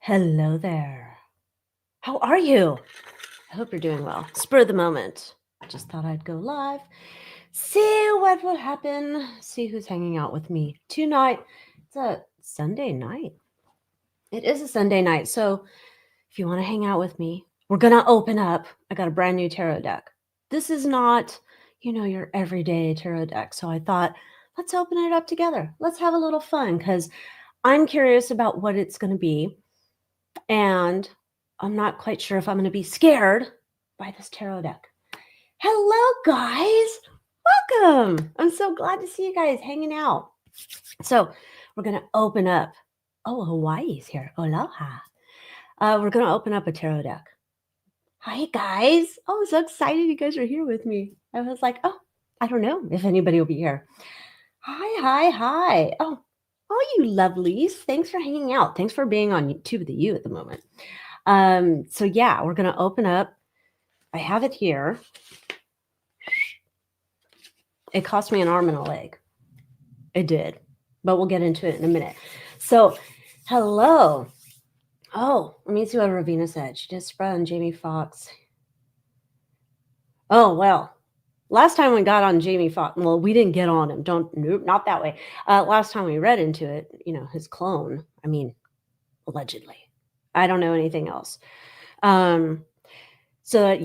Hello there. How are you? I hope you're doing well. Spur of the moment. I just thought I'd go live, see what would happen, see who's hanging out with me tonight. It's a Sunday night. It is a Sunday night. So if you want to hang out with me, we're going to open up. I got a brand new tarot deck. This is not, your everyday tarot deck. So I thought, let's open it up together. Let's have a little fun because I'm curious about what it's going to be. And I'm not quite sure if I'm going to be scared by this tarot deck. Hello, guys. Welcome. I'm so glad to see you guys hanging out. So we're going to open up. Oh, Hawaii's here. Aloha. We're going to open up a tarot deck. Hi, guys. Oh, I'm so excited you guys are here with me. I was like, oh, I don't know if anybody will be here. Hi. Oh, you lovelies. Thanks for hanging out. Thanks for being on YouTube the U at the moment. So yeah, we're going to open up. I have it here. It cost me an arm and a leg. It did, but we'll get into it in a minute. So hello. Oh, let me see what Ravina said. She just spread on Jamie Foxx. Oh, well, last time we got on Jamie Foxx, well, we didn't get on him. Nope, not that way. Last time we read into it, his clone, allegedly. I don't know anything else. So, I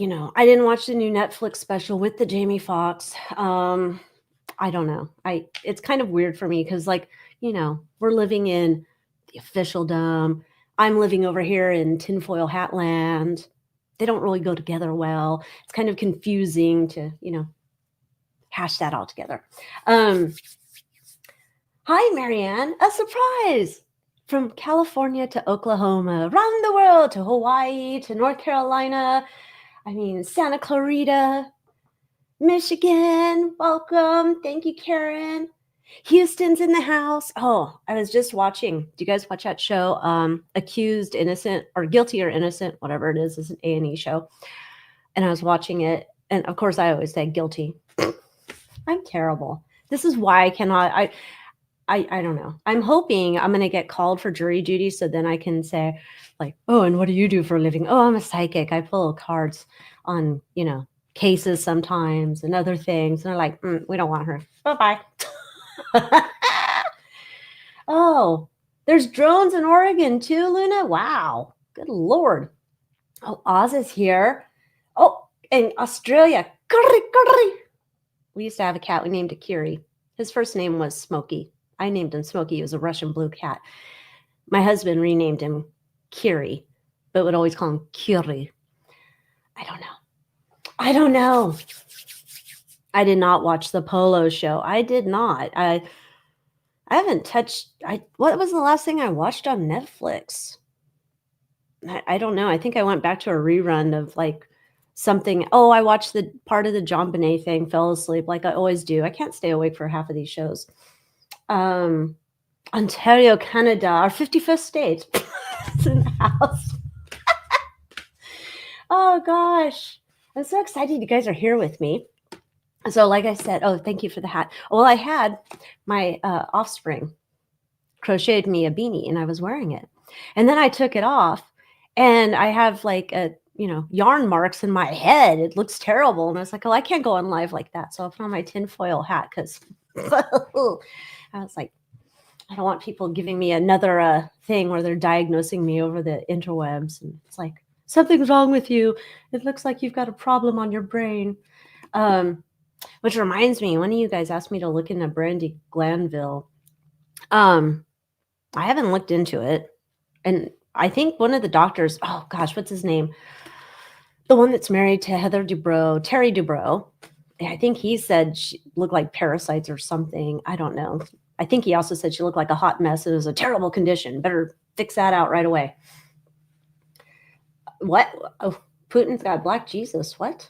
didn't watch the new Netflix special with the Jamie Foxx. I don't know. It's kind of weird for me because, we're living in the officialdom. I'm living over here in tinfoil hat land. They don't really go together well. It's kind of confusing to, hash that all together. Hi, Marianne. A surprise! From California to Oklahoma, around the world to Hawaii to North Carolina. Santa Clarita, Michigan. Welcome. Thank you, Karen. Houston's in the house. Oh, I was just watching. Do you guys watch that show? Accused, Innocent, or Guilty or Innocent, whatever it is. It's an A&E show. And I was watching it. And of course, I always say guilty. I'm terrible. This is why I cannot. I don't know. I'm hoping I'm going to get called for jury duty so then I can say, oh, and what do you do for a living? Oh, I'm a psychic. I pull cards on, cases sometimes and other things. And they're like, we don't want her. Bye-bye. Oh, there's drones in Oregon too, Luna. Wow. Good Lord. Oh, Oz is here. Oh, in Australia. We used to have a cat. We named it Kiri. His first name was Smokey. I named him Smokey. He was a Russian blue cat. My husband renamed him Kiri, but would always call him Kiri. I don't know. I did not watch the Polo show. I did not. I haven't touched. What was the last thing I watched on Netflix? I don't know. I think I went back to a rerun of something. Oh, I watched the part of the John Bonet thing, fell asleep like I always do. I can't stay awake for half of these shows. Ontario, Canada, our 51st state. It's in the house. Oh gosh. I'm so excited you guys are here with me. So like I said, oh, thank you for the hat. Well, I had my offspring crocheted me a beanie and I was wearing it. And then I took it off and I have yarn marks in my head. It looks terrible. And I was like, oh, I can't go on live like that. So I put on my tinfoil hat because I was like, I don't want people giving me another thing where they're diagnosing me over the interwebs. And it's like, something's wrong with you. It looks like you've got a problem on your brain. Which reminds me, one of you guys asked me to look into Brandy Glanville. I haven't looked into it. And I think one of the doctors, oh gosh, what's his name? The one that's married to Heather Dubrow, Terry Dubrow. I think he said she looked like parasites or something. I don't know. I think he also said she looked like a hot mess. It was a terrible condition. Better fix that out right away. What? Oh, Putin's got Black Jesus. What?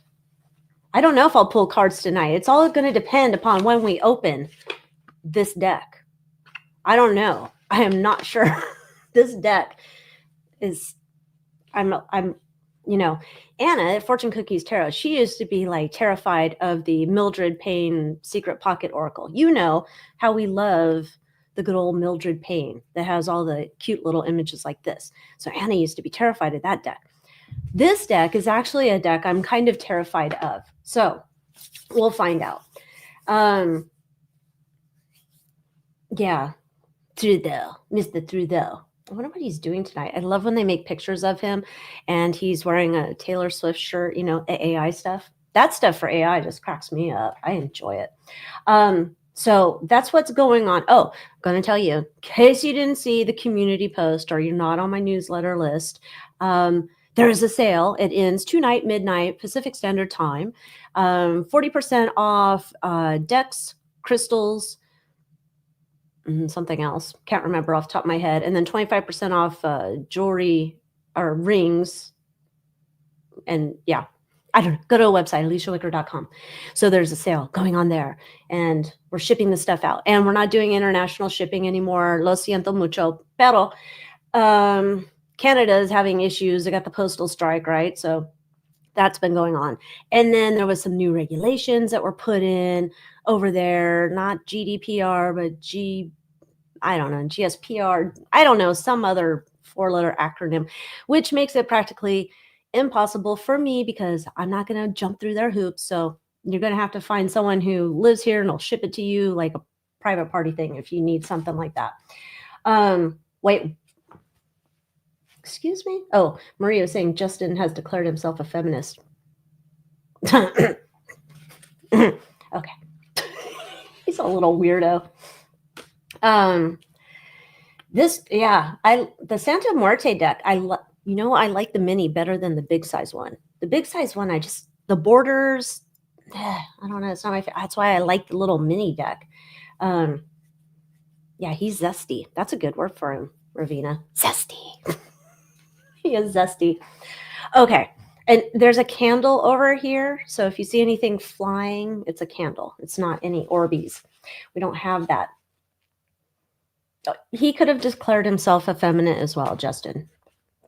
I don't know if I'll pull cards tonight. It's all going to depend upon when we open this deck. I don't know. I am not sure. This deck is, Anna at Fortune Cookies Tarot, she used to be terrified of the Mildred Payne Secret Pocket Oracle. You know how we love the the good old Mildred Payne that has all the cute little images like this. So Anna used to be terrified of that deck. This deck is actually a deck I'm kind of terrified of. So we'll find out. Yeah, Trudeau, Mr. Trudeau. I wonder what he's doing tonight. I love when they make pictures of him and he's wearing a Taylor Swift shirt, you know, AI stuff. That stuff for AI just cracks me up. I enjoy it. So that's what's going on. Oh, I'm going to tell you, in case you didn't see the community post or you're not on my newsletter list, there is a sale. It ends tonight, midnight, Pacific Standard Time. 40% off decks, crystals, something else. Can't remember off the top of my head. And then 25% off jewelry or rings. And yeah, I don't know. Go to a website, AlyciaWicker.com. So there's a sale going on there. And we're shipping the stuff out. And we're not doing international shipping anymore. Lo siento mucho. Pero Canada is having issues. They got the postal strike, right? So that's been going on. And then there was some new regulations that were put in over there, not GDPR, but I don't know, GSPR, I don't know, some other 4-letter acronym, which makes it practically impossible for me because I'm not going to jump through their hoops. So you're going to have to find someone who lives here and will ship it to you like a private party thing if you need something like that. Wait. Excuse me? Oh, Maria was saying Justin has declared himself a feminist. Okay. He's a little weirdo. The Santa Muerte deck, I like the mini better than the big size one. The big size one, the borders, I don't know, it's not my favorite. That's why I like the little mini deck. Yeah, he's zesty. That's a good word for him, Ravina. Zesty. He is zesty. Okay. And there's a candle over here. So if you see anything flying, it's a candle. It's not any Orbeez. We don't have that. He could have declared himself effeminate as well, Justin.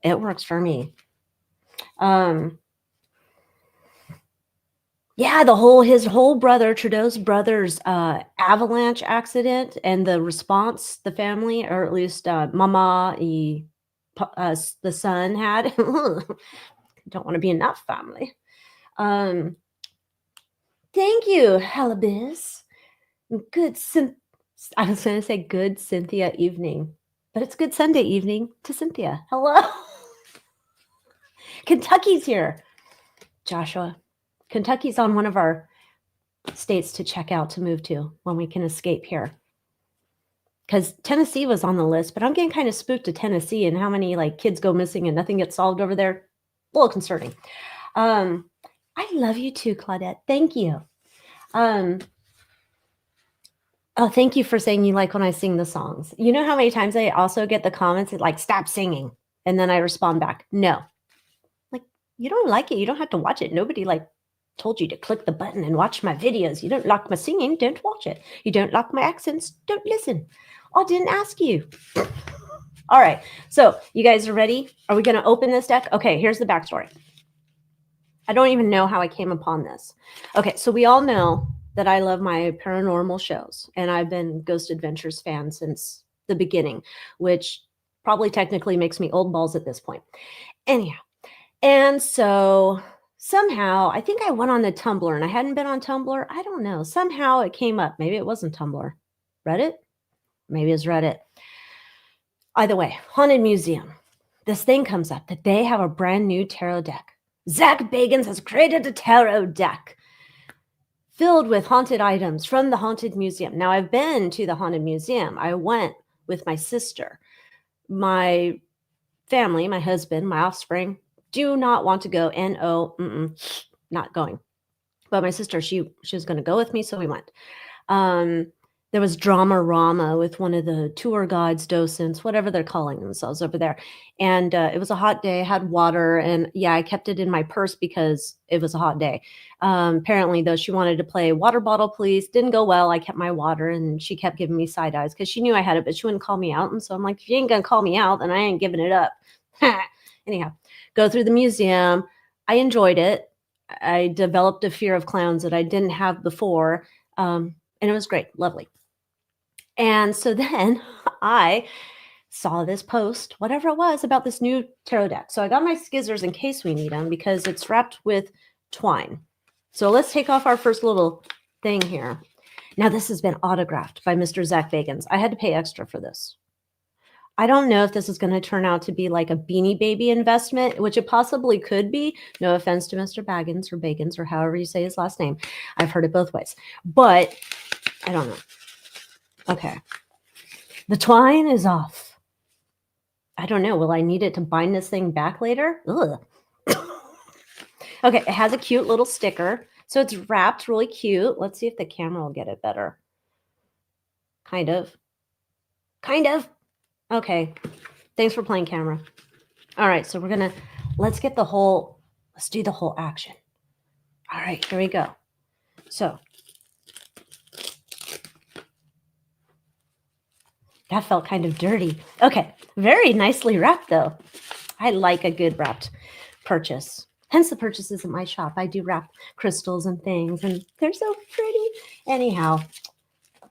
It works for me. Yeah, his whole brother, Trudeau's brother's avalanche accident and the response the family, or at least Mama, the son had. Don't want to be in that family. Thank you, Halabiz. I was going to say good Cynthia evening, but it's good Sunday evening to Cynthia. Hello. Kentucky's here. Joshua, Kentucky's on one of our states to check out, to move to when we can escape here. Because Tennessee was on the list, but I'm getting kind of spooked to Tennessee and how many kids go missing and nothing gets solved over there. A little concerning. I love you too, Claudette. Thank you. Oh, thank you for saying you like when I sing the songs. You know how many times I also get the comments that stop singing. And then I respond back, no. You don't like it. You don't have to watch it. Nobody told you to click the button and watch my videos. You don't like my singing, don't watch it. You don't like my accents, don't listen. I didn't ask you. All right. So you guys are ready? Are we going to open this deck? Okay, here's the backstory. I don't even know how I came upon this. Okay, so we all know that I love my paranormal shows, and I've been Ghost Adventures fan since the beginning, which probably technically makes me old balls at this point. Anyhow, and so somehow, I think I went on the Tumblr, and I hadn't been on Tumblr. I don't know. Somehow it came up. Maybe it wasn't Tumblr. Reddit? Maybe it's Reddit. Either way, Haunted Museum. This thing comes up that they have a brand new tarot deck. Zach Bagans has created a tarot deck filled with haunted items from the Haunted Museum. Now, I've been to the Haunted Museum. I went with my sister. My family, my husband, my offspring, do not want to go. Not going. But my sister, she was going to go with me, so we went. There was Drama-Rama with one of the tour guides, docents, whatever they're calling themselves over there. And it was a hot day. I had water. And yeah, I kept it in my purse because it was a hot day. Apparently, though, she wanted to play water bottle, please. Didn't go well. I kept my water, and she kept giving me side eyes because she knew I had it, but she wouldn't call me out. And so I'm like, if you ain't going to call me out, then I ain't giving it up. Anyhow, go through the museum. I enjoyed it. I developed a fear of clowns that I didn't have before. And it was great. Lovely. And so then I saw this post, whatever it was, about this new tarot deck. So I got my skizzers in case we need them because it's wrapped with twine. So let's take off our first little thing here. Now, this has been autographed by Mr. Zach Bagans. I had to pay extra for this. I don't know if this is going to turn out to be like a Beanie Baby investment, which it possibly could be. No offense to Mr. Baggins or Bagans or however you say his last name. I've heard it both ways. But I don't know. Okay. The twine is off. I don't know. Will I need it to bind this thing back later? Ugh. Okay, it has a cute little sticker. So it's wrapped really cute. Let's see if the camera will get it better. Kind of. Kind of. Okay. Thanks for playing, camera. All right, so let's do the whole action. All right, here we go. So that felt kind of dirty. Okay, very nicely wrapped though. I like a good wrapped purchase. Hence the purchases at my shop. I do wrap crystals and things, and they're so pretty. Anyhow,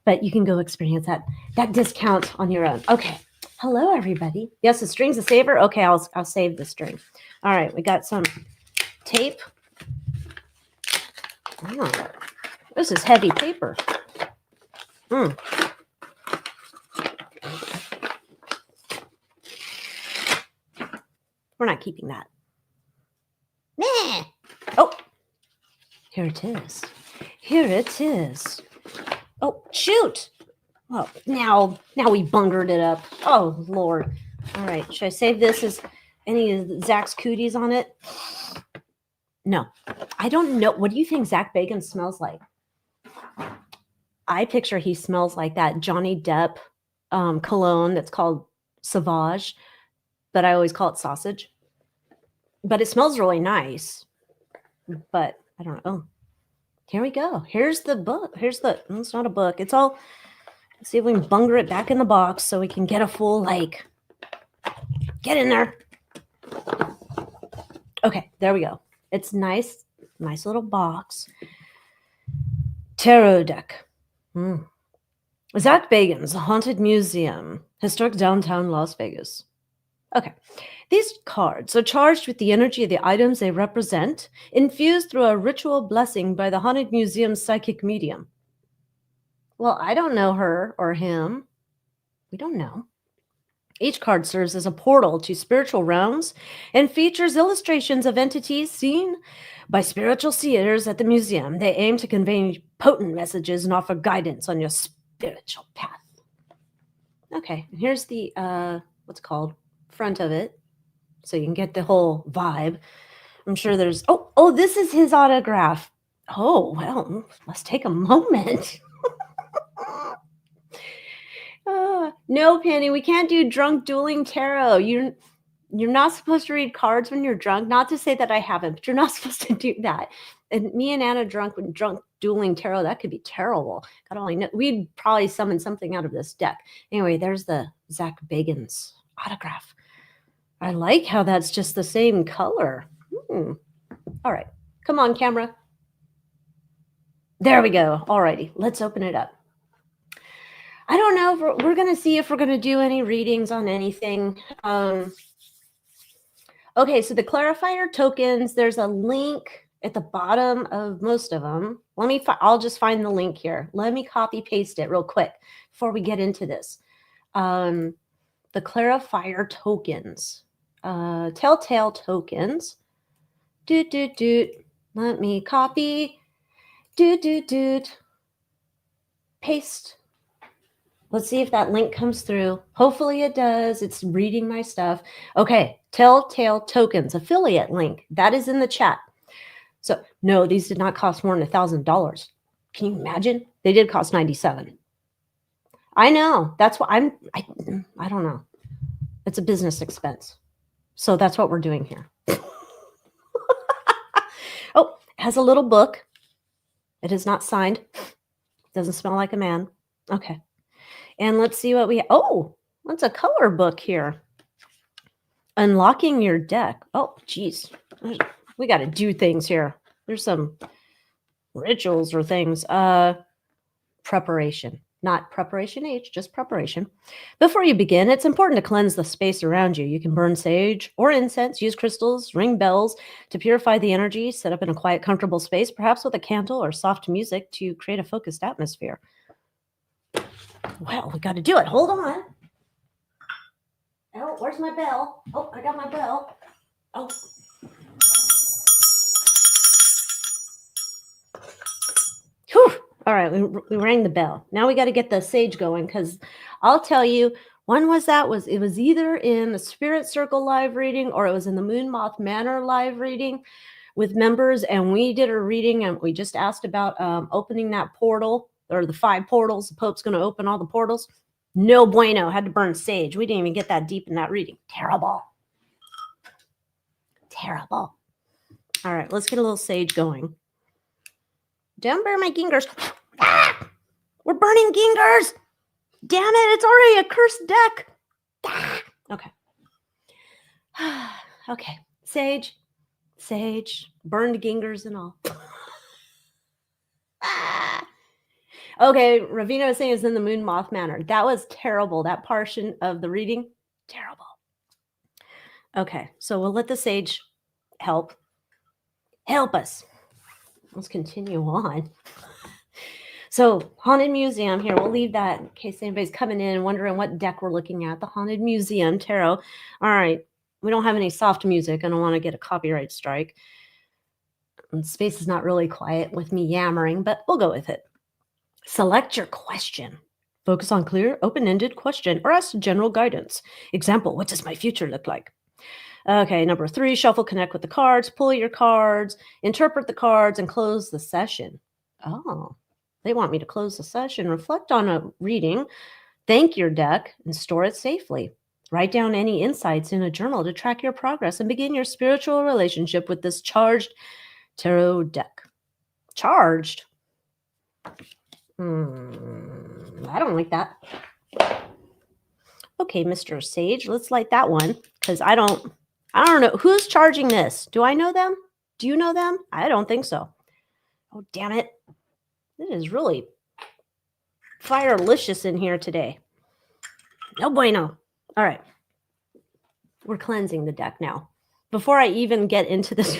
but you can go experience that discount on your own. Okay. Hello, everybody. Yes, the string's a saver. Okay, I'll save the string. All right, we got some tape. Oh, this is heavy paper. We're not keeping that. Nah. Oh, here it is. Here it is. Oh, shoot. Well, now we bungered it up. Oh, Lord. All right. Should I save this as any of Zach's cooties on it? No. I don't know. What do you think Zach Bacon smells like? I picture he smells like that Johnny Depp cologne that's called Sauvage, but I always call it sausage. But it smells really nice. But I don't know. Oh, here we go. Here's the book. It's not a book. It's all... Let's see if we can bunger it back in the box so we can get a full, get in there. Okay, there we go. It's nice little box. Tarot deck. Zach Bagans, Haunted Museum, Historic Downtown Las Vegas. Okay, these cards are charged with the energy of the items they represent, infused through a ritual blessing by the Haunted Museum's psychic medium. Well, I don't know her or him. We don't know. Each card serves as a portal to spiritual realms and features illustrations of entities seen by spiritual seers at the museum. They aim to convey potent messages and offer guidance on your spiritual path. Okay, and here's the, what's it called? Front of it. So you can get the whole vibe. I'm sure there's, oh, this is his autograph. Oh, well, let's take a moment. No, Penny, we can't do drunk dueling tarot. You're not supposed to read cards when you're drunk. Not to say that I haven't, but you're not supposed to do that. And me and Anna drunk dueling tarot, that could be terrible. God only know. We'd probably summon something out of this deck. Anyway, there's the Zach Bagans autograph. I like how that's just the same color. All right. Come on, camera. There we go. All righty. Let's open it up. I don't know. We're going to see if we're going to do any readings on anything. Okay, so the clarifier tokens, there's a link at the bottom of most of them. I'll just find the link here. Let me copy paste it real quick before we get into this. The clarifier tokens, telltale tokens. Let me copy. Paste. Let's see if that link comes through. Hopefully it does. It's reading my stuff. Okay, Telltale Tokens affiliate link. That is in the chat. So, no, these did not cost more than $1,000. Can you imagine? They did cost $97. I know. That's what I don't know. It's a business expense. So that's what we're doing here. Oh, it has a little book. It is not signed. Doesn't smell like a man. Okay. And let's see what we have. Oh, what's a color book here? Unlocking your deck. Oh, geez. We got to do things here. There's some rituals or things. Preparation. not preparation H, just preparation. Before you begin, it's important to cleanse the space around you. You can burn sage or incense, use crystals, ring bells to purify the energy, set up in a quiet, comfortable space, perhaps with a candle or soft music to create a focused atmosphere. Well, we got to do it. Hold on. Oh, where's my bell? Oh, I got my bell. Oh. Whew. All right, we rang the bell. Now we got to get the sage going, because I'll tell you, when was that? It was either in the Spirit Circle live reading or it was in the Moon Moth Manor live reading with members, and we did a reading and we just asked about opening that portal, or the 5 portals. The Pope's going to open all the portals. No bueno. Had to burn sage. We didn't even get that deep in that reading. Terrible. Terrible. All right, let's get a little sage going. Don't burn my gingers. Ah! We're burning gingers. Damn it, it's already a cursed deck. Ah! Okay. Okay. Sage, burned gingers and all. Ah! Okay, Ravina was saying it's in the Moon Moth Manor. That was terrible. That portion of the reading, terrible. Okay, so we'll let the sage help us. Let's continue on. So, Haunted Museum here. We'll leave that in case anybody's coming in and wondering what deck we're looking at. The Haunted Museum Tarot. All right. We don't have any soft music. I don't want to get a copyright strike. And space is not really quiet with me yammering, but we'll go with it. Select your question. Focus on clear, open-ended question or ask general guidance. Example, what does my future look like? Okay, number 3, shuffle, connect with the cards, pull your cards, interpret the cards, and close the session. Oh, they want me to close the session. Reflect on a reading, thank your deck, and store it safely. Write down any insights in a journal to track your progress and begin your spiritual relationship with this charged tarot deck. Charged? I don't like that. Okay, Mr. Sage, let's light that one, because I don't know. Who's charging this? Do I know them? Do you know them? I don't think so. Oh, damn it. It is really fire-licious in here today. No bueno. All right. We're cleansing the deck now. Before I even get into this,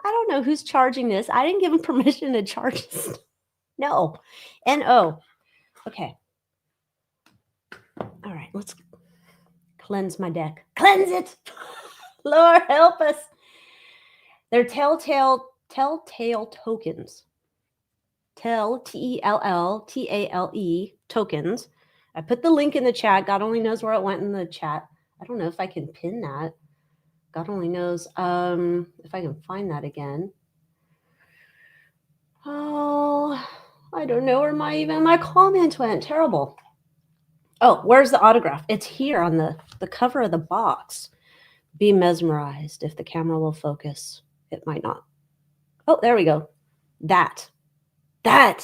I don't know who's charging this. I didn't give him permission to charge this. No. N-O. Okay. All right. Let's cleanse my deck. Cleanse it. Lord, help us. They're telltale tokens. T-E-L-L-T-A-L-E tokens. I put the link in the chat. God only knows where it went in the chat. I don't know if I can pin that. God only knows if I can find that again. Oh, I don't know where my comment went. Terrible. Oh, where's the autograph? It's here on the cover of the box. Be mesmerized if the camera will focus. It might not. Oh, there we go. That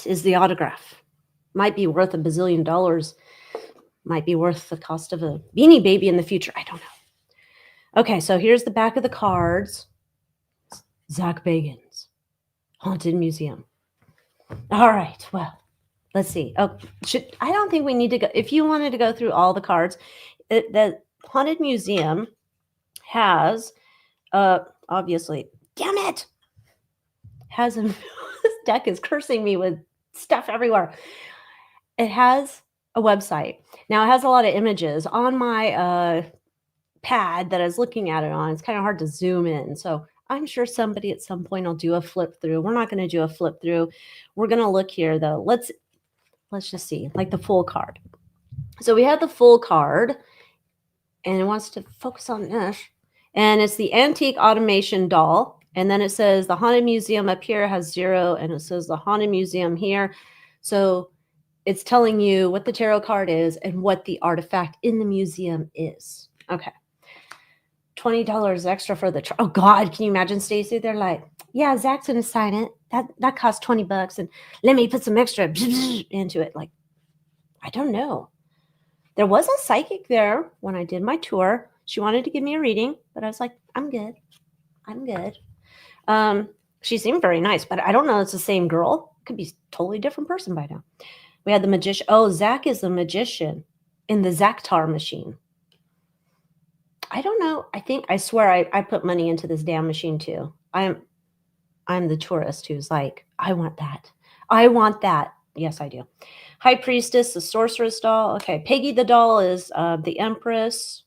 is the autograph. Might be worth $1 bazillion. Might be worth the cost of a Beanie Baby in the future. I don't know. Okay, so here's the back of the cards. Zach Bagans, Haunted Museum. All right, well, let's see. Oh, I don't think we need to go. If you wanted to go through all the cards, the Haunted Museum has, obviously, damn it, has a, this deck is cursing me with stuff everywhere. It has a website. Now, it has a lot of images on my pad that I was looking at it on. It's kind of hard to zoom in. So I'm sure somebody at some point will do a flip through. We're not going to do a flip through. We're going to look here, though. Let's just see, like the full card. So we have the full card, and it wants to focus on this. And it's the Antique Automation Doll. And then it says the Haunted Museum up here has 0, and it says the Haunted Museum here. So it's telling you what the tarot card is and what the artifact in the museum is. Okay. $20 extra for the oh God, can you imagine, Stacy? They're like, yeah, Zach's gonna sign it. That costs $20, and let me put some extra into it. Like, I don't know. There was a psychic there when I did my tour. She wanted to give me a reading, but I was like, I'm good. She seemed very nice, but I don't know it's the same girl. Could be a totally different person by now. We had the magician. Oh, Zach is the magician in the Zactar machine. I don't know. I swear I put money into this damn machine too. I'm the tourist who's like, I want that. I want that. Yes, I do. High Priestess, the Sorceress doll. Okay, Peggy the doll is the Empress.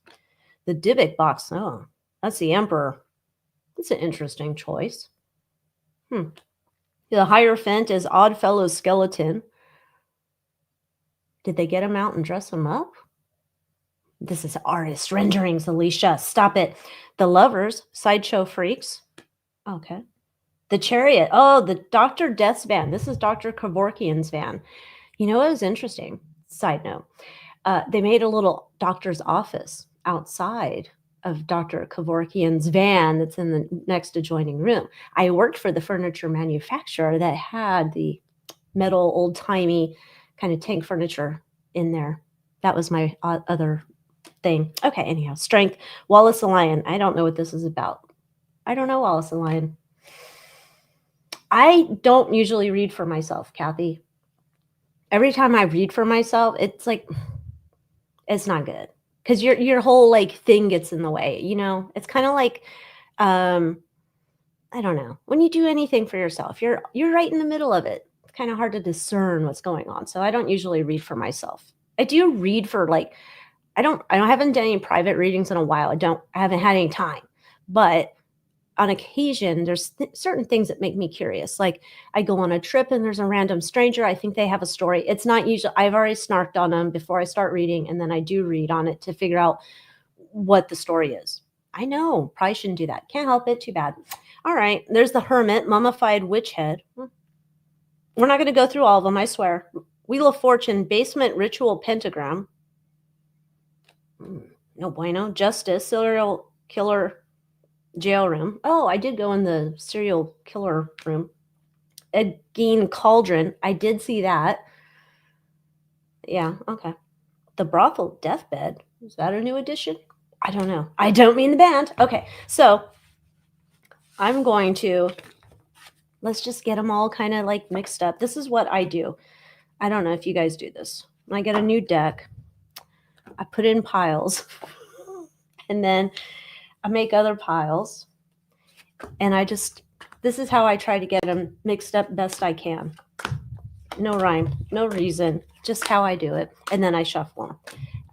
The Dybbuk box. Oh, that's the Emperor. That's an interesting choice. The Hierophant is Oddfellow's skeleton. Did they get him out and dress him up? This is artist renderings, Alycia. Stop it. The Lovers, Sideshow Freaks. Okay. The Chariot. Oh, the Dr. Death's van. This is Dr. Kevorkian's van. You know what was interesting? Side note. They made a little doctor's office outside of Dr. Kevorkian's van that's in the next adjoining room. I worked for the furniture manufacturer that had the metal, old-timey kind of tank furniture in there. That was my other thing. Okay, anyhow, Strength. Wallace the Lion. I don't know what this is about. I don't know Wallace the Lion. I don't usually read for myself, Kathy. Every time I read for myself, it's like, it's not good. Because your whole like thing gets in the way, you know? It's kind of like, I don't know. When you do anything for yourself, you're right in the middle of it. It's kind of hard to discern what's going on. So I don't usually read for myself. I do read for like, I haven't done any private readings in a while. I haven't had any time. But on occasion, there's certain things that make me curious. Like I go on a trip and there's a random stranger. I think they have a story. It's not usually, I've already snarked on them before I start reading. And then I do read on it to figure out what the story is. I know, probably shouldn't do that. Can't help it. Too bad. All right. There's the Hermit, Mummified Witch Head. We're not going to go through all of them, I swear. Wheel of Fortune, Basement Ritual Pentagram. No bueno. Justice, Serial Killer Jail Room. Oh, I did go in the Serial Killer room. Edgeen Cauldron. I did see that. Yeah, okay. The Brothel Deathbed. Is that a new edition? I don't know. I don't mean the band. Okay, so I'm going to, let's just get them all kind of like mixed up. This is what I do. I don't know if you guys do this. When I get a new deck, I put in piles and then I make other piles. And this is how I try to get them mixed up best I can. No rhyme, no reason, just how I do it. And then I shuffle them.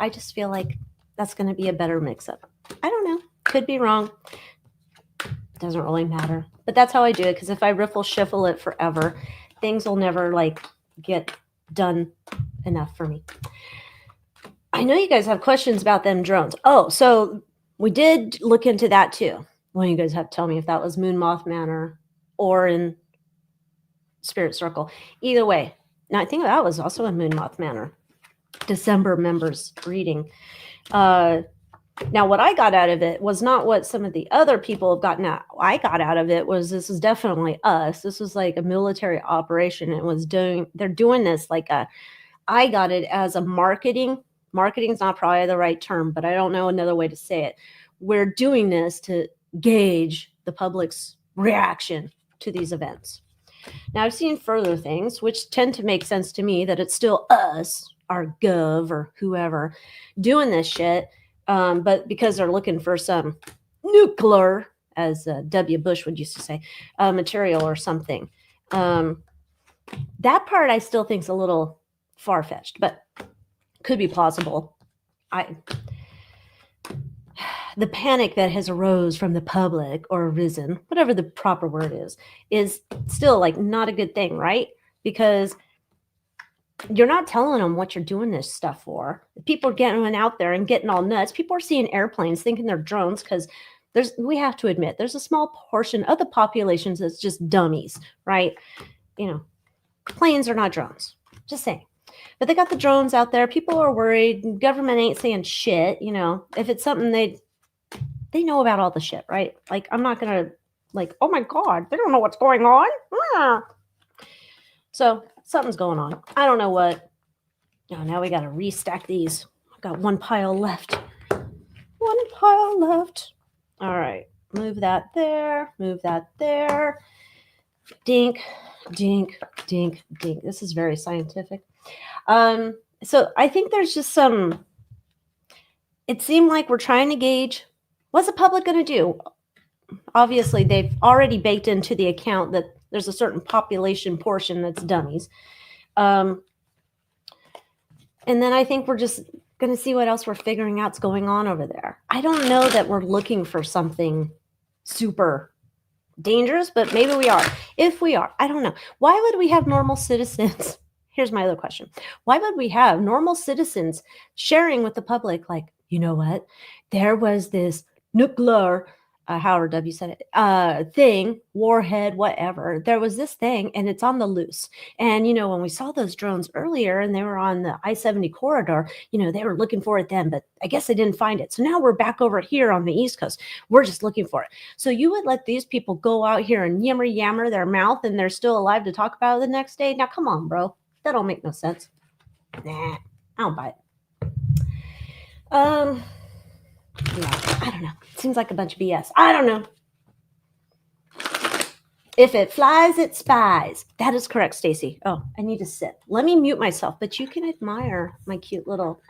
I just feel like that's going to be a better mix-up. I don't know. Could be wrong. Doesn't really matter. But that's how I do it, because if I riffle shuffle it forever, things will never like get done enough for me. I know you guys have questions about them drones. Oh, so we did look into that too. Well, you guys have to tell me if that was Moon Moth Manor or in Spirit Circle. Either way. Now, I think that was also in Moon Moth Manor. December members reading. Now, what I got out of it was not what some of the other people have gotten out. I got out of it was this is definitely us. This was like a military operation. They're doing this like I got it as a marketing. Marketing is not probably the right term, but I don't know another way to say it. We're doing this to gauge the public's reaction to these events. Now, I've seen further things which tend to make sense to me that it's still us, our gov or whoever, doing this shit, but because they're looking for some nuclear, as W. Bush would used to say, material or something. That part I still think is a little far-fetched, but could be plausible. The panic that has arose from the public or arisen, whatever the proper word is still like not a good thing, right? Because you're not telling them what you're doing this stuff for. People are getting out there and getting all nuts. People are seeing airplanes thinking they're drones because we have to admit, there's a small portion of the population that's just dummies, right? You know, planes are not drones. Just saying. But they got the drones out there. People are worried. Government ain't saying shit. You know, if it's something they know about all the shit, right? Like, I'm not going to like, oh my God, they don't know what's going on. So something's going on. I don't know what. Oh, now we got to restack these. I've got one pile left. One pile left. All right. Move that there. Move that there. Dink, dink, dink, dink. This is very scientific. So I think there's just some. It seemed like we're trying to gauge what's the public going to do. Obviously, they've already baked into the account that there's a certain population portion that's dummies. And then I think we're just going to see what else we're figuring out's going on over there. I don't know that we're looking for something super dangerous, but maybe we are. If we are, I don't know. Why would we have normal citizens? Here's my other question. Why would we have normal citizens sharing with the public, like, you know what? There was this nuclear, Howard W. said it, thing, warhead, whatever. There was this thing, and it's on the loose. And, when we saw those drones earlier and they were on the I-70 corridor, they were looking for it then, but I guess they didn't find it. So now we're back over here on the East Coast. We're just looking for it. So you would let these people go out here and yammer their mouth and they're still alive to talk about it the next day? Now, come on, bro. That don't make no sense. Nah, I don't buy it. Yeah, I don't know. Seems like a bunch of BS. I don't know. If it flies, it spies. That is correct, Stacy. Oh, I need to sip. Let me mute myself, but you can admire my cute little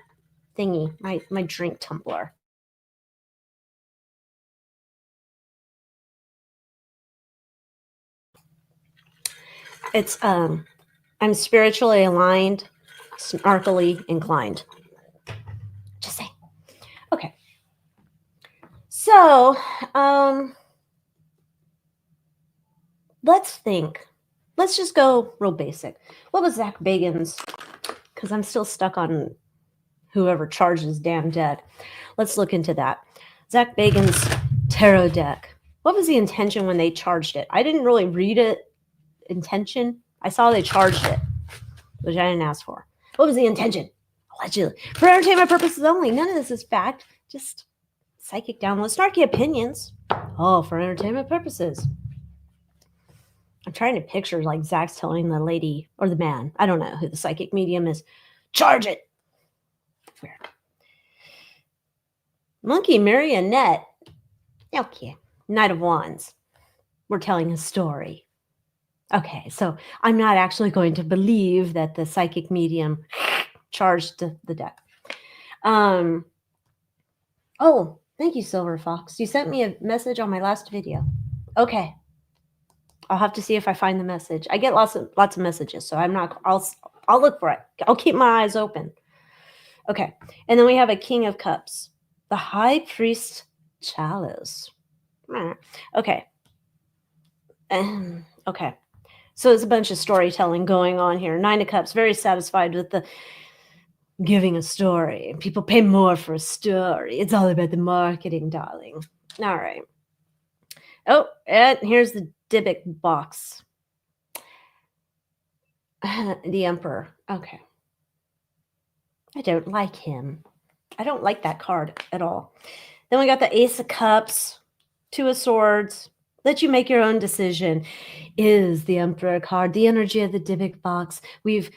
thingy, my drink tumbler. It's I'm spiritually aligned, snarkily inclined. Just saying. Okay. So, let's think. Let's just go real basic. What was Zach Bagans? Because I'm still stuck on whoever charged his damn deck. Let's look into that. Zach Bagans' tarot deck. What was the intention when they charged it? I didn't really read it. Intention. I saw they charged it, which I didn't ask for. What was the intention? Allegedly. For entertainment purposes only. None of this is fact. Just psychic downloads, snarky opinions. Oh, for entertainment purposes. I'm trying to picture like Zach's telling the lady or the man, I don't know who the psychic medium is, charge it. Weird. Monkey marionette. Okay. Knight of Wands. We're telling a story. Okay, so I'm not actually going to believe that the psychic medium charged the deck. Oh, thank you, Silver Fox. You sent me a message on my last video. Okay. I'll have to see if I find the message. I get lots of messages, so I'll look for it. I'll keep my eyes open. Okay. And then we have a King of Cups. The High Priest Chalice. Okay. Okay. So there's a bunch of storytelling going on here. Nine of Cups, very satisfied with the giving a story. People pay more for a story. It's all about the marketing, darling. All right. Oh, and here's the Dybbuk box. The Emperor. Okay. I don't like him. I don't like that card at all. Then we got the Ace of Cups, Two of Swords. Let you make your own decision. Is the Emperor card the energy of the Dybbuk box? We've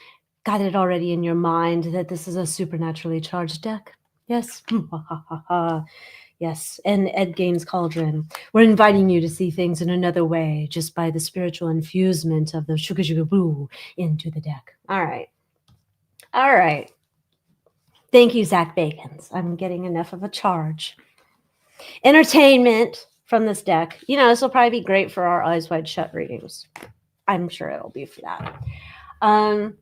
got it already in your mind that this is a supernaturally charged deck. Yes. Yes. And Ed Gaines Cauldron. We're inviting you to see things in another way just by the spiritual infusement of the sugar sugar boo into the deck. All right. All right. Thank you, Zach Bacons. I'm getting enough of a charge. Entertainment from this deck. This will probably be great for our Eyes Wide Shut readings. I'm sure it'll be for that. Oh,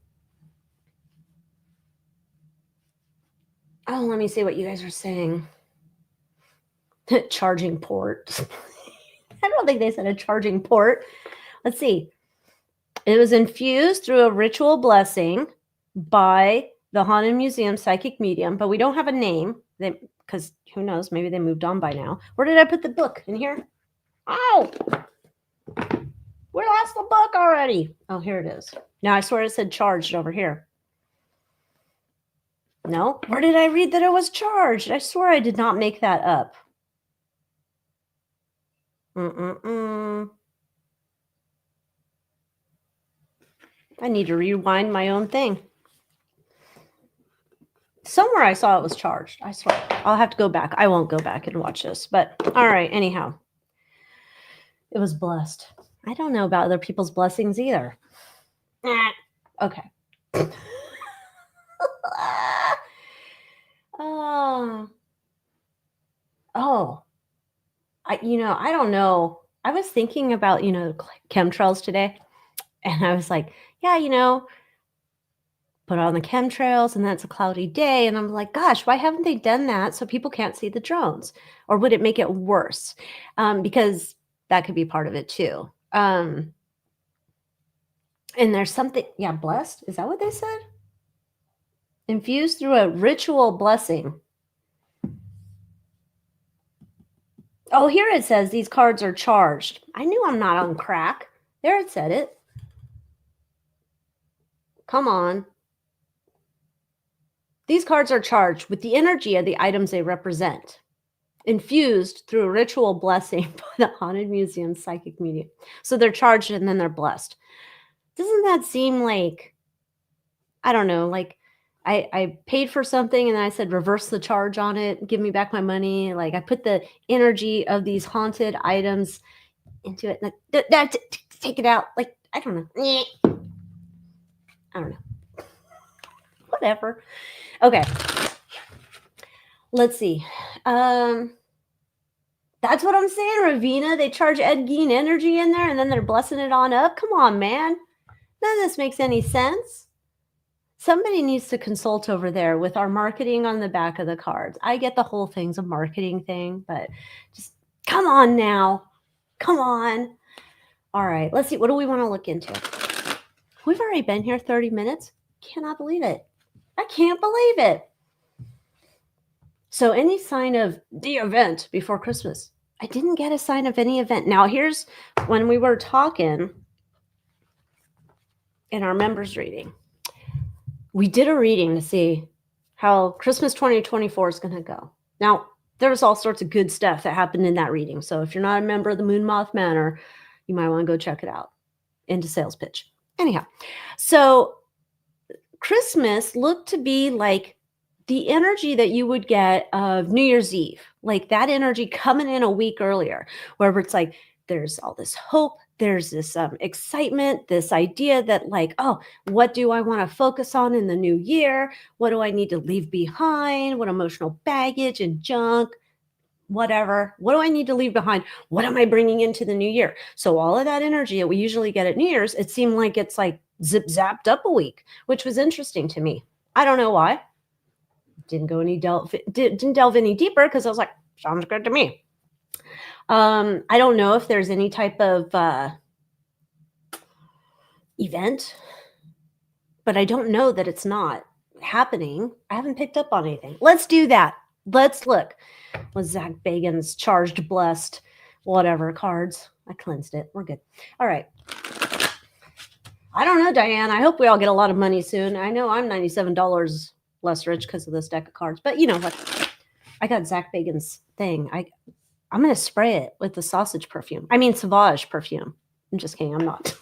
let me see what you guys are saying. Charging port. I don't think they said a charging port. Let's see. It was infused through a ritual blessing by the Haunted Museum psychic medium, but we don't have a name because who knows? Maybe they moved on by now. Where did I put the book? In here? Oh! We lost the book already. Oh, here it is. Now I swear it said charged over here. No? Where did I read that it was charged? I swear I did not make that up. I need to rewind my own thing. Somewhere I saw it was charged. I swear. I'll have to go back. I won't go back and watch this. But all right, anyhow. It was blessed. I don't know about other people's blessings either. Okay. Oh, I don't know. I was thinking about, chemtrails today, and I was like, yeah, put on the chemtrails, and then it's a cloudy day, and I'm like, gosh, why haven't they done that so people can't see the drones? Or would it make it worse? Because that could be part of it too. And there's something, yeah, blessed. Is that what they said? Infused through a ritual blessing. Oh, here it says these cards are charged. I knew I'm not on crack. There it said it. Come on. These cards are charged with the energy of the items they represent, infused through a ritual blessing by the Haunted Museum psychic medium. So they're charged and then they're blessed. Doesn't that seem like, I don't know, like I paid for something and then I said, reverse the charge on it, give me back my money. Like I put the energy of these haunted items into it. Take it out. Like, I don't know. I don't know. Whatever. Okay. Let's see. That's what I'm saying, Ravina. They charge Ed Gein energy in there and then they're blessing it on up. Come on, man. None of this makes any sense. Somebody needs to consult over there with our marketing on the back of the cards. I get the whole thing's a marketing thing, but just come on now. Come on. All right, let's see. What do we want to look into? We've already been here 30 minutes. Cannot believe it. I can't believe it. So any sign of the event before Christmas? I didn't get a sign of any event. Now, here's when we were talking in our members reading. We did a reading to see how Christmas 2024 is going to go. Now, there was all sorts of good stuff that happened in that reading. So if you're not a member of the Moon Moth Manor, you might want to go check it out. Into sales pitch. Anyhow, so Christmas looked to be like the energy that you would get of New Year's Eve, like that energy coming in a week earlier, where it's like there's all this hope, there's this excitement, this idea that like, oh, what do I want to focus on in the new year? What do I need to leave behind? What emotional baggage and junk? Whatever. What do I need to leave behind? What am I bringing into the new year? So all of that energy that we usually get at New Year's, it seemed like it's like zip zapped up a week, which was interesting to me. I don't know why. Didn't delve any deeper because I was like, sounds good to me. I don't know if there's any type of event, but I don't know that it's not happening. I haven't picked up on anything. Let's do that. Let's look. Was Zach Bagan's charged, blessed, whatever cards? I cleansed it. We're good. All right. I don't know, Diane. I hope we all get a lot of money soon. I know I'm $97 less rich because of this deck of cards, but you know what? I got Zach Bagan's thing. I'm going to spray it with the sausage perfume. I mean, Sauvage perfume. I'm just kidding. I'm not.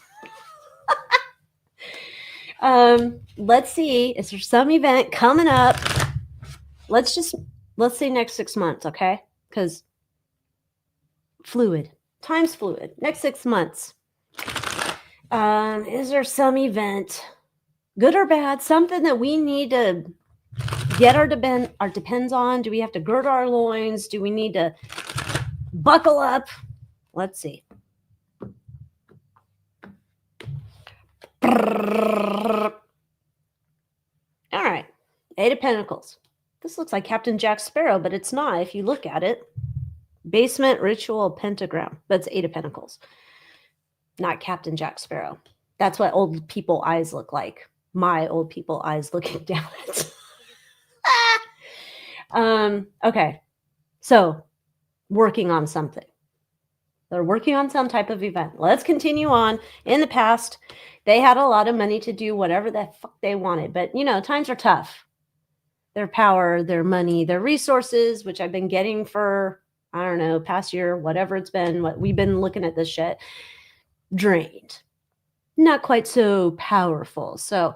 Let's see. Is there some event coming up? Let's say next 6 months, okay? Because fluid. Time's fluid. Next 6 months. Is there some event, good or bad, something that we need to get our depends on? Do we have to gird our loins? Do we need to buckle up? Let's see. All right. 8 of Pentacles. This looks like Captain Jack Sparrow, but it's not if you look at it. Basement Ritual Pentagram. That's 8 of Pentacles. Not Captain Jack Sparrow. That's what old people eyes look like. My old people eyes looking down at it. Okay. So, working on something. They're working on some type of event. Let's continue on. In the past, they had a lot of money to do whatever the fuck they wanted. But, times are tough. Their power, their money, their resources, which I've been getting for, I don't know, past year, whatever it's been, what we've been looking at this shit, drained. Not quite so powerful. So,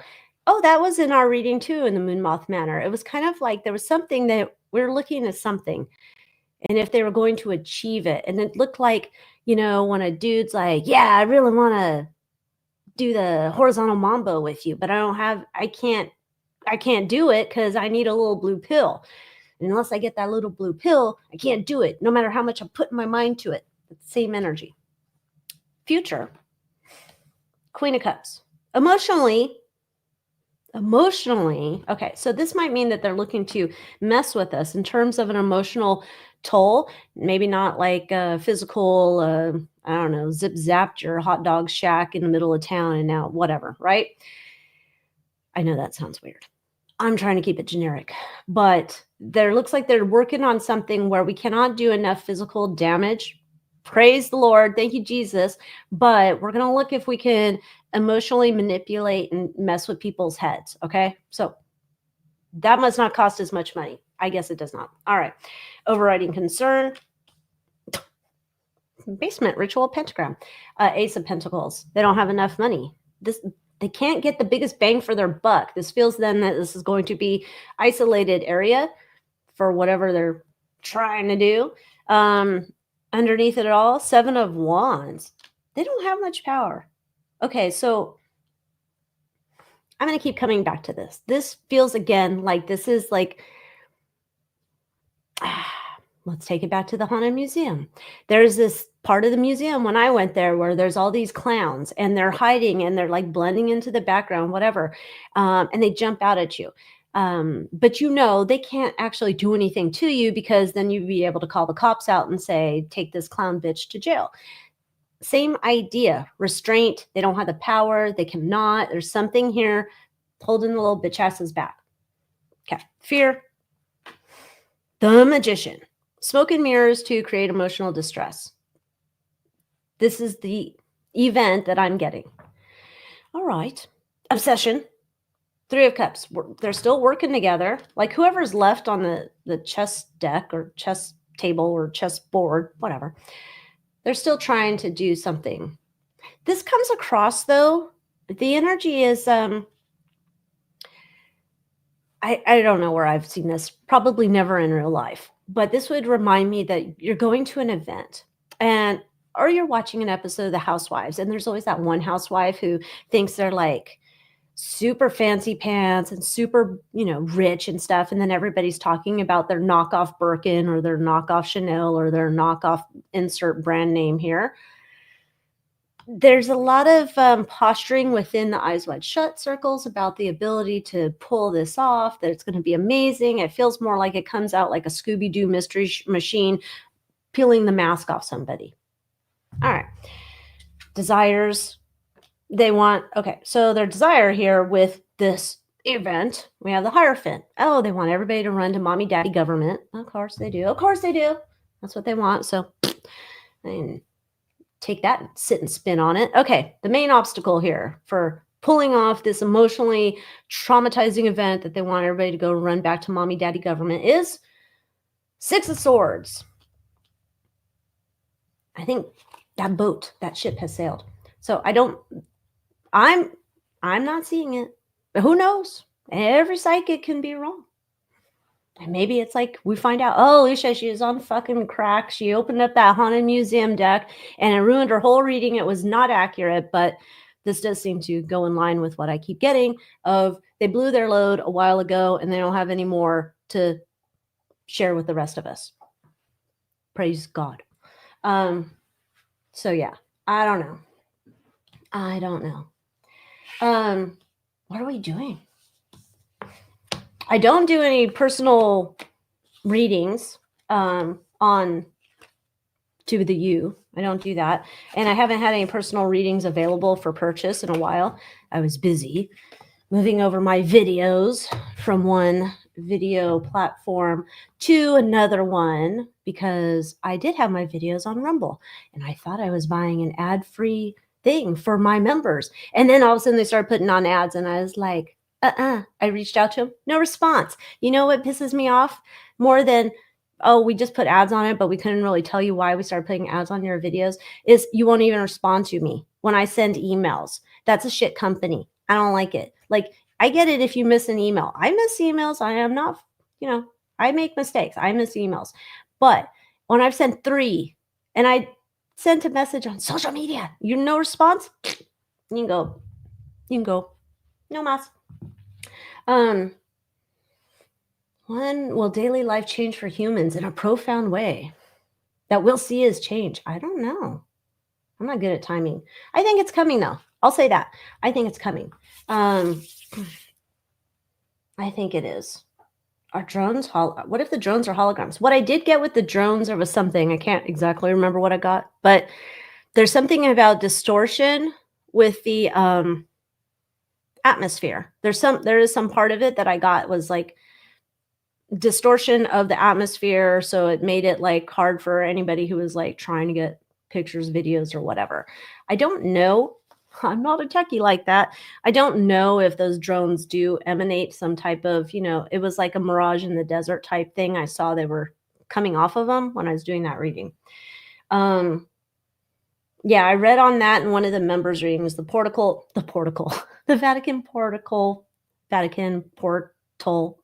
that was in our reading too in the Moon Moth Manor. It was kind of like there was something that we were looking at something. And if they were going to achieve it. And it looked like, when a dude's like, yeah, I really want to do the horizontal mambo with you, but I can't do it because I need a little blue pill. And unless I get that little blue pill, I can't do it, no matter how much I'm putting my mind to it. It's the same energy. Future, Queen of Cups. Emotionally, okay, so this might mean that they're looking to mess with us in terms of an emotional toll. Maybe not like a physical, I don't know, zip zapped your hot dog shack in the middle of town and now whatever, right? I know that sounds weird. I'm trying to keep it generic, but there looks like they're working on something where we cannot do enough physical damage. Praise the Lord. Thank you, Jesus. But we're going to look if we can emotionally manipulate and mess with people's heads. Okay. So that must not cost as much money. I guess it does not. All right. Overriding concern. Basement ritual pentagram. Ace of Pentacles. They don't have enough money. They can't get the biggest bang for their buck. This feels then that this is going to be isolated area for whatever they're trying to do. Underneath it all, Seven of Wands. They don't have much power. Okay, so I'm going to keep coming back to this. This feels again like this is like, let's take it back to the Haunted Museum. There's this part of the museum when I went there where there's all these clowns and they're hiding and they're like blending into the background, whatever. And they jump out at you. But you know, they can't actually do anything to you because then you'd be able to call the cops out and say, take this clown bitch to jail. Same idea, restraint. They don't have the power. They cannot. There's something here holding the little bitch asses back. Okay. Fear. The Magician. Smoke and mirrors to create emotional distress. This is the event that I'm getting. All right. Obsession. Three of Cups. They're still working together. Like whoever's left on the chess deck or chess table or chess board, whatever. They're still trying to do something. This comes across, though. The energy is, I don't know where I've seen this. Probably never in real life. But this would remind me that you're going to an event or you're watching an episode of The Housewives. And there's always that one housewife who thinks they're like super fancy pants and super, rich and stuff. And then everybody's talking about their knockoff Birkin or their knockoff Chanel or their knockoff insert brand name here. There's a lot of posturing within the Eyes Wide Shut circles about the ability to pull this off, that it's going to be amazing. It feels more like it comes out like a Scooby-Doo mystery machine peeling the mask off somebody. All right. Desires. So their desire here with this event, we have the Hierophant. Oh, they want everybody to run to mommy, daddy, government. Of course they do. Of course they do. That's what they want. So take that and sit and spin on it. Okay, the main obstacle here for pulling off this emotionally traumatizing event that they want everybody to go run back to mommy, daddy, government is Six of Swords. I think that ship has sailed. So I'm not seeing it. But who knows? Every psychic can be wrong. And maybe it's like we find out, Alycia, she is on fucking crack. She opened up that Haunted Museum deck and it ruined her whole reading. It was not accurate, but this does seem to go in line with what I keep getting of they blew their load a while ago and they don't have any more to share with the rest of us. Praise God. So yeah, I don't know. What are we doing? I don't do any personal readings on To The You. I don't do that. And I haven't had any personal readings available for purchase in a while. I was busy moving over my videos from one video platform to another one because I did have my videos on Rumble and I thought I was buying an ad-free thing for my members. And then all of a sudden they started putting on ads and I was like, I reached out to him. No response. You know what pisses me off more than, we just put ads on it, but we couldn't really tell you why we started putting ads on your videos is you won't even respond to me when I send emails. That's a shit company. I don't like it. Like, I get it if you miss an email. I miss emails. I am not, I make mistakes. I miss emails. But when I've sent 3 and I sent a message on social media, no response, you can go. No mas. When will daily life change for humans in a profound way that we'll see as change? I don't know. I'm not good at timing. I think it's coming though. I'll say that. I think it's coming. I think it is. Are drones what if the drones are holograms? What I did get with the drones, there was something, I can't exactly remember what I got, but there's something about distortion with the atmosphere. There is some part of it that I got was like distortion of the atmosphere, so it made it like hard for anybody who was like trying to get pictures, videos, or whatever. I don't know. I'm not a techie like that. I don't know if those drones do emanate some type of, it was like a mirage in the desert type thing. I saw they were coming off of them when I was doing that reading. Yeah, I read on that in one of the members' readings, the Vatican portal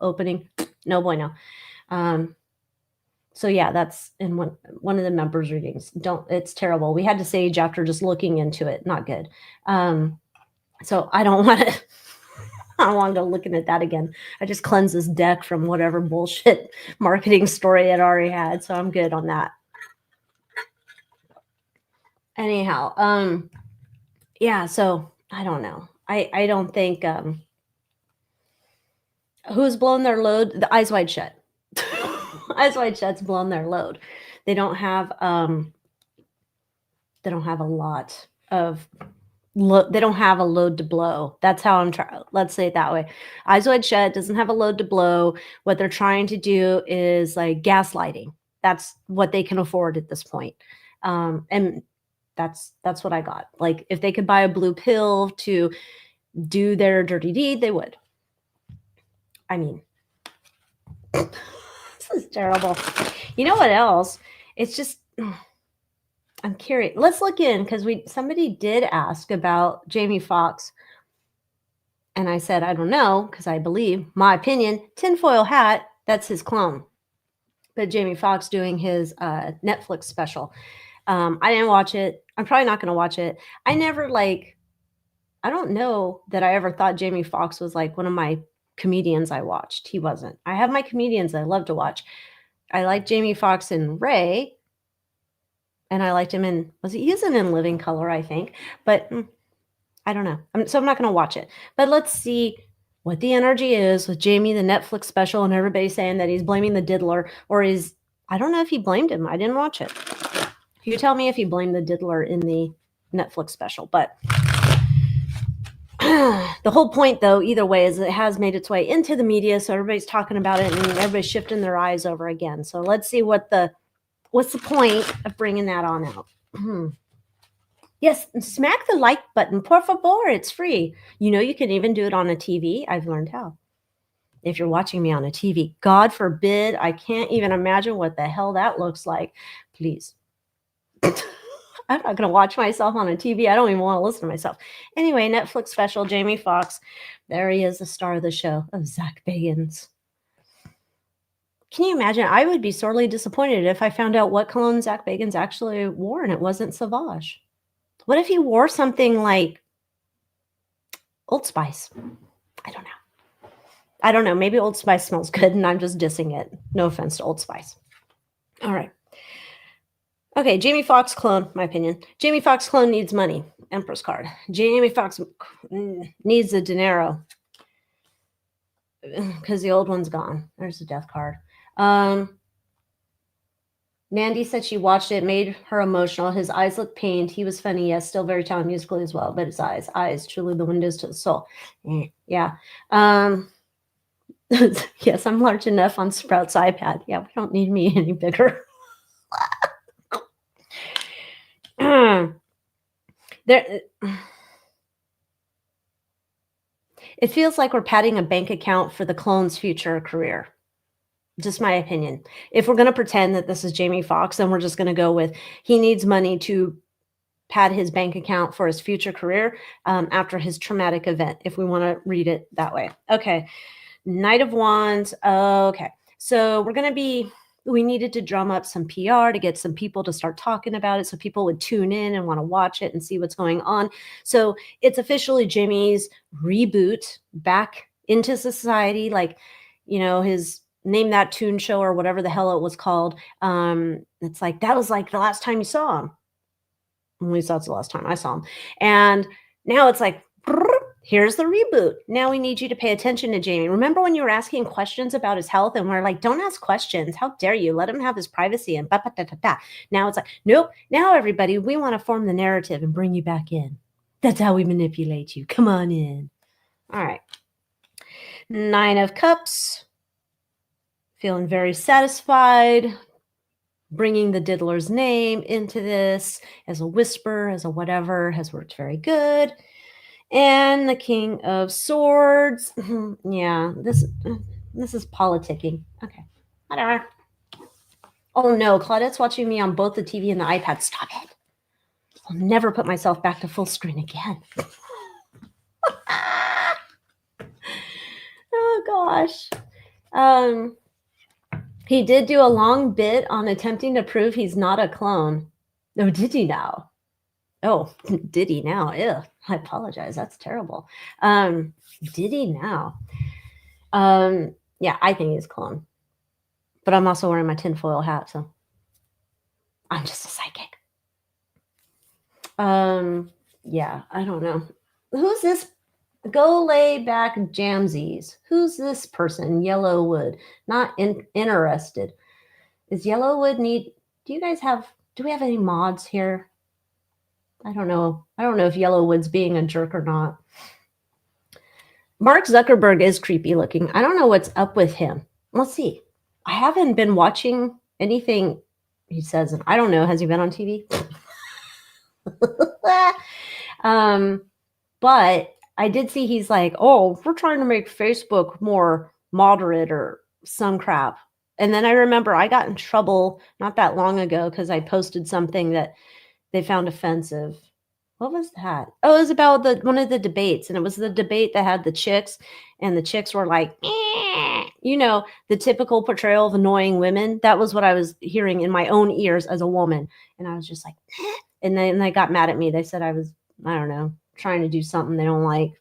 opening. No bueno. So yeah, that's in one of the members' readings. It's terrible. We had to sage after just looking into it. Not good. So I don't want to. I don't want to go looking at that again. I just cleansed this deck from whatever bullshit marketing story it already had. So I'm good on that. Anyhow, yeah, so I don't know. I don't think who's blown their load? The Eyes Wide Shut. Eyes Wide Shut's blown their load. They don't have a lot of they don't have a load to blow. That's how I'm trying. Let's say it that way. Eyes Wide Shut doesn't have a load to blow. What they're trying to do is like gaslighting. That's what they can afford at this point. And that's what I got. Like if they could buy a blue pill to do their dirty deed, they would. I mean, this is terrible. You know what else? It's just, I'm curious. Let's look in because somebody did ask about Jamie Foxx. And I said, I don't know, because I believe, my opinion, tinfoil hat, that's his clone. But Jamie Foxx doing his Netflix special. I didn't watch it. I'm probably not going to watch it. I don't know that I ever thought Jamie Foxx was like one of my comedians I watched. He wasn't. I have my comedians I love to watch. I like Jamie Foxx in Ray. And I liked him in, he isn't in Living Color, I think. But I don't know. So I'm not going to watch it. But let's see what the energy is with Jamie, the Netflix special, and everybody saying that he's blaming the diddler. Or I don't know if he blamed him. I didn't watch it. You tell me if he blamed the diddler in the Netflix special. But the whole point, though, either way, is it has made its way into the media. So everybody's talking about it and everybody's shifting their eyes over again. So let's see what's the point of bringing that on out. Yes, smack the like button, por favor. It's free. You can even do it on a TV. I've learned how. If you're watching me on a TV, God forbid, I can't even imagine what the hell that looks like. Please. I'm not going to watch myself on a TV. I don't even want to listen to myself. Anyway, Netflix special, Jamie Foxx. There he is, the star of the show, of Zach Bagans. Can you imagine? I would be sorely disappointed if I found out what cologne Zach Bagans actually wore and it wasn't Sauvage. What if he wore something like Old Spice? I don't know. Maybe Old Spice smells good and I'm just dissing it. No offense to Old Spice. All right. Okay, Jamie Foxx clone, my opinion. Jamie Foxx clone needs money. Empress card. Jamie Foxx needs the dinero because the old one's gone. There's the death card. Mandy said she watched it, made her emotional. His eyes looked pained. He was funny, yes, still very talented musically as well, but his eyes, truly the windows to the soul. Yeah. Yes, I'm large enough on Sprout's iPad. Yeah, we don't need me any bigger. It feels like we're padding a bank account for the clone's future career. Just my opinion. If we're going to pretend that this is Jamie Foxx, then we're just going to go with he needs money to pad his bank account for his future career after his traumatic event, if we want to read it that way. Okay. Knight of Wands. Okay. So we needed to drum up some PR to get some people to start talking about it so people would tune in and want to watch it and see what's going on. So it's officially Jimmy's reboot back into society. Like, his name that tune show or whatever the hell it was called. It's like that was like the last time you saw him. At least that's the last time I saw him. And now it's like, here's the reboot. Now we need you to pay attention to Jamie. Remember when you were asking questions about his health and we're like, don't ask questions. How dare you? Let him have his privacy and ba-ba-da-da-da. Now it's like, nope. Now everybody, we want to form the narrative and bring you back in. That's how we manipulate you. Come on in. All right. 9 of Cups. Feeling very satisfied. Bringing the diddler's name into this as a whisper, as a whatever, has worked very good. And the King of Swords. Yeah, this is politicking. Okay, whatever. Oh no, Claudette's watching me on both the TV and the iPad. Stop it. I'll never put myself back to full screen again. Oh gosh. He did do a long bit on attempting to prove he's not a clone. Oh, did he now? Oh, did he now? Ew, I apologize. That's terrible. Did he now? Yeah, I think he's a clone. But I'm also wearing my tinfoil hat, so I'm just a psychic. Yeah, I don't know. Who's this? Go lay back jamsies. Who's this person? Yellowwood. Not interested. Is Yellowwood need? Do we have any mods here? I don't know. I don't know if Yellowwood's being a jerk or not. Mark Zuckerberg is creepy looking. I don't know what's up with him. Let's see. I haven't been watching anything he says. And I don't know. Has he been on TV? But I did see he's like, oh, we're trying to make Facebook more moderate or some crap. And then I remember I got in trouble not that long ago because I posted something that they found offensive. What was that? Oh, it was about one of the debates, and it was the debate that had the chicks, and the chicks were like, the typical portrayal of annoying women. That was what I was hearing in my own ears as a woman, and I was just like, and then they got mad at me. They said I was, I don't know, trying to do something they don't like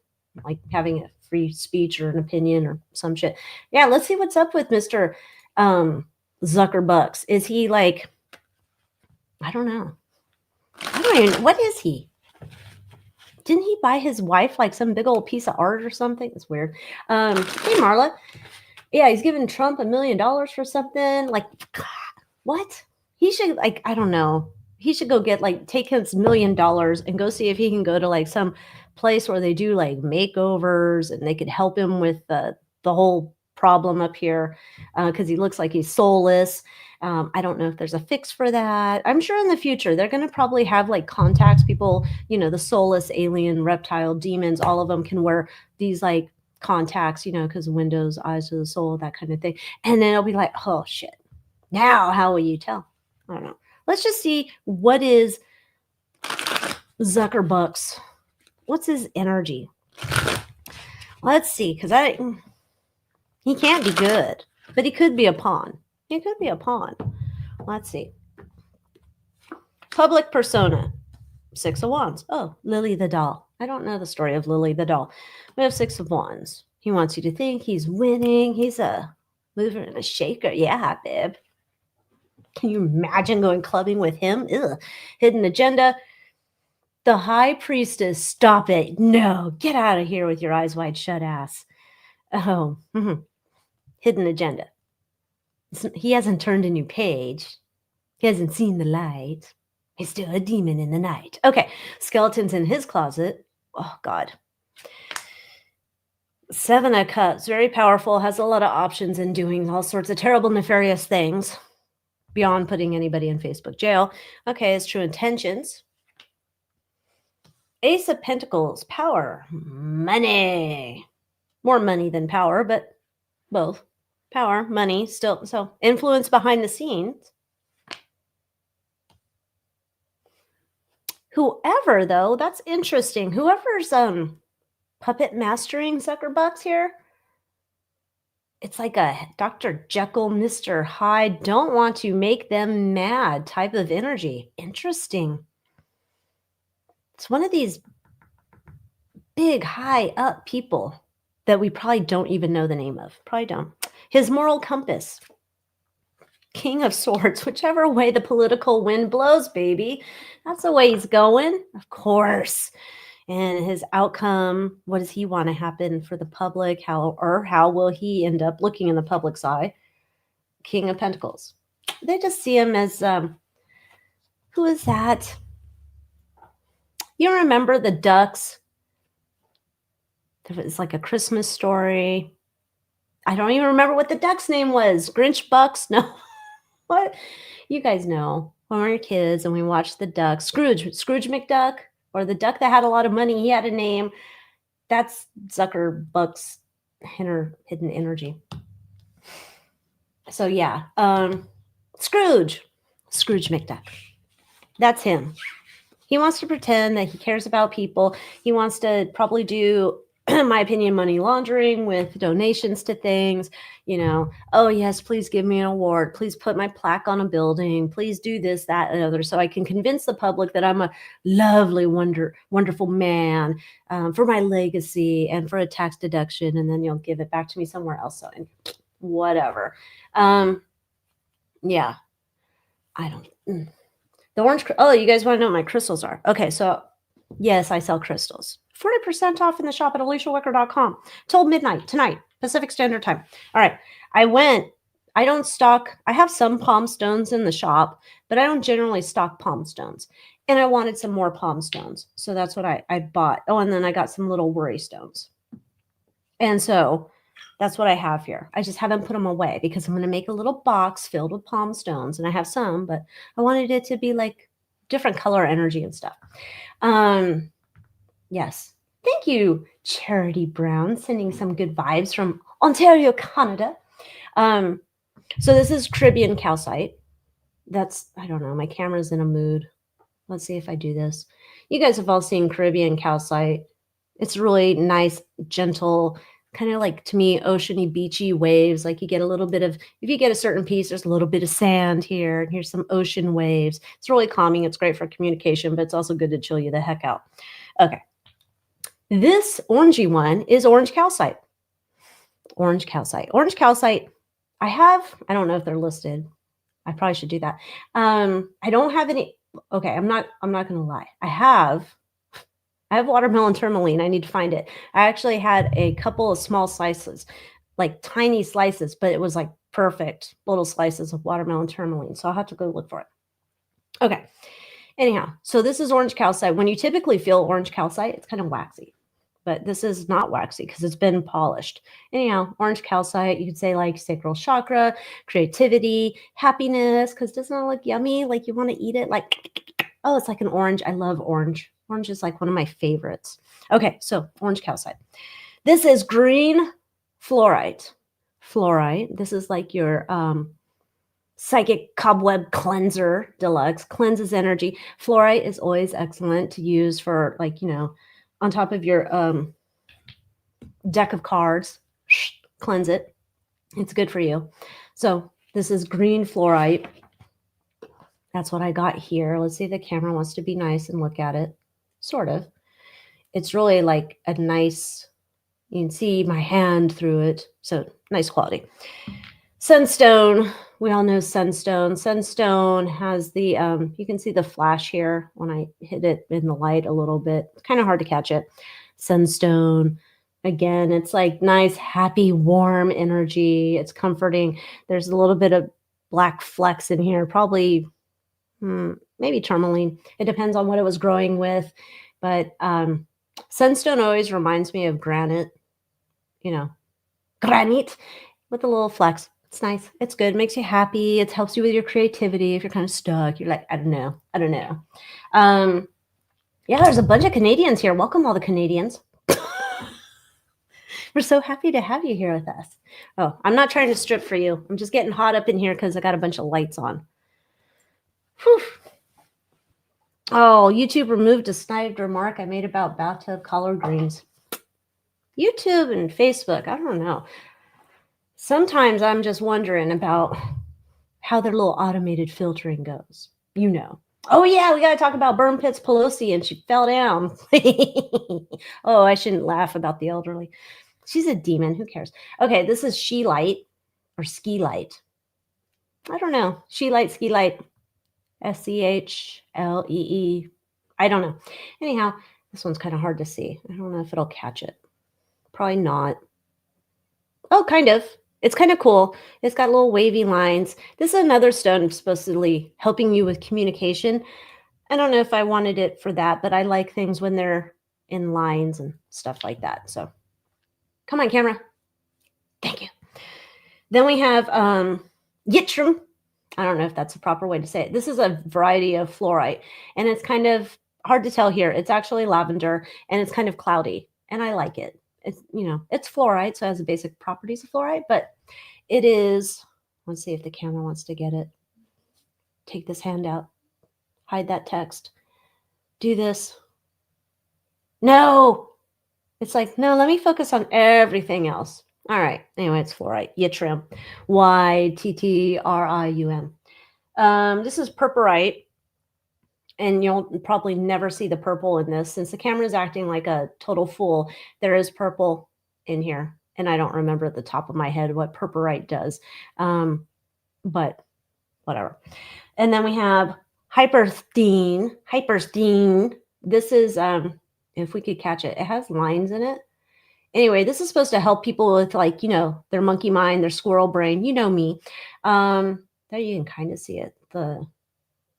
having a free speech or an opinion or some shit. Yeah, let's see what's up with Mr. Zuckerbucks. Is he like, I don't know. I don't even, what is he? Didn't he buy his wife like some big old piece of art or something? It's weird. Hey, Marla. Yeah, he's giving Trump $1 million for something. Like, God, what? He should, like, I don't know. He should go get, like, take his $1 million and go see if he can go to, like, some place where they do, like, makeovers and they could help him with the whole problem up here because he looks like he's soulless. I don't know if there's a fix for that. I'm sure in the future they're going to probably have like contacts, people, the soulless alien, reptile, demons, all of them can wear these like contacts, because windows, eyes to the soul, that kind of thing. And then it'll be like, oh shit. Now, how will you tell? I don't know. Let's just see what is Zuckerbucks. What's his energy? Let's see, because he can't be good, but he could be a pawn. He could be a pawn. Let's see. Public persona. 6 of Wands. Oh, Lily the doll. I don't know the story of Lily the doll. We have 6 of Wands. He wants you to think he's winning. He's a mover and a shaker. Yeah, babe. Can you imagine going clubbing with him? Ugh. Hidden agenda. The High Priestess. Stop it. No. Get out of here with your eyes wide shut ass. Oh. Hidden agenda. He hasn't turned a new page. He hasn't seen the light. He's still a demon in the night. Okay. Skeletons in his closet. Oh, God. 7 of Cups. Very powerful. Has a lot of options in doing all sorts of terrible, nefarious things. Beyond putting anybody in Facebook jail. Okay. His true intentions. Ace of Pentacles. Power. Money. More money than power, but both. Power, money, still, so influence behind the scenes. Whoever, though, that's interesting. Whoever's puppet mastering Zuckerbucks here, it's like a Dr. Jekyll, Mr. Hyde, don't want to make them mad type of energy. Interesting. It's one of these big, high up people that we probably don't even know the name of. Probably don't. his moral compass. King of Swords, whichever way the political wind blows, baby. That's the way he's going, of course. And his outcome, what does he want to happen for the public? How will he end up looking in the public's eye? King of Pentacles. They just see him as, who is that? You remember the ducks? There was like a Christmas story. I don't even remember what the duck's name was. Grinch Bucks? No. What? You guys know. When we were kids and we watched the ducks. Scrooge McDuck, or the duck that had a lot of money. He had a name. That's Zuckerbuck's hidden energy. So yeah, Scrooge McDuck. That's him. He wants to pretend that he cares about people. He wants to probably do, in my opinion, money laundering with donations to things. You know, oh yes, please give me an award. Please put my plaque on a building. Please do this, that, and other, so I can convince the public that I'm a lovely, wonderful man, for my legacy and for a tax deduction, and then you'll give it back to me somewhere else. So, whatever. Yeah, I don't. The orange. Oh, you guys want to know what my crystals are? Okay, so yes, I sell crystals. 40% off in the shop at AlyciaWicker.com till midnight tonight, Pacific Standard Time. All right, I don't stock. I have some palm stones in the shop, but I don't generally stock palm stones. And I wanted some more palm stones, so that's what I bought. Oh, and then I got some little worry stones. And so that's what I have here. I just haven't put them away because I'm going to make a little box filled with palm stones. And I have some, but I wanted it to be like different color energy and stuff. Yes. Thank you, Charity Brown, sending some good vibes from Ontario, Canada. So this is Caribbean calcite. That's, I don't know, my camera's in a mood. Let's see if I do this. You guys have all seen Caribbean calcite. It's really nice, gentle, kind of like, to me, oceany, beachy waves. Like you get a little bit of, if you get a certain piece, there's a little bit of sand here, and here's some ocean waves. It's really calming. It's great for communication, but it's also good to chill you the heck out. Okay. This orangey one is orange calcite. Orange calcite. Orange calcite, I don't know if they're listed. I probably should do that. I don't have any. Okay, I'm not going to lie. I have watermelon tourmaline. I need to find it. I actually had a couple of small slices, like tiny slices, but it was like perfect little slices of watermelon tourmaline. So I'll have to go look for it. Okay. Anyhow, so this is orange calcite. When you typically feel orange calcite, it's kind of waxy, but this is not waxy because it's been polished. Anyhow, orange calcite, you could say like sacral chakra, creativity, happiness, because doesn't it look yummy? Like you want to eat it like, oh, it's like an orange. I love orange. Orange is like one of my favorites. Okay, so orange calcite. This is green fluorite. Fluorite. This is like your psychic cobweb cleanser deluxe. Cleanses energy. Fluorite is always excellent to use for, like, you know, on top of your deck of cards. Cleanse it. It's good for you. So this is green fluorite. That's what I got here. Let's see if the camera wants to be nice and look at it. Sort of. It's really like a nice, you can see my hand through it. So nice quality. Sunstone. We all know sunstone. Sunstone has the, you can see the flash here when I hit it in the light a little bit. It's kind of hard to catch it. Sunstone. Again, it's like nice, happy, warm energy. It's comforting. There's a little bit of black flecks in here. Probably maybe tourmaline. It depends on what it was growing with. But sunstone always reminds me of granite, you know, granite with a little flecks. It's nice. It's good. It makes you happy. It helps you with your creativity. If you're kind of stuck, you're like, I don't know. Yeah, there's a bunch of Canadians here. Welcome, all the Canadians. We're so happy to have you here with us. Oh, I'm not trying to strip for you. I'm just getting hot up in here because I got a bunch of lights on. Whew. Oh, YouTube removed a snide remark I made about bathtub collard greens. YouTube and Facebook, I don't know. Sometimes I'm just wondering about how their little automated filtering goes. You know. Oh, yeah, we got to talk about Burn Pits Pelosi, and she fell down. Oh, I shouldn't laugh about the elderly. She's a demon. Who cares? Okay, this is She Light. or ski light. I don't know. She light, ski light, SCHLEE. I don't know. Anyhow, this one's kind of hard to see. I don't know if it'll catch it. Probably not. Oh, kind of. It's kind of cool. It's got little wavy lines. This is another stone supposedly helping you with communication. I don't know if I wanted it for that, but I like things when they're in lines and stuff like that. So come on, camera. Thank you. Then we have yttrim. I don't know if that's a proper way to say it. This is a variety of fluorite, and it's kind of hard to tell here. It's actually lavender, and it's kind of cloudy, and I like it. It's, you know, it's fluorite, so it has the basic properties of fluorite, but it is, let's see if the camera wants to get it. Take this hand out. Hide that text. Do this. No! It's like, no, let me focus on everything else. All right. Anyway, it's fluorite. Yttrim. Yttrium. This is purpurite. And you'll probably never see the purple in this. Since the camera is acting like a total fool, there is purple in here. And I don't remember at the top of my head what purpurite does. But whatever. And then we have hypersthene. This is, if we could catch it, it has lines in it. Anyway, this is supposed to help people with, like, you know, their monkey mind, their squirrel brain. You know me. There you can kind of see it, the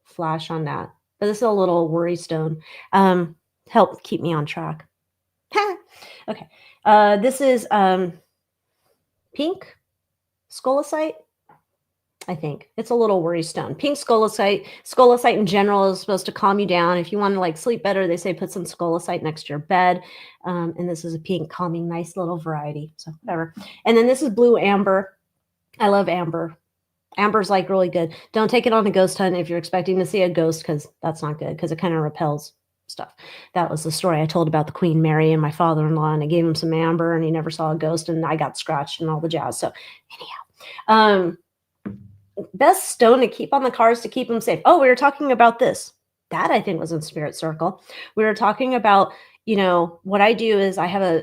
flash on that. But this is a little worry stone. Help keep me on track. Okay. This is pink scolecite. I think it's a little worry stone. Pink scolecite. Scolecite in general is supposed to calm you down. If you want to like sleep better, they say put some scolecite next to your bed. And this is a pink, calming, nice little variety. So whatever. And then this is blue amber. I love amber. Amber's like really good. Don't take it on a ghost hunt if you're expecting to see a ghost, because that's not good, because it kind of repels stuff. That was the story I told about the Queen Mary and my father-in-law, and I gave him some amber and he never saw a ghost and I got scratched and all the jazz. So anyhow, best stone to keep on the cars to keep them safe. Oh, we were talking about this. That I think was in Spirit Circle. We were talking about, you know, what I do is I have a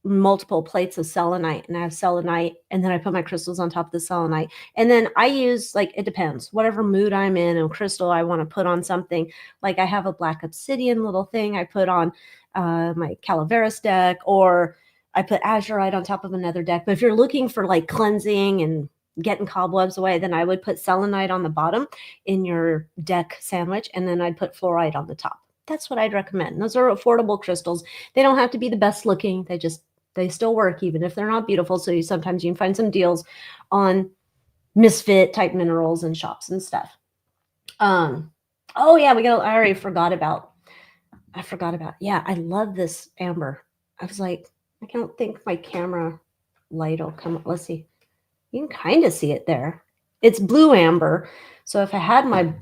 multiple plates of selenite, and I have selenite, and then I put my crystals on top of the selenite, and then I use, like, it depends whatever mood I'm in and crystal I want to put on something. Like I have a black obsidian little thing I put on my Calaveras deck, or I put azurite on top of another deck. But if you're looking for like cleansing and getting cobwebs away, then I would put selenite on the bottom in your deck sandwich, and then I'd put fluorite on the top. That's what I'd recommend. Those are affordable crystals. They don't have to be the best looking. They still work even if they're not beautiful. So sometimes you can find some deals on misfit type minerals and shops and stuff. Oh yeah, I already forgot about. Yeah, I love this amber. I was like, I don't think my camera light will come up. Let's see. You can kind of see it there. It's blue amber. So if I had my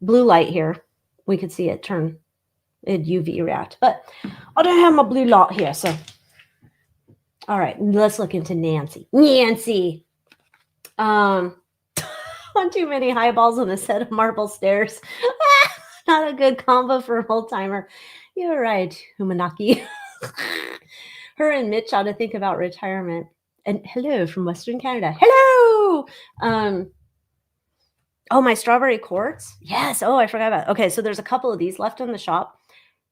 blue light here, we could see it turn. It'd UV react. But I don't have my blue light here, so. All right, let's look into Nancy. One too many highballs on a set of marble stairs. Not a good combo for an old timer. You're right, Humanaki. Her and Mitch ought to think about retirement. And hello from Western Canada. Hello. Oh, my strawberry quartz. Yes. Oh, I forgot about it. Okay, so there's a couple of these left in the shop,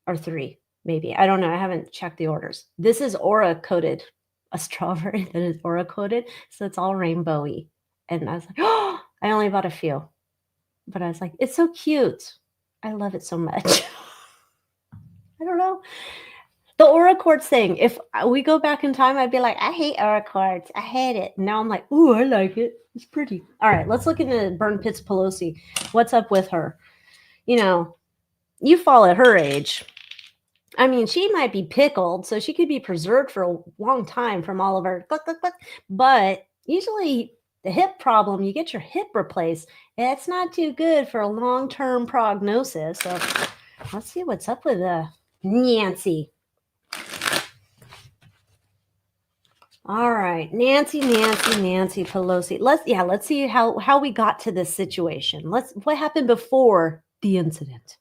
or 3 maybe. I don't know. I haven't checked the orders. This is aura coated. A strawberry that is aura coated, so it's all rainbowy. And I was like, oh, I only bought a few, but I was like, it's so cute. I love it so much. I don't know. The aura quartz thing, if we go back in time, I'd be like, I hate aura quartz. I hate it. Now I'm like, ooh, I like it. It's pretty. All right, let's look into Burn Pits Pelosi. What's up with her? You know, you fall at her age. I mean, she might be pickled, so she could be preserved for a long time from all of her, but usually the hip problem, you get your hip replaced. It's not too good for a long-term prognosis. So let's see what's up with Nancy. All right, Nancy Pelosi. Let's see how we got to this situation. What happened before the incident?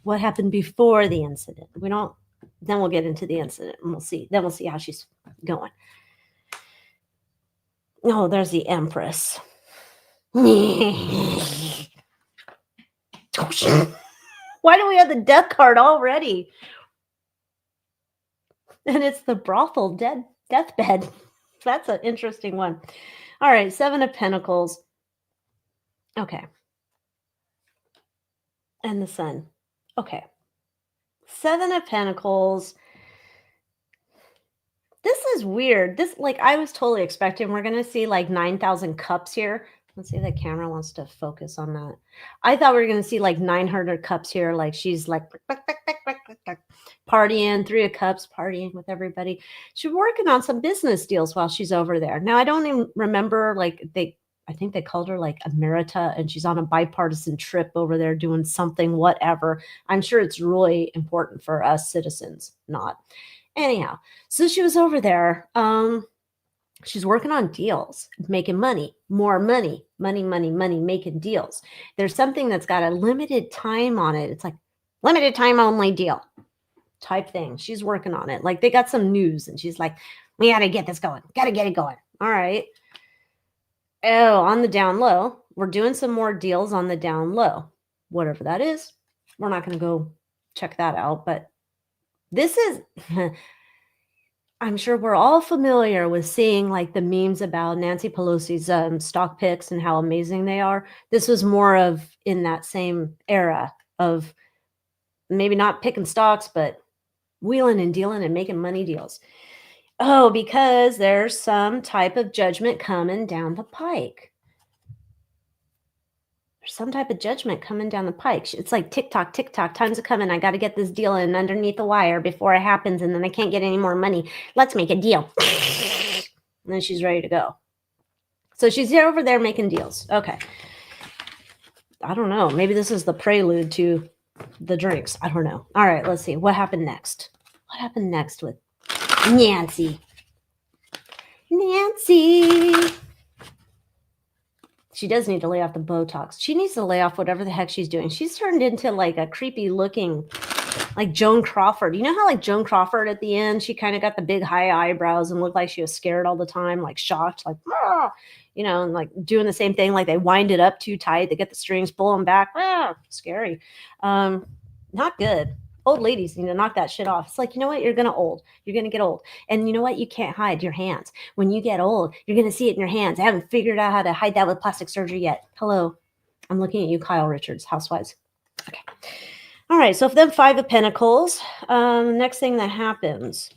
What happened before the incident? Then we'll get into the incident and we'll see. Then we'll see how she's going. Oh, there's the Empress. Why do we have the death card already? And it's the brothel deathbed. That's an interesting one. All right, 7 of Pentacles. Okay. And the Sun. Okay. 7 of Pentacles. This is weird. This, like, I was totally expecting we're going to see like 9,000 cups here. Let's see if the camera wants to focus on that. I thought we were going to see like 900 cups here. Like she's like partying, 3 of Cups, partying with everybody. She's working on some business deals while she's over there. Now, I don't even remember, like, I think they called her like Emerita, and she's on a bipartisan trip over there doing something, whatever. I'm sure it's really important for us citizens, not. Anyhow, so she was over there. She's working on deals, making money, more money, making deals. There's something that's got a limited time on it. It's like limited time only deal type thing. She's working on it. Like they got some news and she's like, we got to get this going. Got to get it going. All right. Oh, on the down low, we're doing some more deals on the down low. Whatever that is, we're not going to go check that out. But this is... I'm sure we're all familiar with seeing like the memes about Nancy Pelosi's stock picks and how amazing they are. This was more of in that same era of maybe not picking stocks, but wheeling and dealing and making money deals. Oh, because there's some type of judgment coming down the pike. There's some type of judgment coming down the pike. It's like tick tock, time's a coming. I got to get this deal in underneath the wire before it happens, and then I can't get any more money. Let's make a deal. And then she's ready to go. So she's over there making deals. Okay. I don't know. Maybe this is the prelude to the drinks. I don't know. All right, let's see. What happened next? What happened next with Nancy? Nancy. She does need to lay off the Botox. She needs to lay off whatever the heck she's doing. She's turned into like a creepy looking, like Joan Crawford. You know how like Joan Crawford at the end, she kind of got the big high eyebrows and looked like she was scared all the time, like shocked, like, you know, and like doing the same thing. Like they wind it up too tight. They get the strings, pull them back. Scary. Not good. Old ladies need to knock that shit off. It's like, you know what? You're going to get old. And you know what? You can't hide your hands. When you get old, you're going to see it in your hands. I haven't figured out how to hide that with plastic surgery yet. Hello. I'm looking at you, Kyle Richards, Housewives. Okay. All right. So for them 5 of Pentacles, next thing that happens,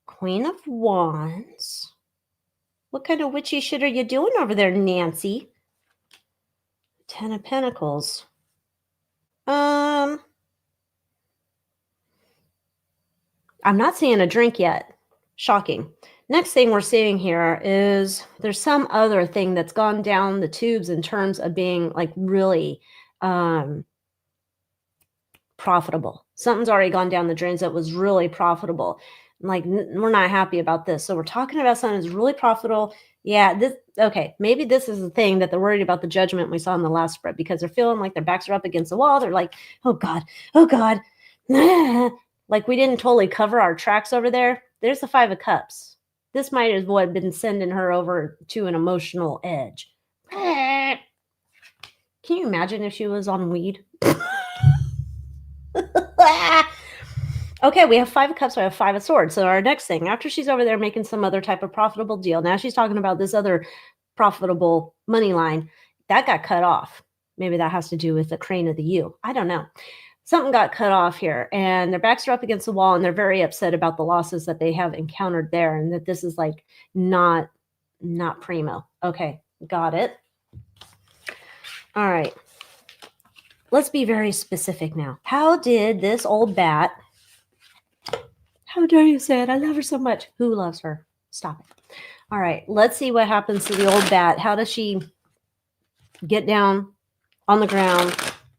Queen of Wands. What kind of witchy shit are you doing over there, Nancy? 10 of Pentacles. I'm not seeing a drink yet. Shocking. Next thing we're seeing here is there's some other thing that's gone down the tubes in terms of being like really profitable. Something's already gone down the drains that was really profitable. Like we're not happy about this. So we're talking about something that's really profitable. Yeah, okay. Maybe this is the thing that they're worried about, the judgment we saw in the last spread, because they're feeling like their backs are up against the wall. They're like, oh God. Like we didn't totally cover our tracks over there. There's the 5 of Cups. This might as well have been sending her over to an emotional edge. Can you imagine if she was on weed? Okay, we have 5 of Cups. We have 5 of Swords. So our next thing, after she's over there making some other type of profitable deal, now she's talking about this other profitable money line that got cut off. Maybe that has to do with the crane of the U. I don't know. Something got cut off here, and their backs are up against the wall, and they're very upset about the losses that they have encountered there, and that this is like not primo. Okay, got it. All right. Let's be very specific now. How did this old bat, how dare you say it? I love her so much. Who loves her? Stop it. All right, let's see what happens to the old bat. How does she get down on the ground,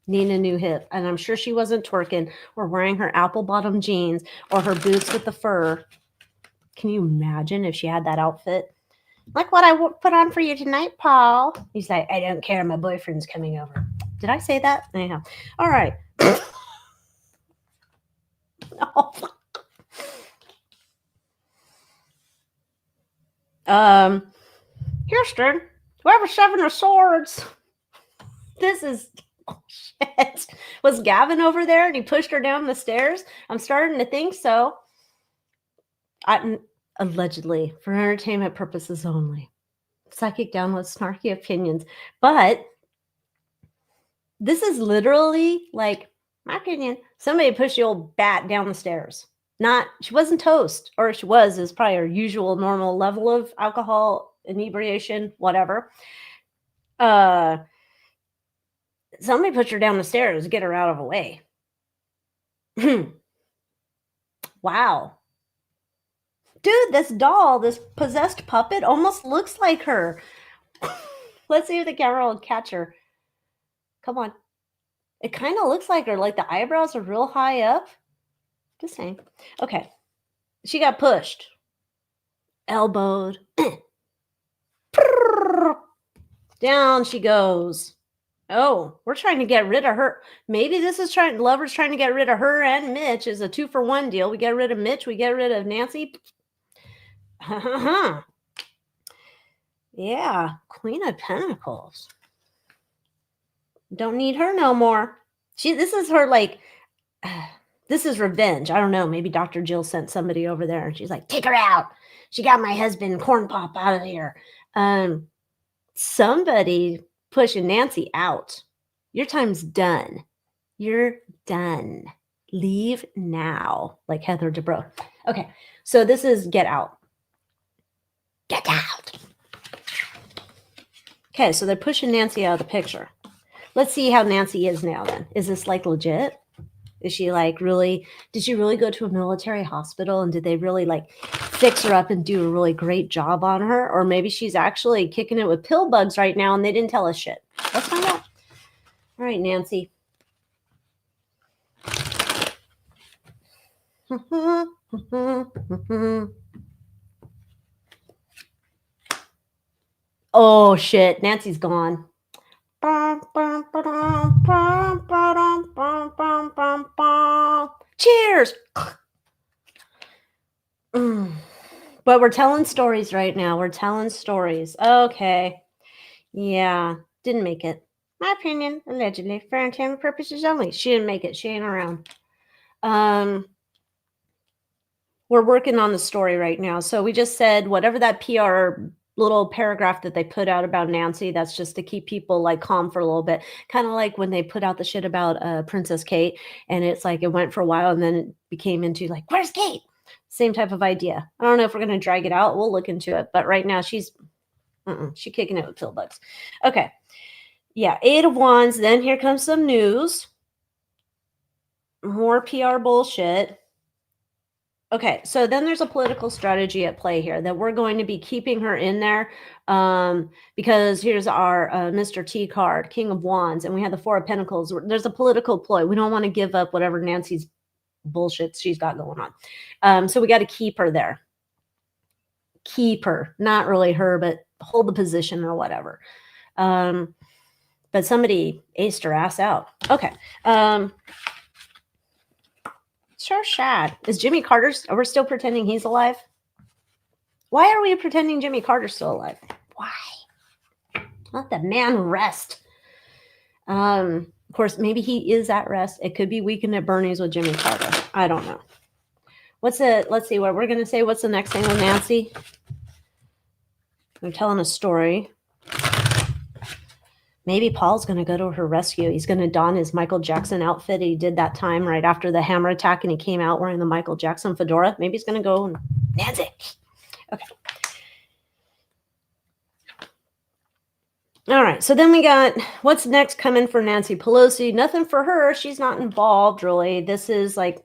needing a new hip? And I'm sure she wasn't twerking or wearing her apple bottom jeans or her boots with the fur. Can you imagine if she had that outfit? Like what I put on for you tonight, Paul. He's like, I don't care. My boyfriend's coming over. Did I say that? Anyhow. All right. Oh. Houston, whoever's shoving the swords. This is shit. Was Gavin over there and he pushed her down the stairs? I'm starting to think so. Allegedly, for entertainment purposes only. Psychic downloads, snarky opinions. But this is literally like, my opinion, somebody pushed the old bat down the stairs. She wasn't toast, or she was, is probably her usual normal level of alcohol, inebriation, whatever. Somebody pushed her down the stairs to get her out of the way. Wow. Dude, this doll, this possessed puppet almost looks like her. Let's see if the camera will catch her. Come on. It kind of looks like her. Like the eyebrows are real high up. Just saying. Okay. She got pushed. Elbowed. Down she goes. Oh, we're trying to get rid of her. Maybe this is Lover's trying to get rid of her and Mitch. Is a 2-for-1 deal. We get rid of Mitch. We get rid of Nancy. Yeah. Queen of Pentacles. Don't need her no more. This is her, like, this is revenge. I don't know. Maybe Dr. Jill sent somebody over there and she's like, take her out. She got my husband Corn Pop out of here. Somebody pushing Nancy out. Your time's done. You're done. Leave now. Like Heather Dubrow. Okay. So this is get out. Get out. Okay. So they're pushing Nancy out of the picture. Let's see how Nancy is now then. Is this like legit? Is she like really, did she really go to a military hospital and did they really like fix her up and do a really great job on her? Or maybe she's actually kicking it with pill bugs right now and they didn't tell us shit. Let's find out. All right, Nancy. Oh shit, Nancy's gone. Cheers. But we're telling stories right now. We're telling stories. Okay. Yeah. Didn't make it. My opinion, allegedly, for entertainment purposes only. She didn't make it. She ain't around. We're working on the story right now. So we just said whatever that PR little paragraph that they put out about Nancy, that's just to keep people like calm for a little bit. Kind of like when they put out the shit about Princess Kate, and it's like it went for a while and then it became into like, where's Kate? Same type of idea. I don't know if we're going to drag it out. We'll look into it. But right now she's kicking it with pill bugs. Okay. Yeah. 8 of Wands. Then here comes some news. More PR bullshit. Okay, so then there's a political strategy at play here that we're going to be keeping her in there because here's our Mr. T card, King of Wands, and we have the 4 of Pentacles. There's a political ploy. We don't want to give up whatever Nancy's bullshit she's got going on. So we got to keep her there. Keep her. Not really her, but hold the position or whatever. But somebody aced her ass out. Okay. Sure, Shad. Is Jimmy Carter's? Are we still pretending he's alive? Why are we pretending Jimmy Carter's still alive? Why? Let the man rest. Of course, maybe he is at rest. It could be Weekend at Bernie's with Jimmy Carter. I don't know. Let's see what we're going to say. What's the next thing with Nancy? They're telling a story. Maybe Paul's going to go to her rescue. He's going to don his Michael Jackson outfit he did that time right after the hammer attack, and he came out wearing the Michael Jackson fedora. Maybe he's going to go and Nancy. Okay. All right. So then we got what's next coming for Nancy Pelosi. Nothing for her. She's not involved, really. This is like,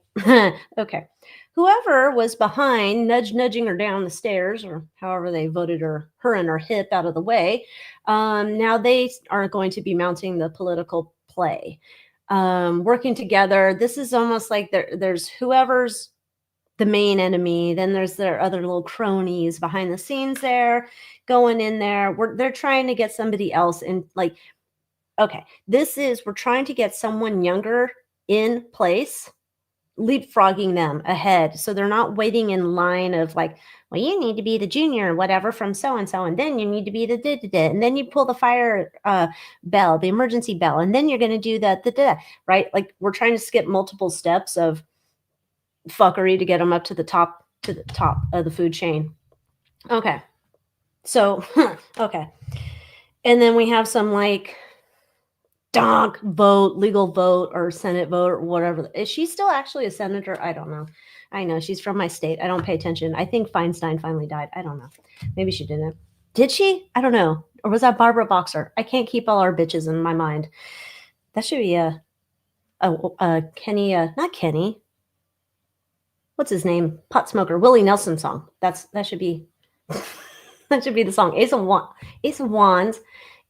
okay. Whoever was behind nudging her down the stairs, or however they voted her and her hip out of the way, now they are going to be mounting the political play, working together. This is almost like there's whoever's the main enemy, then there's their other little cronies behind the scenes there, going in there. They're trying to get somebody else in, like, okay, we're trying to get someone younger in place leapfrogging them ahead. So they're not waiting in line of like, well, you need to be the junior or whatever from so and so, and then you need to be the da-da-da, and then you pull the fire bell, the emergency bell, and then you're going to do that, right? Like we're trying to skip multiple steps of fuckery to get them up to the top of the food chain. Okay. So, okay. And then we have some like donk vote, legal vote, or Senate vote, or whatever. Is she still actually a senator? I don't know. I know she's from my state. I don't pay attention. I think Feinstein finally died. I don't know. Maybe she didn't. Did she? I don't know. Or was that Barbara Boxer? I can't keep all our bitches in my mind. That should be a Kenny, not Kenny. What's his name? Pot smoker, Willie Nelson song. That should be that should be the song. Ace of Wands,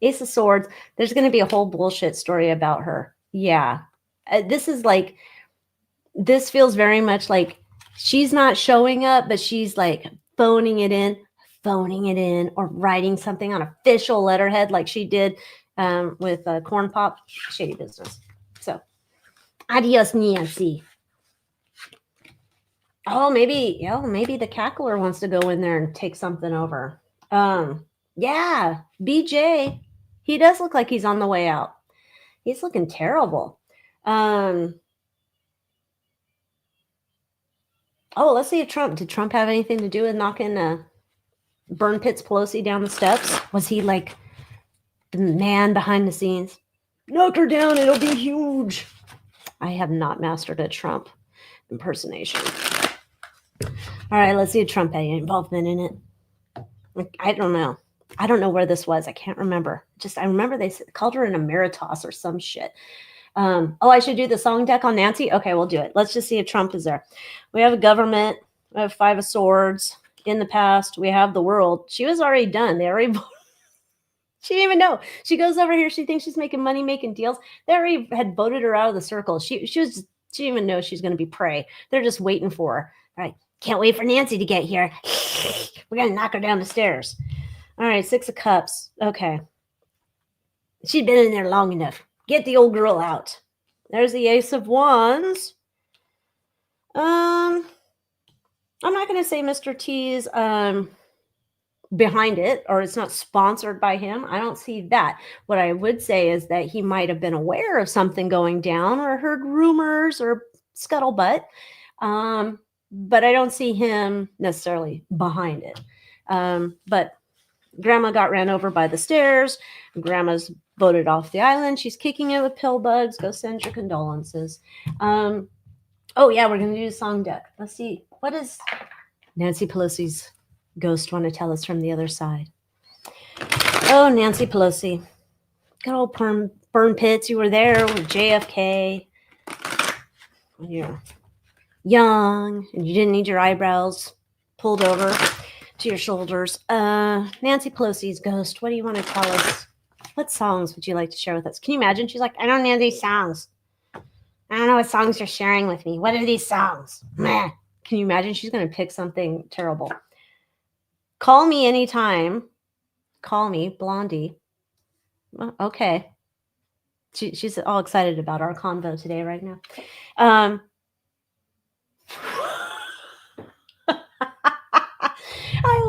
Ace of Swords. There's going to be a whole bullshit story about her. Yeah, this feels very much like she's not showing up, but she's like phoning it in, or writing something on official letterhead like she did with Corn Pop. Shady business. So, adios, Nancy. Oh, maybe the cackler wants to go in there and take something over. Yeah, BJ. He does look like he's on the way out. He's looking terrible. Oh, let's see if did Trump have anything to do with knocking Burn Pits Pelosi down the steps? Was he like the man behind the scenes? Knock her down, it'll be huge. I have not mastered a Trump impersonation. All right, let's see if Trump had any involvement in it. I don't know. I don't know where this was. I can't remember. I remember they called her an emeritus or some shit. I should do the song deck on Nancy? Okay, we'll do it. Let's just see if Trump is there. We have a government. We have Five of Swords. In the past, we have the world. She was already done. They already voted. She didn't even know. She goes over here. She thinks she's making money, making deals. They already had voted her out of the circle. She didn't even know she's going to be prey. They're just waiting for her. All right. Can't wait for Nancy to get here. We're going to knock her down the stairs. All right. 6 of Cups. Okay. She's been in there long enough. Get the old girl out. There's the Ace of Wands. I'm not going to say Mr. T's behind it, or it's not sponsored by him. I don't see that. What I would say is that he might have been aware of something going down or heard rumors or scuttlebutt. But I don't see him necessarily behind it. But Grandma got ran over by the stairs. Grandma's voted off the island. She's kicking it with pill bugs. Go send your condolences. Oh, yeah, we're going to do the song deck. Let's see. What does Nancy Pelosi's ghost want to tell us from the other side? Oh, Nancy Pelosi. Good old burn pits. You were there with JFK. You're young and you didn't need your eyebrows pulled over to your shoulders. Nancy Pelosi's ghost. What do you want to tell us? What songs would you like to share with us? Can you imagine? She's like, I don't know these songs. I don't know what songs you're sharing with me. What are these songs? Meh. Can you imagine? She's going to pick something terrible. Call me anytime. Call me, Blondie. Well, okay. She's all excited about our convo today right now. I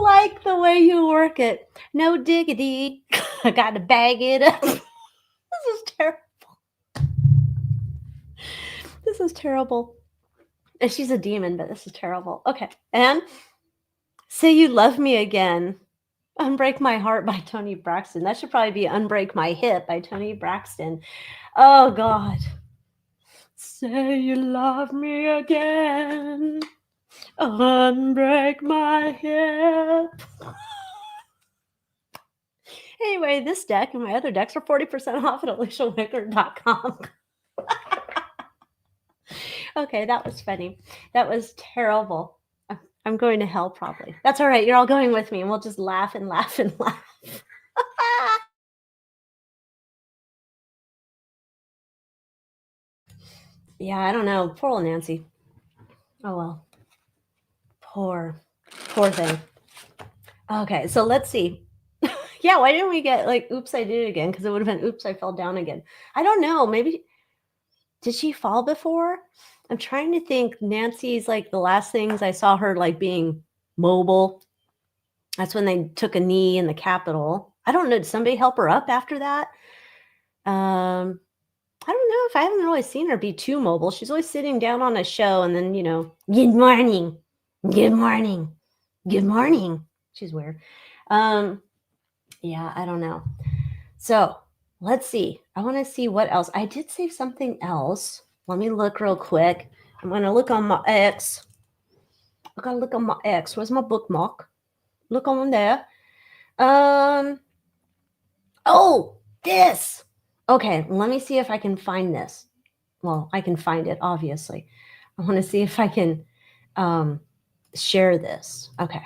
like the way you work it. No diggity. I got to bag it up. This is terrible. This is terrible. And she's a demon, but this is terrible. Okay. And Say You Love Me Again. Unbreak My Heart by Toni Braxton. That should probably be Unbreak My Hip by Toni Braxton. Oh, God. Say you love me again. Unbreak my hip. Anyway, this deck and my other decks are 40% off at AlyciaWicker.com. Okay, that was funny. That was terrible. I'm going to hell probably. That's all right. You're all going with me and we'll just laugh and laugh and laugh. Yeah, I don't know. Poor old Nancy. Oh, well. Poor thing. Okay, so let's see. Yeah, why didn't we get like, oops, I did it again? Because it would have been, oops, I fell down again. I don't know. Maybe Did she fall before? I'm trying to think. Nancy's like the last things I saw her like being mobile. That's when they took a knee in the Capitol. I don't know. Did somebody help her up after that? I don't know if I haven't really seen her be too mobile. She's always sitting down on a show and then, good morning, good morning, good morning. She's weird. Yeah, I don't know. So let's see. I want to see what else. I did save something else. Let me look real quick. I'm going to look on my X. I got to look on my X. Where's my bookmark? Look on there. Oh, this. Okay, let me see if I can find this. Well, I can find it, obviously. I want to see if I can share this. Okay,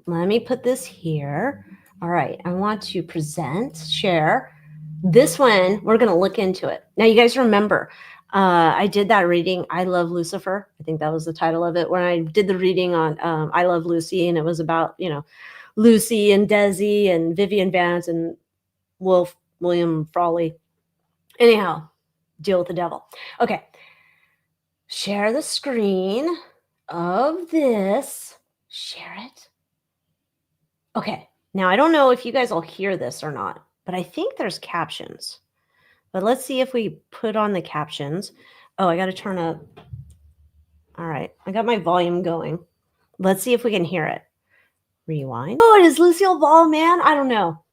let me put this here. All right, I want to share. This one, we're going to look into it. Now, you guys remember, I did that reading, I Love Lucifer. I think that was the title of it, when I did the reading on I Love Lucy, and it was about, Lucy and Desi and Vivian Vance and William Frawley. Anyhow, deal with the devil. Okay. Share the screen of this. Share it. Okay. Now, I don't know if you guys will hear this or not, but I think there's captions. But let's see if we put on the captions. Oh, I got to turn up. All right. I got my volume going. Let's see if we can hear it. Rewind. Oh, it is Lucille Ball, man. I don't know.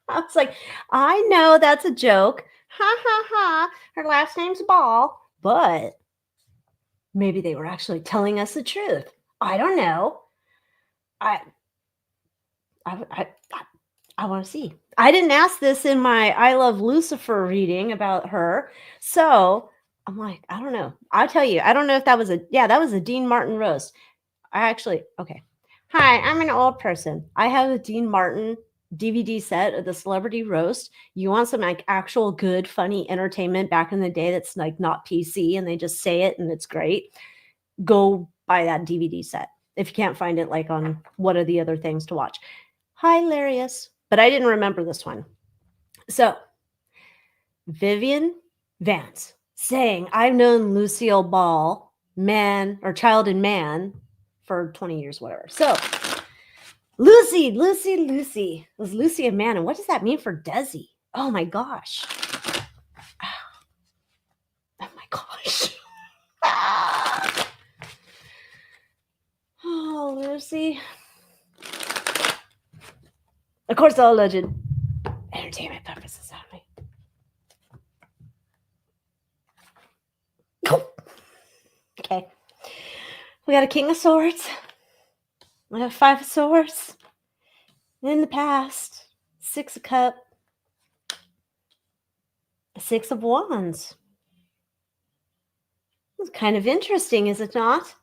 I was like, I know that's a joke. Ha ha ha. Her last name's Ball. But maybe they were actually telling us the truth. I don't know. I want to see. I didn't ask this in my I Love Lucifer reading about her. So I'm like, I don't know. I'll tell you. I don't know if that was that was a Dean Martin roast. Okay. Hi, I'm an old person. I have a Dean Martin DVD set of the Celebrity Roast. You want some like actual good, funny entertainment back in the day that's like not PC and they just say it and it's great. Go buy that DVD set. If you can't find it, like on what are the other things to watch. Hilarious. But I didn't remember this one. So Vivian Vance saying, I've known Lucille Ball, man or child and man, for 20 years, whatever. So Lucy. Was Lucy a man? And what does that mean for Desi? Oh my gosh. Oh my gosh. Oh, Lucy. Of course, all alleged entertainment purposes only. Okay. We got a King of Swords. We have 5 of Swords. In the past, 6 of Cups. 6 of Wands. It's kind of interesting, is it not?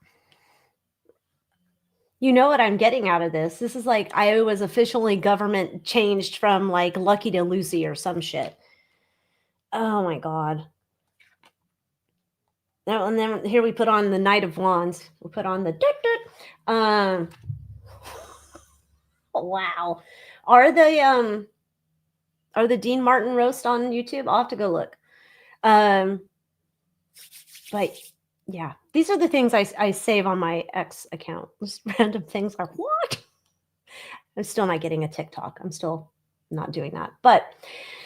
You know what I'm getting out of this. This is like I was officially government changed from like Lucky to Lucy or some shit. Oh my God. Now, and then here we put on the Knight of Wands. We put on the wow. Are the Dean Martin roast on YouTube? I'll have to go look. But yeah, these are the things I save on my X account. Just random things like, what? I'm still not getting a TikTok. I'm still not doing that. But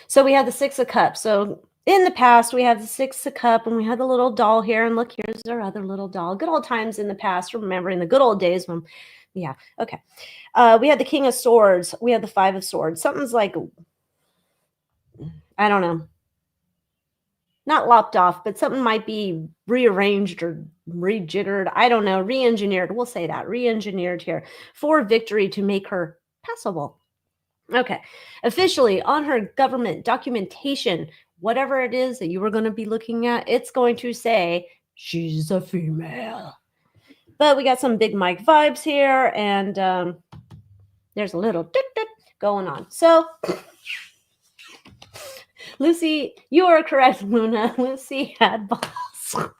so we have the 6 of Cups. So in the past, we have the 6 of Cups and we had the little doll here. And look, here's our other little doll. Good old times in the past, remembering the good old days when, yeah, okay. We had the King of Swords. We had the 5 of Swords. Something's like, I don't know. Not lopped off, but something might be rearranged or rejiggered. I don't know. Re-engineered. We'll say that. Re-engineered here for victory to make her passable. Okay. Officially on her government documentation, whatever it is that you were going to be looking at, it's going to say she's a female. But we got some big mic vibes here, and there's a little going on. So Lucy, you are correct, Luna. Lucy had balls. Oh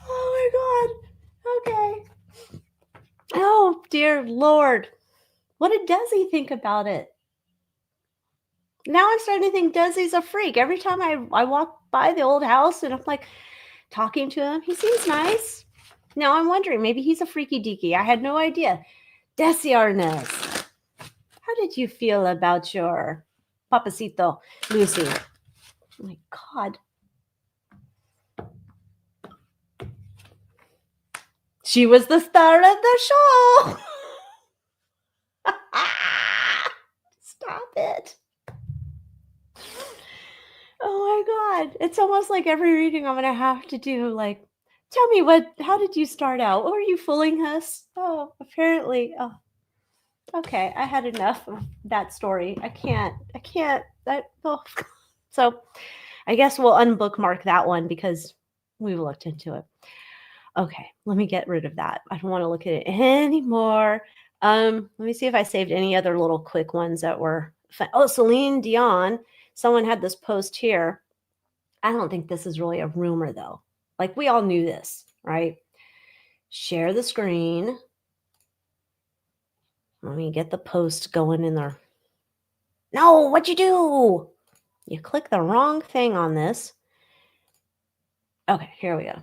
my God. Okay. Oh, dear Lord. What did Desi think about it? Now I'm starting to think Desi's a freak. Every time I walk by the old house and I'm like talking to him, he seems nice. Now I'm wondering, maybe he's a freaky deaky. I had no idea. Desi Arnaz, how did you feel about your papacito, Lucy? Oh my God. She was the star of the show. Stop it. Oh my God. It's almost like every reading I'm going to have to do, like, tell me how did you start out? Or are you fooling us? Oh, apparently. Oh, okay. I had enough of that story. I can't, oh. So I guess we'll unbookmark that one because we've looked into it. Okay. Let me get rid of that. I don't want to look at it anymore. Let me see if I saved any other little quick ones that were fun. Oh, Celine Dion. Someone had this post here. I don't think this is really a rumor though. Like we all knew this, right? Share the screen. Let me get the post going in there. No, what'd you do? You click the wrong thing on this. Okay, here we go.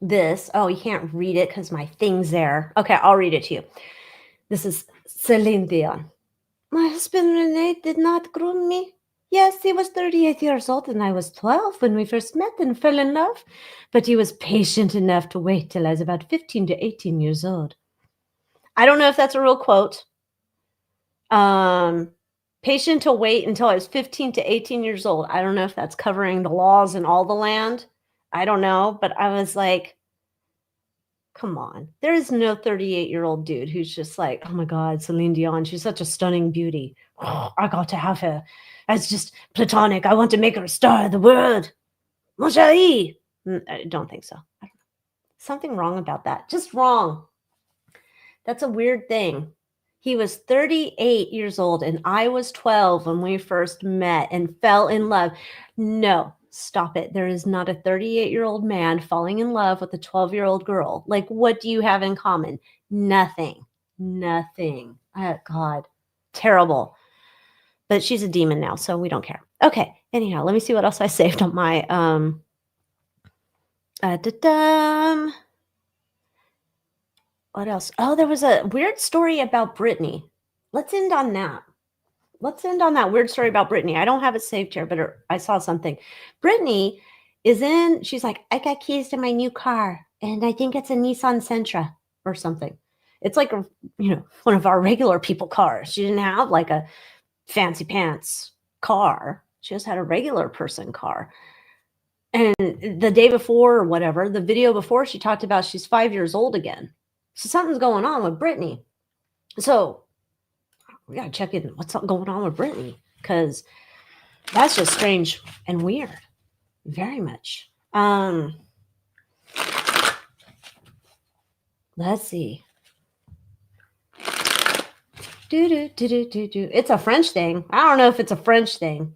This, oh, you can't read it because my thing's there. Okay, I'll read it to you. This is Celine Dion. My husband Rene did not groom me. Yes, he was 38 years old and I was 12 when we first met and fell in love. But he was patient enough to wait till I was about 15 to 18 years old. I don't know if that's a real quote. Patient to wait until I was 15 to 18 years old. I don't know if that's covering the laws in all the land. I don't know. But I was like, come on. There is no 38-year-old dude who's just like, oh my God, Celine Dion, she's such a stunning beauty. Oh, I got to have her. That's just platonic. I want to make her a star of the world. Mon chéri. I don't think so. Something wrong about that. Just wrong. That's a weird thing. He was 38 years old and I was 12 when we first met and fell in love. No, stop it. There is not a 38-year-old man falling in love with a 12-year-old girl. Like, what do you have in common? Nothing. Nothing. Oh, God. Terrible. But she's a demon now, so we don't care. Okay. Anyhow, let me see what else I saved on my what else? Oh, there was a weird story about Britney. Let's end on that. Let's end on that weird story about Britney. I don't have it saved here, but I saw something. Britney she's like, I got keys to my new car, and I think it's a Nissan Sentra or something. It's like one of our regular people cars. She didn't have like a fancy pants car. She just had a regular person car. And the day before or whatever, the video before, she talked about she's 5 years old again. So something's going on with Britney. So we got to check in what's going on with Britney, because that's just strange and weird. Very much. Let's see. It's a French thing. I don't know if it's a French thing.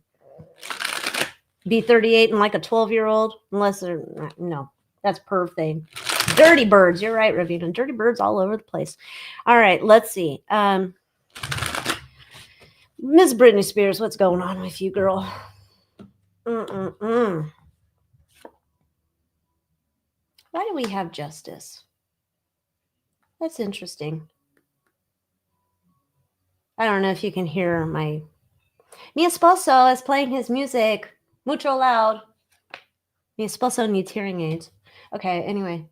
Be 38 and like a 12-year-old, unless they're no. That's perv thing. Dirty birds. You're right, Ravina. Dirty birds all over the place. All right, let's see. Miss Britney Spears, what's going on with you, girl? Why do we have justice? That's interesting. I don't know if you can hear my... Mi esposo is playing his music mucho loud. Mi esposo needs hearing aids. Okay, anyway.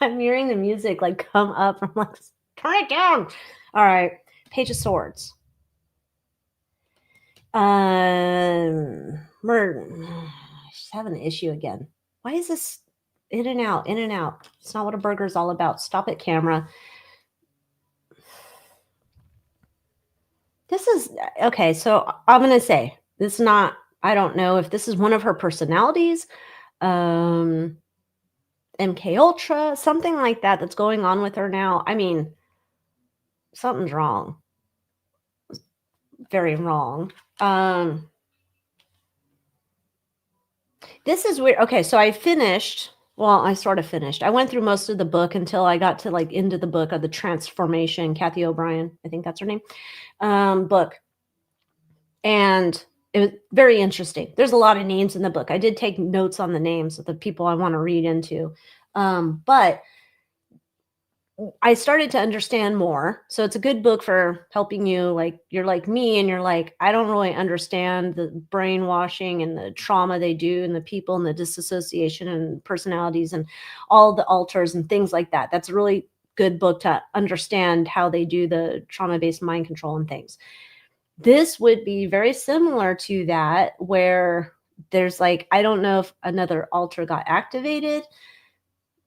I'm hearing the music like come up. I'm like, turn it down. All right. Page of Swords. She's having an issue again. Why is this in and out, in and out? It's not what a burger is all about. Stop it, camera. This is okay. So I'm going to say this is not, I don't know if this is one of her personalities. MK Ultra, something like that that's going on with her now. I mean, something's wrong. Very wrong. This is weird. Okay, so I finished Well, I sort of finished. I went through most of the book until I got to like into the book of the transformation, Kathy O'Brien, I think that's her name, book. And it was very interesting. There's a lot of names in the book. I did take notes on the names of the people I want to read into. But I started to understand more. So it's a good book for helping you. Like you're like me and you're like, I don't really understand the brainwashing and the trauma they do and the people and the disassociation and personalities and all the alters and things like that. That's a really good book to understand how they do the trauma-based mind control and things. This would be very similar to that, where there's like, I don't know if another alter got activated.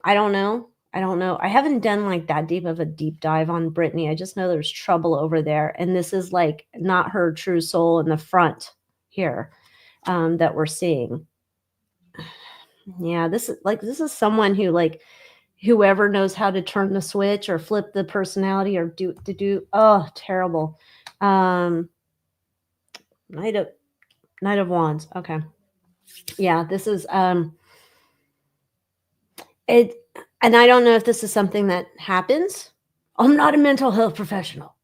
I don't know. I don't know. I haven't done like that deep of a deep dive on Brittany. I just know there's trouble over there. And this is like not her true soul in the front here that we're seeing. Yeah, this is someone who like whoever knows how to turn the switch or flip the personality or do oh terrible. Knight of Wands. Okay. Yeah, this is it, and I don't know if this is something that happens. I'm not a mental health professional.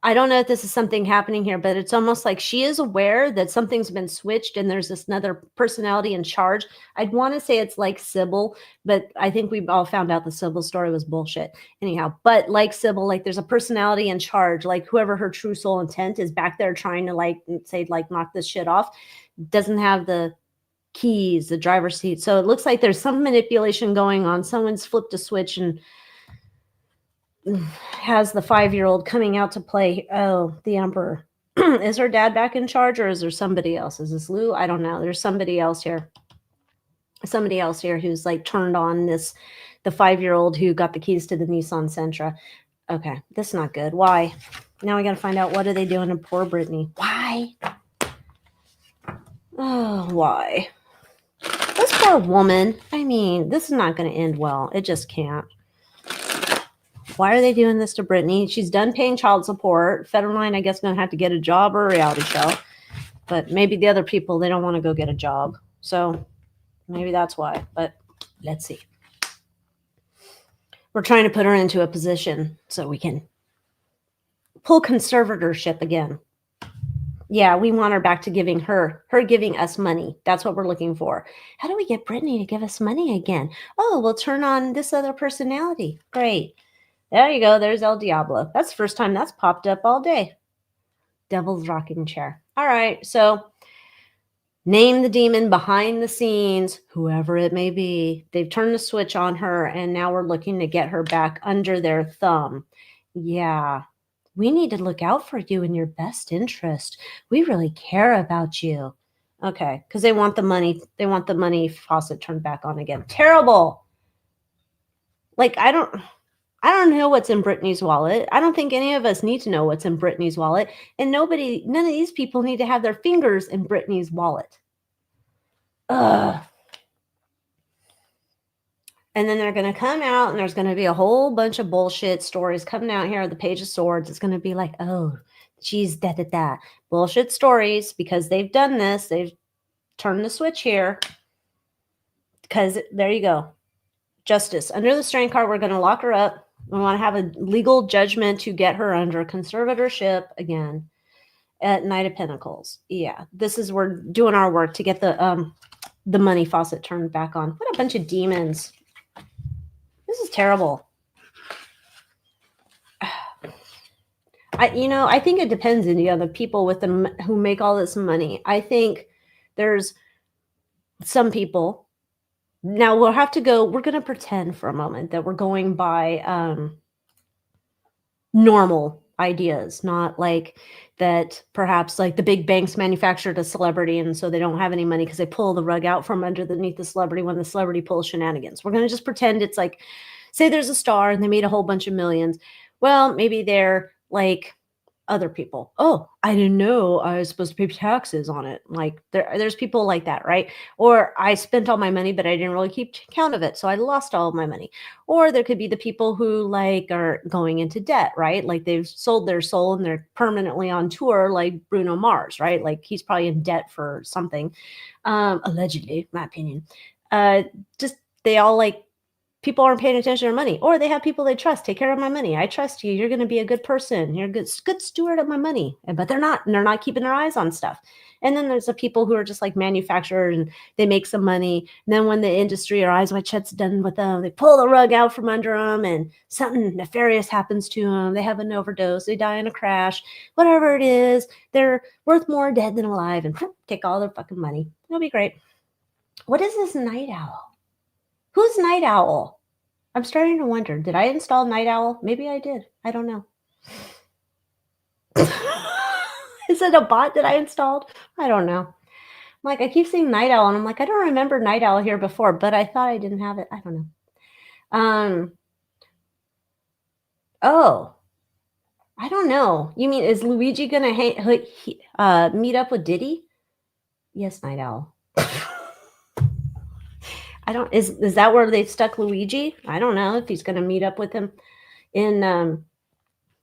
I don't know if this is something happening here, but it's almost like she is aware that something's been switched and there's this another personality in charge. I'd want to say it's like Sybil, but I think we've all found out the Sybil story was bullshit. Anyhow, but like Sybil, like there's a personality in charge, like whoever her true soul intent is back there trying to like say, like knock this shit off, doesn't have the keys, the driver's seat. So it looks like there's some manipulation going on. Someone's flipped a switch and has the 5-year-old coming out to play. Oh, the Emperor. Is her dad back in charge or is there somebody else? Is this Lou? I don't know. There's somebody else here. Somebody else here who's like turned on the 5-year-old who got the keys to the Nissan Sentra. Okay, this is not good. Why? Now we got to find out what are they doing to poor Brittany. Why? Oh, why? This poor woman. I mean, this is not going to end well. It just can't. Why are they doing this to Brittany? She's done paying child support. Federline, I guess, going to have to get a job or a reality show. But maybe the other people, they don't want to go get a job. So maybe that's why. But let's see. We're trying to put her into a position so we can pull conservatorship again. Yeah, we want her back to giving her giving us money. That's what we're looking for. How do we get Brittany to give us money again? Oh, we'll turn on this other personality. Great. There you go. There's El Diablo. That's the first time that's popped up all day. Devil's rocking chair. All right. So name the demon behind the scenes, whoever it may be. They've turned the switch on her, and now we're looking to get her back under their thumb. Yeah. We need to look out for you in your best interest. We really care about you. Okay. Because they want the money. They want the money faucet turned back on again. Terrible. Like, I don't know what's in Brittany's wallet. I don't think any of us need to know what's in Brittany's wallet. And none of these people need to have their fingers in Brittany's wallet. Ugh. And then they're going to come out and there's going to be a whole bunch of bullshit stories coming out here at the Page of Swords. It's going to be like, oh, she's da-da-da. Bullshit stories because they've done this. They've turned the switch here. Because there you go. Justice. Under the Strength card, we're going to lock her up. We want to have a legal judgment to get her under conservatorship again at Knight of Pentacles. Yeah, this is we're doing our work to get the money faucet turned back on. What a bunch of demons. This is terrible. I think it depends on the people with them who make all this money. I think there's some people. Now we're going to pretend for a moment that we're going by normal ideas, not like that perhaps like the big banks manufactured a celebrity and so they don't have any money because they pull the rug out from underneath the celebrity when the celebrity pulls shenanigans. We're going to just pretend it's like, say there's a star and they made a whole bunch of millions. Well, maybe they're like other people. Oh, I didn't know I was supposed to pay taxes on it. Like there's people like that, right? Or I spent all my money, but I didn't really keep count of it. So I lost all of my money. Or there could be the people who like are going into debt, right? Like they've sold their soul and they're permanently on tour like Bruno Mars, right? Like he's probably in debt for something. Allegedly, my opinion. Just they all like people aren't paying attention to their money, or they have people they trust. Take care of my money. I trust you. You're going to be a good person. You're a good steward of my money. But they're not. And they're not keeping their eyes on stuff. And then there's the people who are just like manufacturers and they make some money. And then when the industry or eyes wide shut's done with them, they pull the rug out from under them and something nefarious happens to them. They have an overdose. They die in a crash. Whatever it is, they're worth more dead than alive and take all their fucking money. It'll be great. What is this night owl? Who's Night Owl? I'm starting to wonder, did I install Night Owl? Maybe I did. I don't know. Is it a bot that I installed? I don't know. Like, I keep seeing Night Owl, and I'm like, I don't remember Night Owl here before, but I thought I didn't have it. I don't know. Oh, I don't know. You mean, is Luigi going to meet up with Diddy? Yes, Night Owl. I don't, is that where they stuck Luigi? I don't know if he's going to meet up with him in,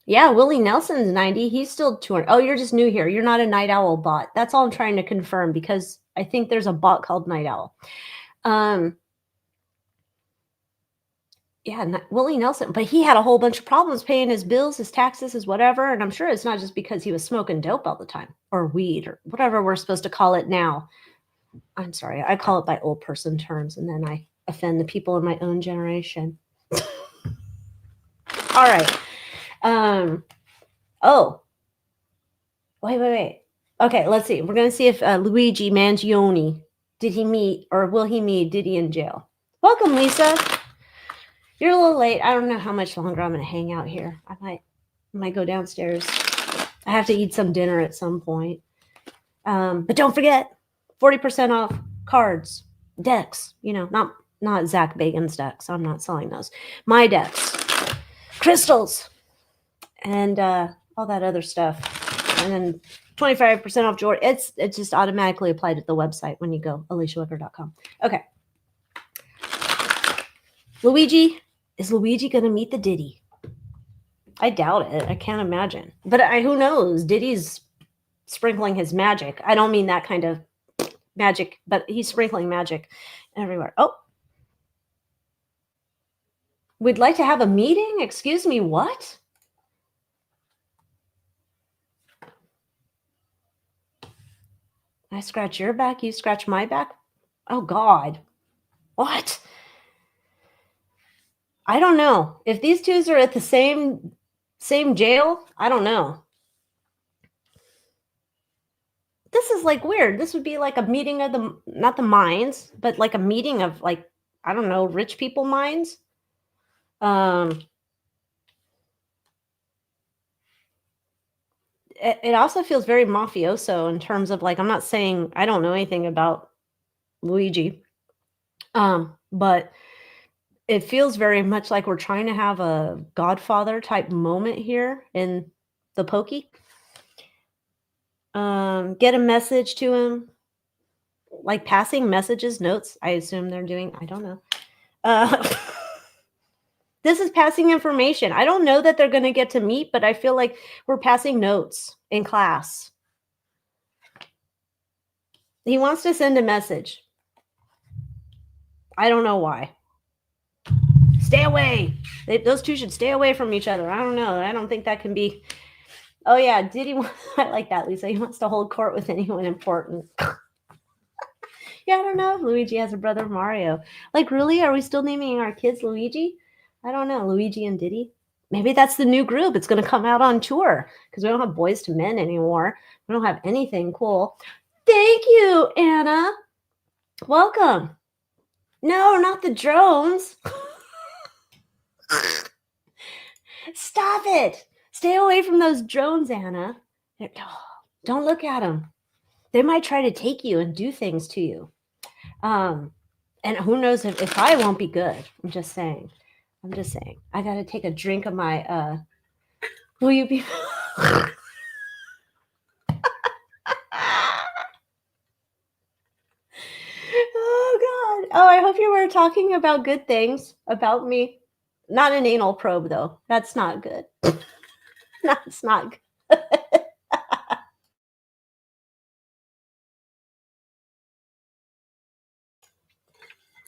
yeah, Willie Nelson's 90. He's still 200. Oh, you're just new here. You're not a Night Owl bot. That's all I'm trying to confirm because I think there's a bot called Night Owl. Yeah, Willie Nelson, but he had a whole bunch of problems paying his bills, his taxes, his whatever. And I'm sure it's not just because he was smoking dope all the time or weed or whatever we're supposed to call it now. I'm sorry. I call it by old person terms and then I offend the people in my own generation. All right. Oh, wait. Okay, let's see. We're going to see if Luigi Mangione, did he meet or will he meet Diddy in jail? Welcome, Lisa. You're a little late. I don't know how much longer I'm going to hang out here. I might go downstairs. I have to eat some dinner at some point. But don't forget, 40% off cards, decks. You know, not Zach Bagan's decks. I'm not selling those. My decks, crystals, and all that other stuff. And then 25% off Jordan. It's just automatically applied at the website when you go AlyciaWicker.com. Okay. Is Luigi going to meet the Diddy? I doubt it. I can't imagine. But who knows? Diddy's sprinkling his magic. I don't mean that kind of magic, but he's sprinkling magic everywhere. Oh. We'd like to have a meeting? Excuse me, what? I scratch your back, you scratch my back? Oh, God. What? I don't know. If these twos are at the same jail, I don't know. This is like weird. This would be like a meeting of not the minds, but like a meeting of like, I don't know, rich people minds. It also feels very mafioso in terms of like, I'm not saying I don't know anything about Luigi, but it feels very much like we're trying to have a Godfather type moment here in the Pokey. Get a message to him, like passing messages, notes. I assume they're doing. I don't know. This is passing information. I don't know that they're going to get to meet, but I feel like we're passing notes in class. He wants to send a message. I don't know why. Stay away. Those two should stay away from each other. I don't know. I don't think that can be. Oh, yeah. Did he want? I like that, Lisa. He wants to hold court with anyone important. Yeah, I don't know if Luigi has a brother Mario. Like, really? Are we still naming our kids Luigi? I don't know. Luigi and Diddy? Maybe that's the new group. It's going to come out on tour because we don't have Boys to Men anymore. We don't have anything cool. Thank you, Anna. Welcome. No, not the drones. Stop it. Stay away from those drones, Anna. Don't look at them. They might try to take you and do things to you. And who knows if I won't be good. I'm just saying. I got to take a drink of my, will you be? Oh, God. Oh, I hope you were talking about good things about me. Not an anal probe, though. That's not good. That's not good.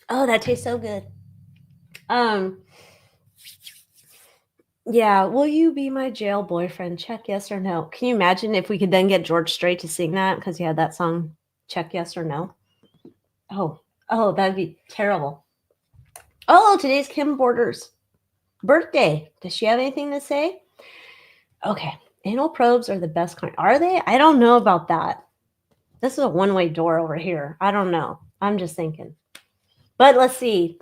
Oh, that tastes so good. Yeah, will you be my jail boyfriend? Check yes or no. Can you imagine if we could then get George Strait to sing that because he had that song, Check Yes or No? Oh, that'd be terrible. Oh, today's Kim Porter's birthday. Does she have anything to say? Okay, anal probes are the best kind. Are they? I don't know about that. This is a one-way door over here. I don't know. I'm just thinking. But let's see.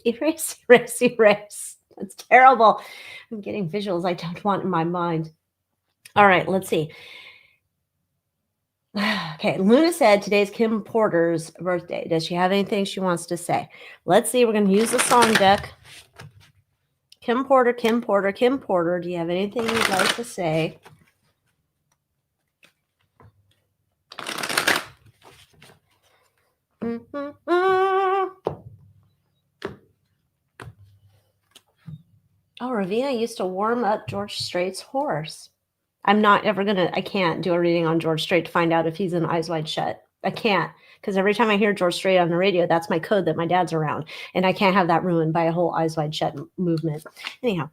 Erase, erase, erase. That's terrible. I'm getting visuals I don't want in my mind. All right, let's see. Okay, Luna said today's Kim Porter's birthday. Does she have anything she wants to say? Let's see. We're going to use the song deck. Kim Porter, Kim Porter, Kim Porter. Do you have anything you'd like to say? Oh, Ravina used to warm up George Strait's horse. I'm not ever I can't do a reading on George Strait to find out if he's in Eyes Wide Shut. I can't, because every time I hear George Strait on the radio, that's my code that my dad's around. And I can't have that ruined by a whole Eyes Wide Shut movement. Anyhow,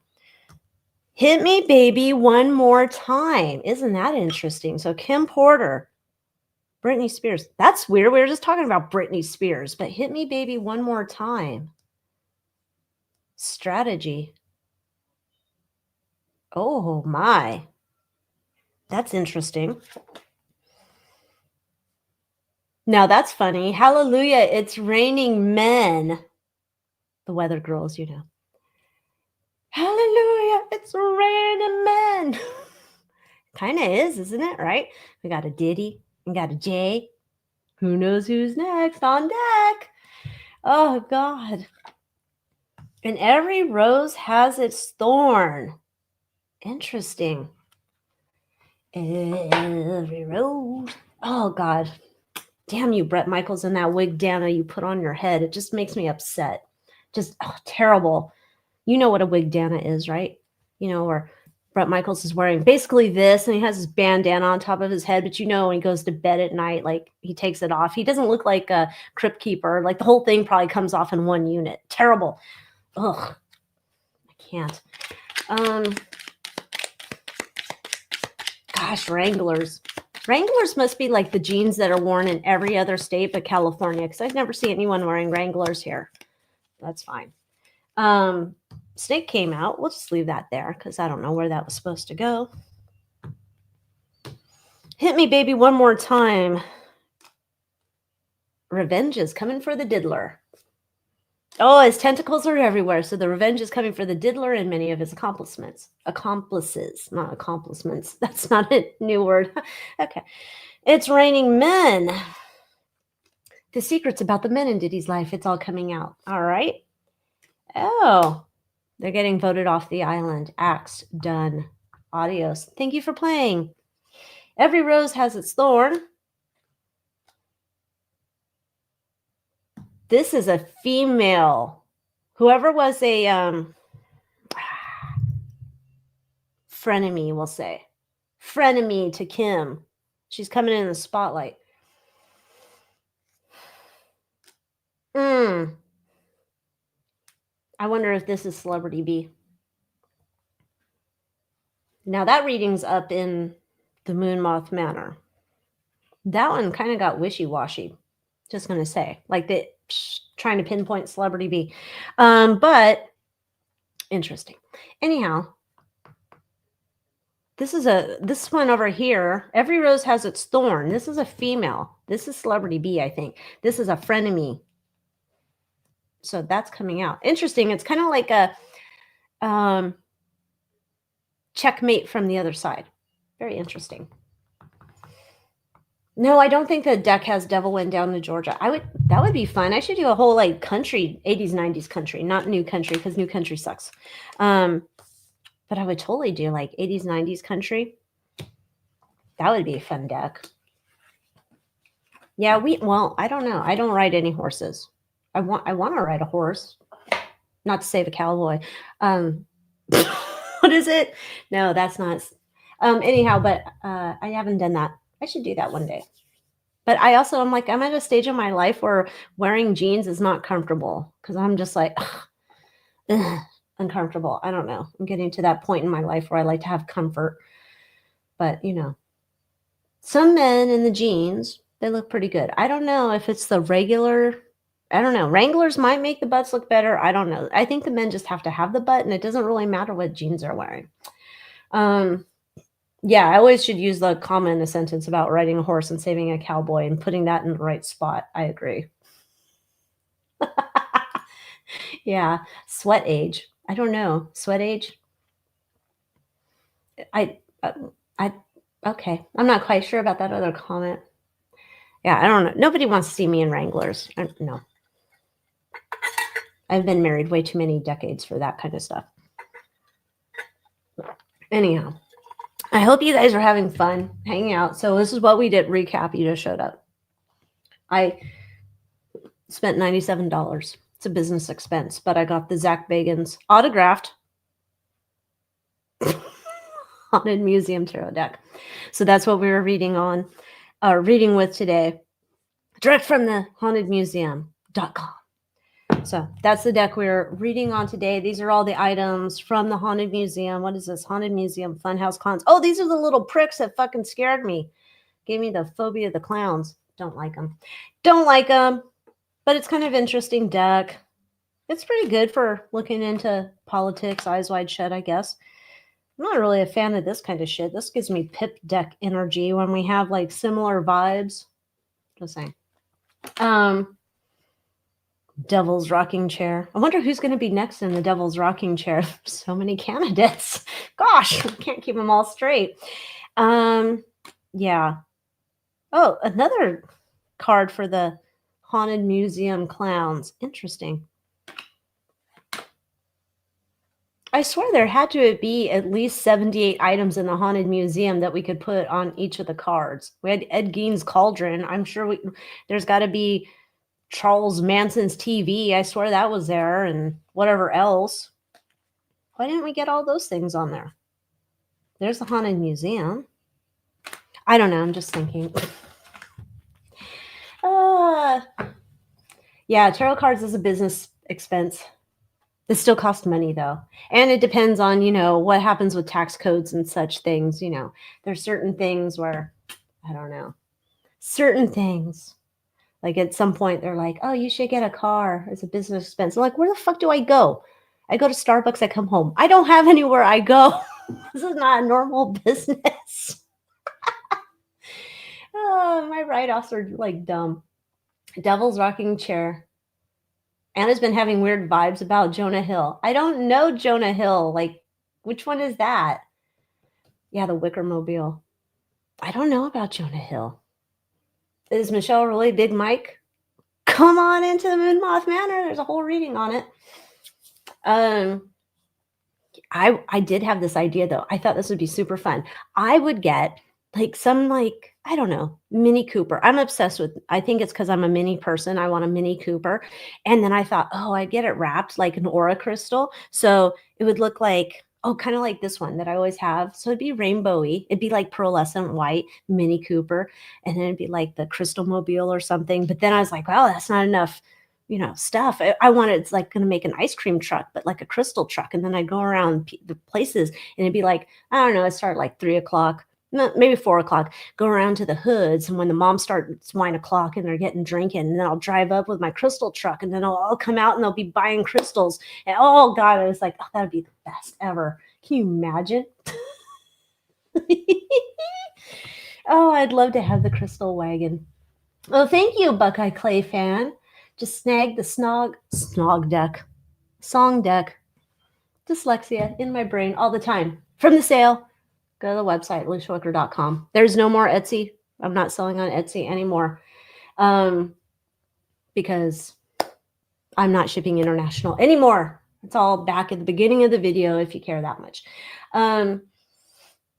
hit me, baby, one more time. Isn't that interesting? So Kim Porter, Britney Spears. That's weird. We were just talking about Britney Spears, but hit me, baby, one more time. Strategy. Oh, my. That's interesting. Now that's funny. Hallelujah. It's raining men. The weather girls, you know. Hallelujah. It's raining men. Kind of is, isn't it? Right? We got a Diddy and got a J. Who knows who's next on deck? Oh, God. And every rose has its thorn. Interesting. Every rose. Oh, God. Damn you, Bret Michaels, and that wig Dana you put on your head. It just makes me upset. Just terrible. You know what a wig Dana is, right? You know, where Bret Michaels is wearing basically this, and he has his bandana on top of his head. But you know, when he goes to bed at night, like he takes it off. He doesn't look like a crypt keeper. Like the whole thing probably comes off in one unit. Terrible. Ugh. I can't. Gosh, Wranglers. Wranglers must be like the jeans that are worn in every other state but California, because I've never seen anyone wearing Wranglers here. That's fine. Snake came out. We'll just leave that there because I don't know where that was supposed to go. Hit me, baby, one more time. Revenge is coming for the diddler. Oh, his tentacles are everywhere. So the revenge is coming for the diddler and many of his accomplices, not accomplishments. That's not a new word. Okay. It's raining men. The secrets about the men in Diddy's life. It's all coming out. All right. Oh, they're getting voted off the island. Acts done. Adios. Thank you for playing. Every rose has its thorn. This is a female. Whoever was a frenemy, we'll say. Frenemy to Kim. She's coming in the spotlight. I wonder if this is Celebrity B. Now that reading's up in the Moon Moth Manor. That one kind of got wishy-washy. Just going to say. Like trying to pinpoint Celebrity B. But interesting. Anyhow, this one over here. Every rose has its thorn. This is a female. This is Celebrity B, I think. This is a frenemy. So that's coming out. Interesting. It's kind of like a checkmate from the other side. Very interesting. No, I don't think the deck has Devil Went Down to Georgia. That would be fun. I should do a whole like country, 80s, 90s country, not new country, because new country sucks. But I would totally do like 80s, 90s country. That would be a fun deck. Yeah, I don't know. I don't ride any horses. I want to ride a horse, not to save a cowboy. What is it? No, that's not. Anyhow, but I haven't done that. I should do that one day. But I also am like, I'm at a stage in my life where wearing jeans is not comfortable because I'm just like, ugh, uncomfortable. I don't know. I'm getting to that point in my life where I like to have comfort. But, some men in the jeans, they look pretty good. I don't know if it's the regular, I don't know. Wranglers might make the butts look better. I don't know. I think the men just have to have the butt, and it doesn't really matter what jeans they're wearing. Yeah, I always should use the comma in a sentence about riding a horse and saving a cowboy and putting that in the right spot. I agree. Yeah, sweat age. I don't know. Sweat age. I, uh, I, okay. I'm not quite sure about that other comment. Yeah, I don't know. Nobody wants to see me in Wranglers. No, I've been married way too many decades for that kind of stuff. Anyhow, I hope you guys are having fun hanging out. So this is what we did. Recap. You just showed up. I spent $97. It's a business expense, but I got the Zach Bagans autographed Haunted Museum Tarot deck. So that's what we were reading with today, direct from the hauntedmuseum.com. So that's the deck we're reading on today. These are all the items from the Haunted Museum. What is this? Haunted Museum Funhouse Cons. Oh, these are the little pricks that fucking scared me. Gave me the phobia of the clowns. Don't like them. Don't like them. But it's kind of interesting deck. It's pretty good for looking into politics, eyes wide shut, I guess. I'm not really a fan of this kind of shit. This gives me pip deck energy when we have like similar vibes. Just saying. Devil's Rocking Chair. I wonder who's going to be next in the Devil's Rocking Chair. So many candidates. Gosh, I can't keep them all straight. Yeah. Oh, another card for the Haunted Museum Clowns. Interesting. I swear there had to be at least 78 items in the Haunted Museum that we could put on each of the cards. We had Ed Gein's Cauldron. I'm sure there's got to be Charles Manson's TV. I swear that was there, and whatever else. Why didn't we get all those things on there? There's the Haunted Museum. I don't know. I'm just thinking. Yeah, tarot cards is a business expense. It still costs money, though. And it depends on, what happens with tax codes and such things. There's certain things where, I don't know. Certain things. Like at some point, they're like, oh, you should get a car. It's a business expense. I'm like, where the fuck do I go? I go to Starbucks. I come home. I don't have anywhere I go. This is not a normal business. Oh, my write-offs are like dumb. Devil's Rocking Chair. Anna's been having weird vibes about Jonah Hill. I don't know Jonah Hill. Like, which one is that? Yeah, the Wicker Mobile. I don't know about Jonah Hill. Is Michelle really Big Mike? Come on into the Moonmoth Manor. There's a whole reading on it. I did have this idea, though. I thought this would be super fun. I would get some I don't know, Mini Cooper. I'm obsessed with, I think it's because I'm a mini person. I want a Mini Cooper. And then I thought, I'd get it wrapped like an aura crystal. So it would look like, kind of like this one that I always have. So it'd be rainbowy. It'd be like pearlescent white Mini Cooper. And then it'd be like the Crystal Mobile or something. But then I was like, well, that's not enough, stuff. I wanted, it's like going to make an ice cream truck, but like a crystal truck. And then I'd go around the places and it'd be like, I don't know, it started like 3:00. Maybe 4:00, go around to the hoods. And when the mom starts 1:00 and they're getting drinking, and then I'll drive up with my crystal truck and then I'll come out and they'll be buying crystals. And oh God, I was like, that'd be the best ever. Can you imagine? Oh, I'd love to have the crystal wagon. Well, thank you, Buckeye Clay fan. Just snagged the snog deck, song deck, dyslexia in my brain all the time from the sale. Go to the website, AlyciaWicker.com. There's no more Etsy. I'm not selling on Etsy anymore because I'm not shipping international anymore. It's all back at the beginning of the video if you care that much.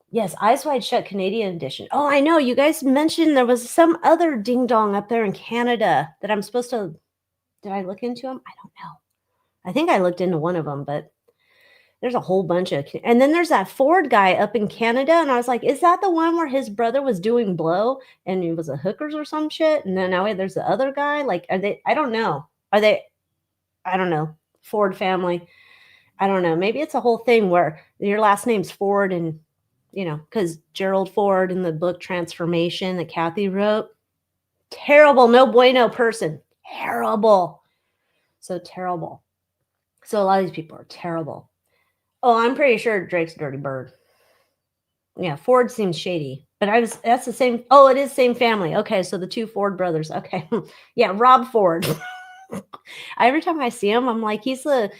Yes, Eyes Wide Shut Canadian edition. Oh, I know. You guys mentioned there was some other ding-dong up there in Canada that I'm supposed to... Did I look into them? I don't know. I think I looked into one of them, but There's a whole bunch of, and then there's that Ford guy up in Canada, and I was like, is that the one where his brother was doing blow and he was a hookers or some shit? And then now there's the other guy. Like, are they? I don't know. Are they? I don't know. Ford family. I don't know. Maybe it's a whole thing where your last name's Ford, and because Gerald Ford in the book Transformation that Kathy wrote, terrible, no bueno person, terrible, so terrible. So a lot of these people are terrible. Oh, I'm pretty sure Drake's a dirty bird. Yeah, Ford seems shady, but that's the same. Oh, it is same family. Okay, so the two Ford brothers. Okay, yeah, Rob Ford. Every time I see him, I'm like, he's the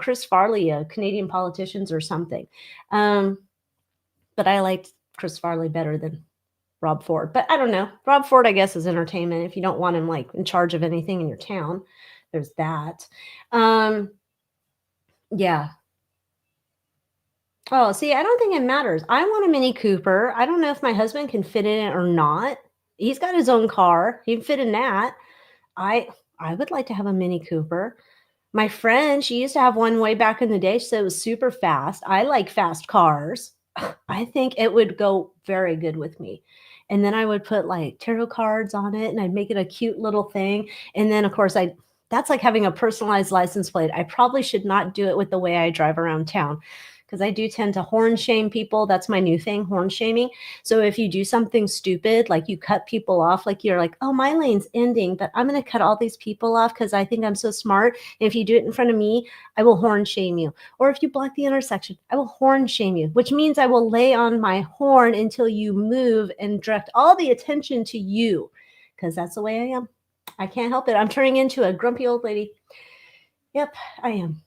Chris Farley, a Canadian politicians or something. But I liked Chris Farley better than Rob Ford. But I don't know. Rob Ford, I guess, is entertainment. If you don't want him like in charge of anything in your town, there's that. Yeah. Oh, see, I don't think it matters. I want a Mini Cooper. I don't know if my husband can fit in it or not. He's got his own car. He can fit in that. I would like to have a Mini Cooper. My friend, she used to have one way back in the day. She said it was super fast. I like fast cars. I think it would go very good with me. And then I would put like tarot cards on it and I'd make it a cute little thing. And then, of course, that's like having a personalized license plate. I probably should not do it with the way I drive around town, because I do tend to horn shame people. That's my new thing, horn shaming. So if you do something stupid, like you cut people off, like you're like, oh, my lane's ending, but I'm going to cut all these people off because I think I'm so smart. And if you do it in front of me, I will horn shame you. Or if you block the intersection, I will horn shame you, which means I will lay on my horn until you move and direct all the attention to you, because that's the way I am. I can't help it. I'm turning into a grumpy old lady. Yep, I am.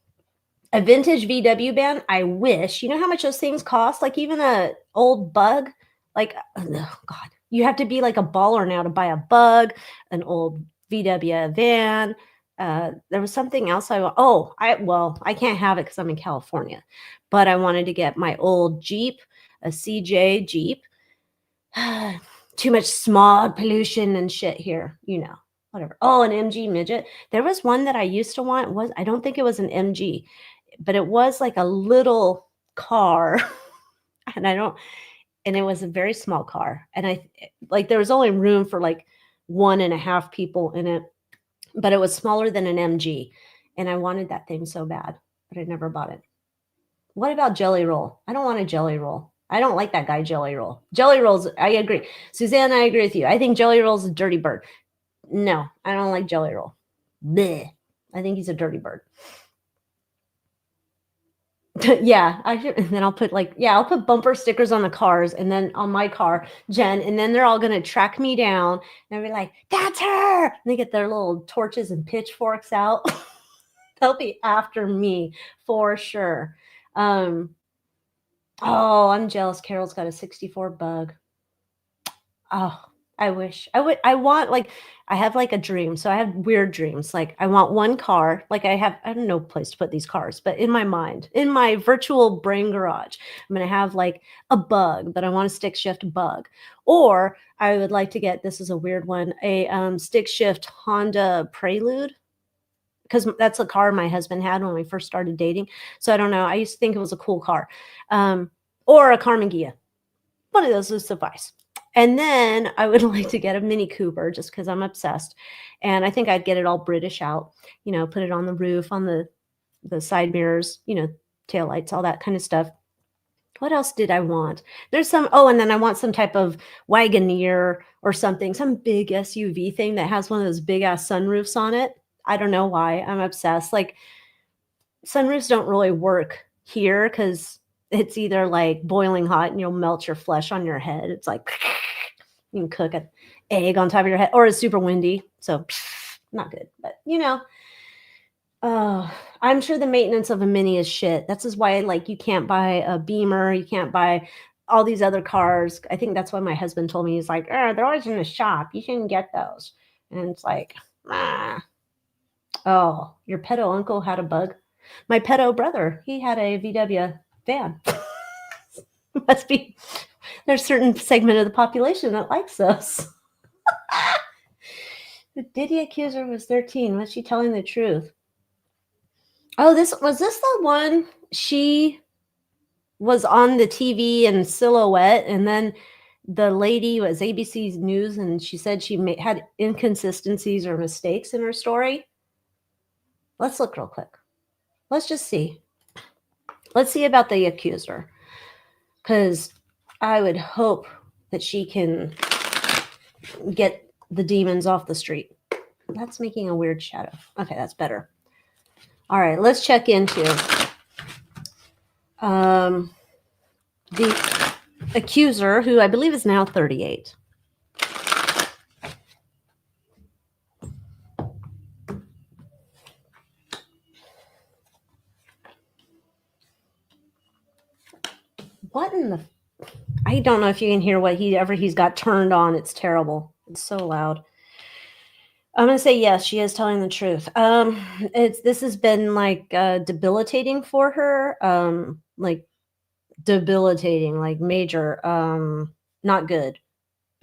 A vintage VW van, I wish. You know how much those things cost? Like even a old Bug, like, oh God, you have to be like a baller now to buy a Bug, an old VW van. There was something else I can't have it because I'm in California, but I wanted to get my old Jeep, a CJ Jeep. Too much smog pollution and shit here, whatever. Oh, an MG midget. There was one that I used to want. I don't think it was an MG, but it was like a little car. and it was a very small car. And there was only room for like 1.5 people in it, but it was smaller than an MG. And I wanted that thing so bad, but I never bought it. What about Jelly Roll? I don't want a Jelly Roll. I don't like that guy, Jelly Roll. Jelly Rolls, I agree. Suzanne, I agree with you. I think Jelly Roll's a dirty bird. No, I don't like Jelly Roll. Bleh. I think he's a dirty bird. Yeah, I should. And then I'll put I'll put bumper stickers on the cars and then on my car, Jen, and then they're all going to track me down and be like, that's her. And they get their little torches and pitchforks out. They'll be after me for sure. Oh, I'm jealous. Carol's got a 64 Bug. Oh, I wish I want, I have like a dream. So I have weird dreams. Like I want one car, I have no place to put these cars, but in my mind, in my virtual brain garage, I'm going to have like a Bug, but I want a stick shift Bug. Or I would like to get, this is a weird one, a stick shift Honda Prelude, because that's a car my husband had when we first started dating. So I don't know. I used to think it was a cool car. Or a Carmen Ghia. One of those would suffice. And then I would like to get a Mini Cooper just because I'm obsessed. And I think I'd get it all British out, put it on the roof, on the side mirrors, taillights, all that kind of stuff. What else did I want? There's and then I want some type of Wagoneer or something, some big SUV thing that has one of those big ass sunroofs on it. I don't know why. I'm obsessed. Like sunroofs don't really work here because it's either like boiling hot and you'll melt your flesh on your head. It's like you can cook an egg on top of your head, or it's super windy. So not good, but I'm sure the maintenance of a Mini is shit. That's just why you can't buy a Beamer. You can't buy all these other cars. I think that's why my husband told me, he's like, they're always in the shop. You shouldn't get those. And it's like, oh, your pedo uncle had a Bug. My pedo brother, he had a VW van. Must be, there's a certain segment of the population that likes those. The Diddy accuser was 13. Was she telling the truth? Oh, was this the one she was on the TV in silhouette, and then the lady was ABC's News, and she said she had inconsistencies or mistakes in her story. Let's look real quick. Let's just see. Let's see about the accuser, because I would hope that she can get the demons off the street. That's making a weird shadow. Okay, that's better. All right, let's check into the accuser, who I believe is now 38. What in the... I don't know if you can hear what he's got turned on. It's terrible. It's so loud. I'm gonna say yes, she is telling the truth. This has been like debilitating for her. Like debilitating, like major. Not good.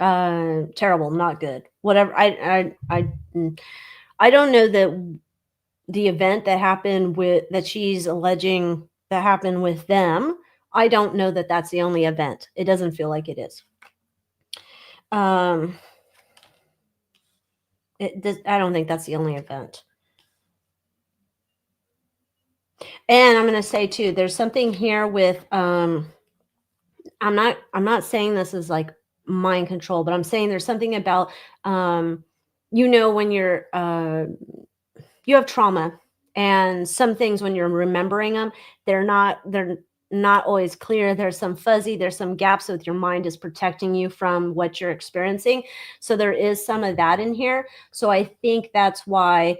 Terrible. Not good. Whatever. I don't know that the event that happened that she's alleging that happened with them. I don't know that that's the only event. It doesn't feel like it is. I don't think that's the only event. And I'm going to say too, there's something here with I'm not saying this is like mind control, but I'm saying there's something about when you're you have trauma, and some things when you're remembering them, they're not always clear. There's some fuzzy, there's some gaps with your mind is protecting you from what you're experiencing. So there is some of that in here. So I think that's why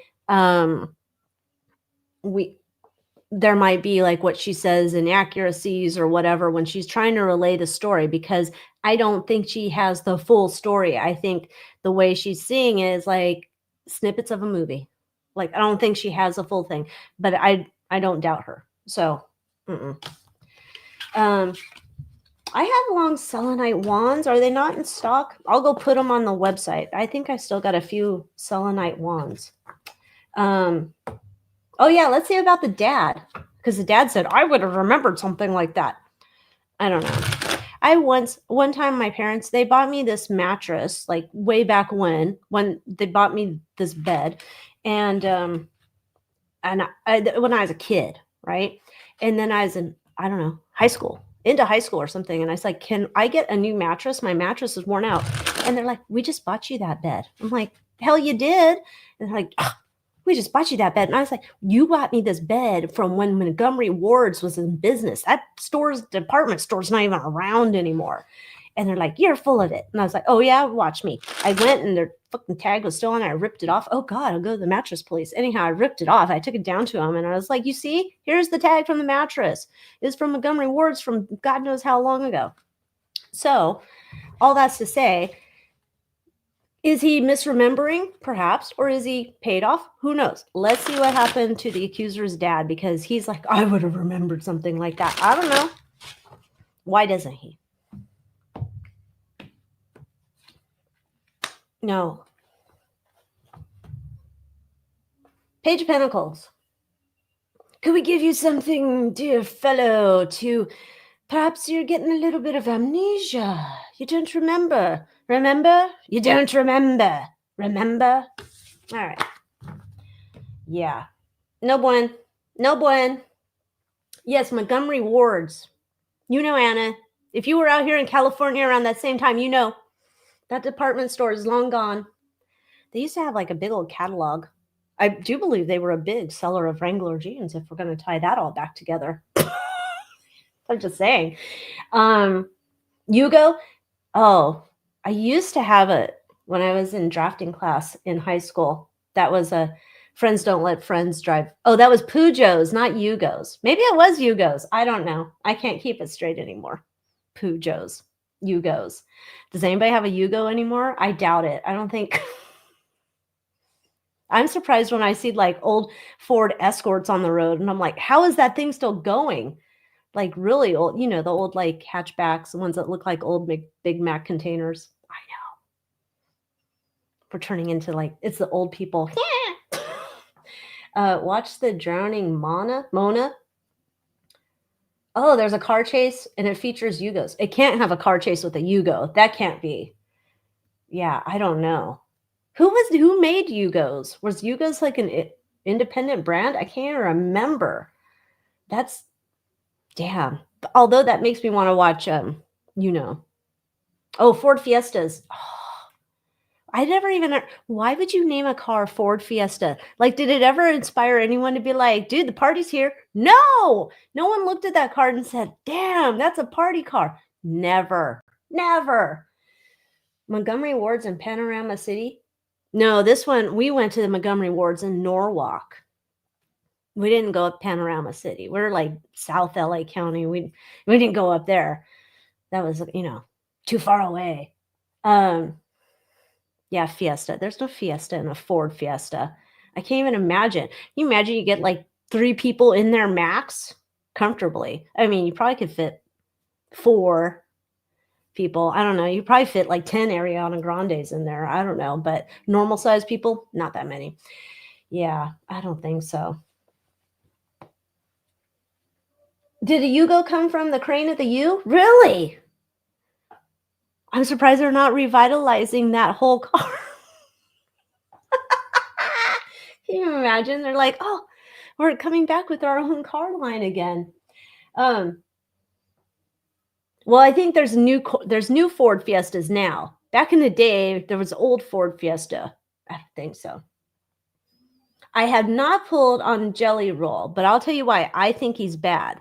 there might be like what she says inaccuracies or whatever when she's trying to relay the story, because I don't think she has the full story. I think the way she's seeing it is like snippets of a movie. Like, I don't think she has a full thing, but I don't doubt her. So, I have long selenite wands. Are they not in stock? I'll go put them on the website. I think I still got a few selenite wands. Oh yeah, let's see about the dad, because the dad said I would have remembered something like that. I don't know. One time my parents, they bought me this mattress, like way back when they bought me this bed, and when I was a kid, right? And then I was in, I don't know, into high school or something, and I was like, can I get a new mattress? My mattress is worn out. And they're like, we just bought you that bed. I'm like, hell you did. And they're like, we just bought you that bed. And I was like, you bought me this bed from when Montgomery Ward's was in business. That department store's not even around anymore. And they're like, you're full of it. And I was like, oh yeah, watch me. I went, and their fucking tag was still on. I ripped it off. Oh God, I'll go to the mattress place. Anyhow, I ripped it off. I took it down to him, and I was like, you see, here's the tag from the mattress. It's from Montgomery Ward's from God knows how long ago. So all that's to say, is he misremembering? Perhaps. Or is he paid off? Who knows? Let's see what happened to the accuser's dad, because he's like, I would have remembered something like that. I don't know. Why doesn't he? No. Page of Pentacles. Could we give you something, dear fellow, to... Perhaps you're getting a little bit of amnesia. You don't remember. Remember? You don't remember. Remember? All right. Yeah. No buen. No buen. Yes, Montgomery Ward's. You know, Anna, if you were out here in California around that same time, you know, that department store is long gone. They used to have like a big old catalog. I do believe they were a big seller of Wrangler jeans, if we're going to tie that all back together. I'm just saying. Yugo. Oh, I used to have it when I was in drafting class in high school. That was a friends don't let friends drive. Oh, that was Pujo's, not Yugos. Maybe it was Yugos. I don't know. I can't keep it straight anymore. Pujo's, Yugos. Does anybody have a Yugo anymore? I doubt it. I don't think. I'm surprised when I see like old Ford Escorts on the road, and I'm like, how is that thing still going? Like really old, the old like hatchbacks, the ones that look like old Big Mac containers. I know. We're turning into like, it's the old people. Watch the drowning Mona. Oh, there's a car chase and it features Yugos. It can't have a car chase with a Yugo. That can't be. Yeah, I don't know. Who made Yugos? Was Yugos like an independent brand? I can't even remember. That's damn. Although that makes me want to watch you know. Oh, Ford Fiestas. I never even. Why would you name a car Ford Fiesta? Like, did it ever inspire anyone to be like, dude, the party's here? No, no one looked at that car and said, damn, that's a party car. Never, never. Montgomery Ward's in Panorama City. No, this one, we went to the Montgomery Ward's in Norwalk. We didn't go up Panorama City. We're like South LA County. We didn't go up there. That was, too far away. Yeah, Fiesta. There's no Fiesta in a Ford Fiesta. I can't even imagine. Can you imagine you get like 3 people in there max comfortably? I mean, you probably could fit 4 people. I don't know. You probably fit like 10 Ariana Grandes in there. I don't know. But normal size people, not that many. Yeah, I don't think so. Did a Yugo come from the crane at the U? Really? I'm surprised they're not revitalizing that whole car. Can you imagine? They're like, oh, we're coming back with our own car line again. Well, I think there's new Ford Fiestas now. Back in the day, there was old Ford Fiesta. I don't think so. I have not pulled on Jelly Roll, but I'll tell you why I think he's bad.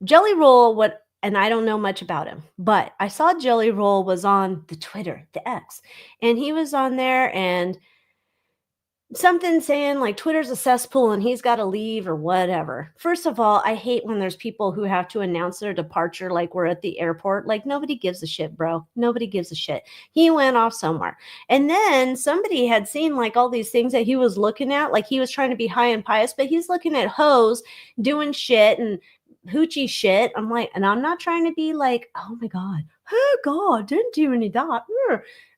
Jelly Roll, and I don't know much about him, but I saw Jelly Roll was on the Twitter, the X, and he was on there and something saying like Twitter's a cesspool and he's got to leave or whatever. First of all, I hate when there's people who have to announce their departure like we're at the airport. Like nobody gives a shit, bro. Nobody gives a shit. He went off somewhere. And then somebody had seen like all these things that he was looking at, like he was trying to be high and pious, but he's looking at hoes doing shit and hoochie shit. I'm like, and I'm not trying to be like, oh my God, oh God, didn't do any of that.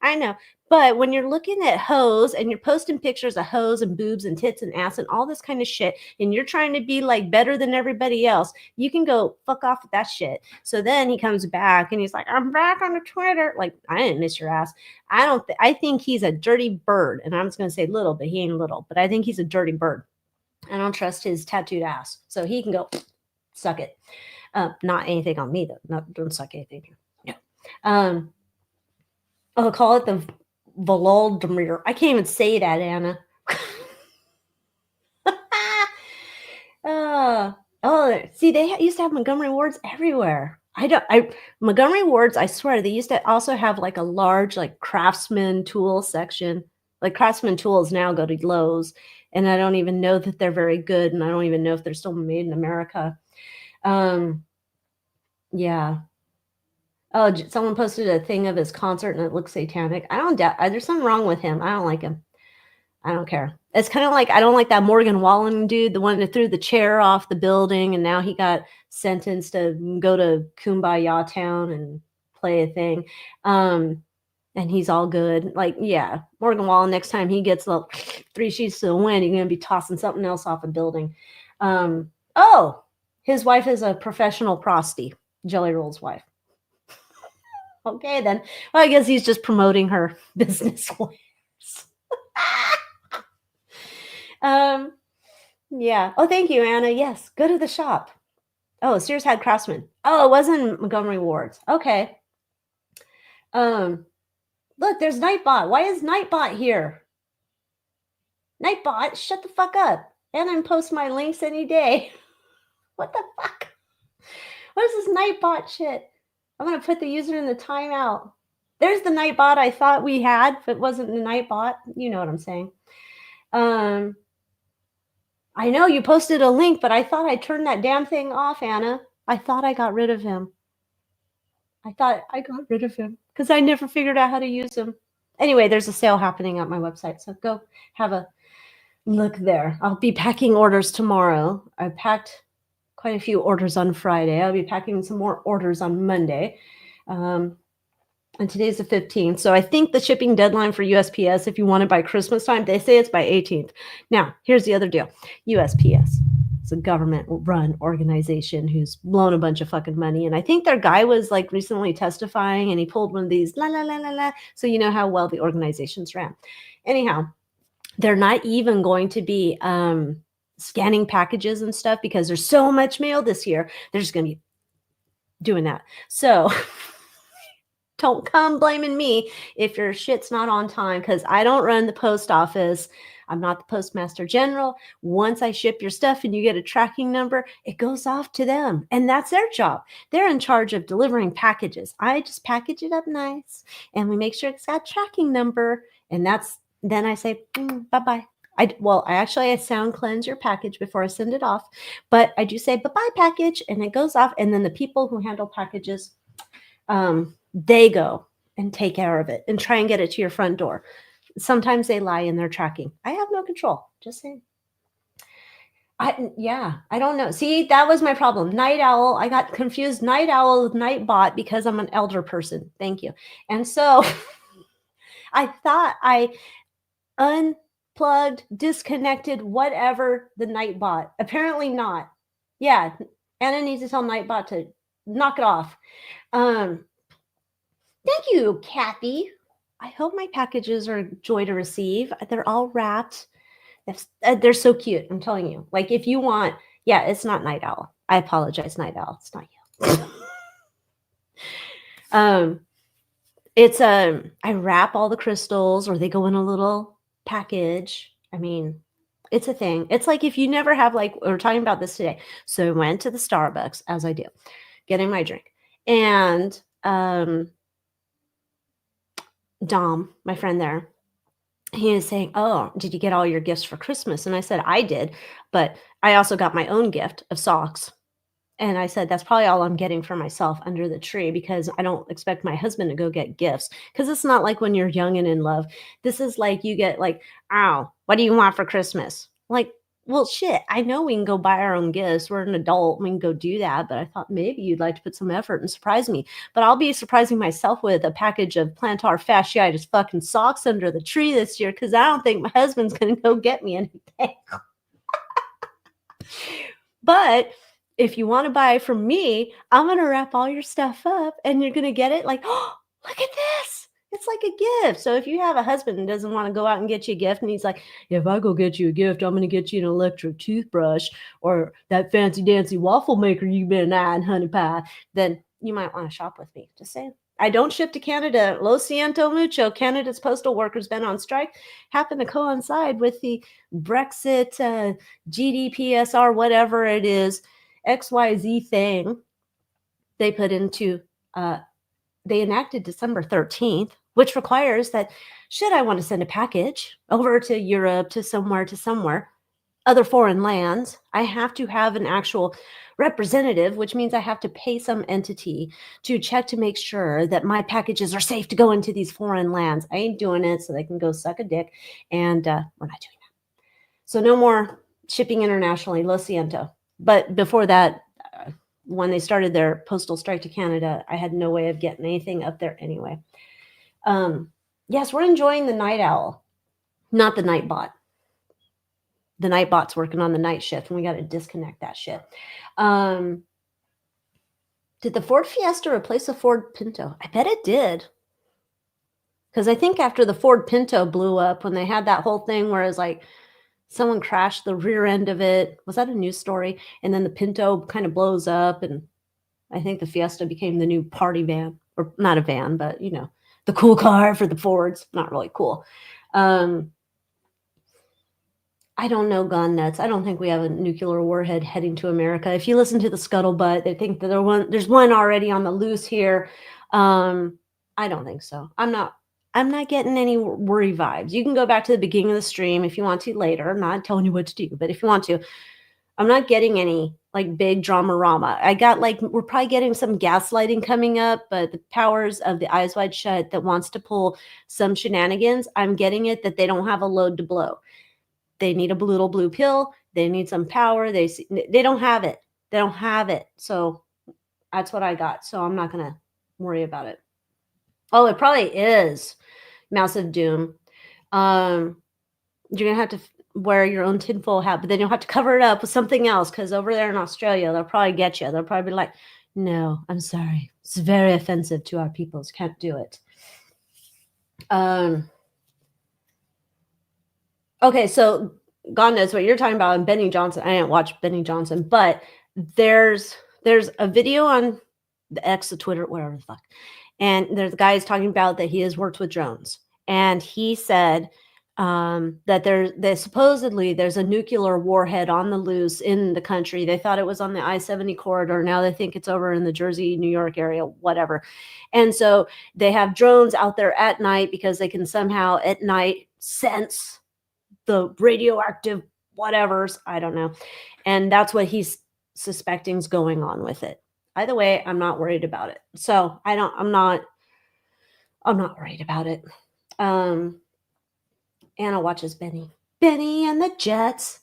I know. But when you're looking at hoes and you're posting pictures of hoes and boobs and tits and ass and all this kind of shit, and you're trying to be like better than everybody else, you can go fuck off with that shit. So then he comes back and he's like, I'm back on the Twitter. Like, I didn't miss your ass. I think he's a dirty bird. And I'm just going to say little, but he ain't little. But I think he's a dirty bird. I don't trust his tattooed ass. So he can go suck it. Not anything on me, though. Don't suck anything. No. I'll call it the Volodymyr. I can't even say that, Anna. See, they used to have Montgomery Wards everywhere. Montgomery Wards, I swear, they used to also have like a large like Craftsman tool section. Like Craftsman tools now go to Lowe's, and I don't even know that they're very good, and I don't even know if they're still made in America. Yeah. Oh, someone posted a thing of his concert and it looks satanic. I don't doubt. There's something wrong with him. I don't like him. I don't care. It's kind of like I don't like that Morgan Wallen dude, the one that threw the chair off the building, and now he got sentenced to go to Kumbaya Town and play a thing. And he's all good. Like, yeah, Morgan Wallen, next time he gets 3 sheets to the wind, he's gonna be tossing something else off a building. Oh, his wife is a professional prosty, Jelly Roll's wife. Okay, then. Well, I guess he's just promoting her business ways. Yeah. Oh, thank you, Anna. Yes, go to the shop. Oh, Sears had Craftsman. Oh, it wasn't Montgomery Ward's. Okay. Look, there's Nightbot. Why is Nightbot here? Nightbot, shut the fuck up. And I post my links any day. What the fuck? What is this Nightbot shit? I'm going to put the user in the timeout. There's the Nightbot I thought we had, but it wasn't the Nightbot. You know what I'm saying. I know you posted a link, but I thought I turned that damn thing off, Anna. I thought I got rid of him. Because I never figured out how to use him. Anyway, there's a sale happening at my website, so go have a look there. I'll be packing orders tomorrow. I packed quite a few orders on Friday. I'll be packing some more orders on Monday. And today's the 15th. So I think the shipping deadline for USPS, if you want it by Christmas time, they say it's by 18th. Now, here's the other deal. USPS. It's a government-run organization who's blown a bunch of fucking money, and I think their guy was, like, recently testifying, and he pulled one of these, "La, la, la, la, la," so you know how well the organization's ran. Anyhow, they're not even going to be, scanning packages and stuff because there's so much mail this year, they're just gonna be doing that. So don't come blaming me if your shit's not on time because I don't run the post office. I'm not the postmaster general. Once I ship your stuff and you get a tracking number, it goes off to them. And that's their job. They're in charge of delivering packages. I just package it up nice and we make sure it's got a tracking number. And then I say, bye-bye. I sound cleanse your package before I send it off, but I do say bye-bye package and it goes off. And then the people who handle packages, they go and take care of it and try and get it to your front door. Sometimes they lie in their tracking. I have no control. Just saying. I don't know. See, that was my problem. Night owl. I got confused night owl with night bot because I'm an elder person. Thank you. And so I thought I unplugged, disconnected, whatever the night bot. Apparently not. Yeah. Anna needs to tell Nightbot to knock it off. Thank you, Kathy. I hope my packages are a joy to receive. They're all wrapped. They're so cute. I'm telling you. Like, if you want, it's not Night Owl. I apologize, Night Owl. It's not you. I wrap all the crystals, or they go in a little package. I mean, it's a thing. It's like if you never have, like, we were talking about this today. So I went to the Starbucks, as I do, getting my drink, and Dom, my friend there, he is saying, "Oh, did you get all your gifts for Christmas?" And I said, "I did, but I also got my own gift of socks." And I said, "That's probably all I'm getting for myself under the tree because I don't expect my husband to go get gifts because it's not like when you're young and in love. This is like you get like, oh, what do you want for Christmas?" Like, well, shit, I know we can go buy our own gifts. We're an adult. We can go do that. But I thought maybe you'd like to put some effort and surprise me. But I'll be surprising myself with a package of plantar fasciitis fucking socks under the tree this year because I don't think my husband's going to go get me anything. But if you want to buy from me, I'm going to wrap all your stuff up and you're going to get it like, oh, look at this. It's like a gift. So if you have a husband and doesn't want to go out and get you a gift and he's like, if I go get you a gift, I'm going to get you an electric toothbrush or that fancy dancy waffle maker you've been eyeing, honey pie, then you might want to shop with me. Just saying. I don't ship to Canada. Lo siento mucho. Canada's postal workers been on strike. Happened to coincide with the Brexit, GDPSR, whatever it is, XYZ thing they put into, they enacted December 13th, which requires that should I want to send a package over to Europe, to somewhere, other foreign lands, I have to have an actual representative, which means I have to pay some entity to check to make sure that my packages are safe to go into these foreign lands. I ain't doing it so they can go suck a dick, and we're not doing that. So no more shipping internationally, lo siento. But before that, when they started their postal strike to Canada, I had no way of getting anything up there anyway. Yes, we're enjoying the night owl, not the night bot. The night bot's working on the night shift, and we got to disconnect that shit. Did the Ford Fiesta replace the Ford Pinto? I bet it did. Because I think after the Ford Pinto blew up, when they had that whole thing where it was like someone crashed the rear end of it. Was that a news story? And then the Pinto kind of blows up, and I think the Fiesta became the new party van. Or not a van, but, you know, the cool car for the Fords. Not really cool. I don't know, gun nuts. I don't think we have a nuclear warhead heading to America. If you listen to the scuttlebutt, they think that there's one already on the loose here. I don't think so. I'm not getting any worry vibes. You can go back to the beginning of the stream if you want to later. I'm not telling you what to do, but if you want to, I'm not getting any like big drama-rama. I got like, we're probably getting some gaslighting coming up, but the powers of the Eyes Wide Shut that wants to pull some shenanigans, I'm getting it that they don't have a load to blow. They need a little blue pill. They need some power. They don't have it. They don't have it. So that's what I got. So I'm not going to worry about it. Oh, it probably is Mouse of Doom. You're going to have to wear your own tinfoil hat, but then you'll have to cover it up with something else because over there in Australia, they'll probably get you. They'll probably be like, no, I'm sorry. It's very offensive to our peoples. Can't do it. Okay, so God knows what you're talking about in Benny Johnson. I didn't watch Benny Johnson, but there's a video on the X, the Twitter, whatever the fuck. And there's a guy who's talking about that he has worked with drones. And he said that there's supposedly there's a nuclear warhead on the loose in the country. They thought it was on the I-70 corridor. Now they think it's over in the Jersey, New York area, whatever. And so they have drones out there at night because they can somehow at night sense the radioactive whatevers. I don't know. And that's what he's suspecting is going on with it. Either way, I'm not worried about it. So I'm not worried about it. Anna watches Benny and the Jets.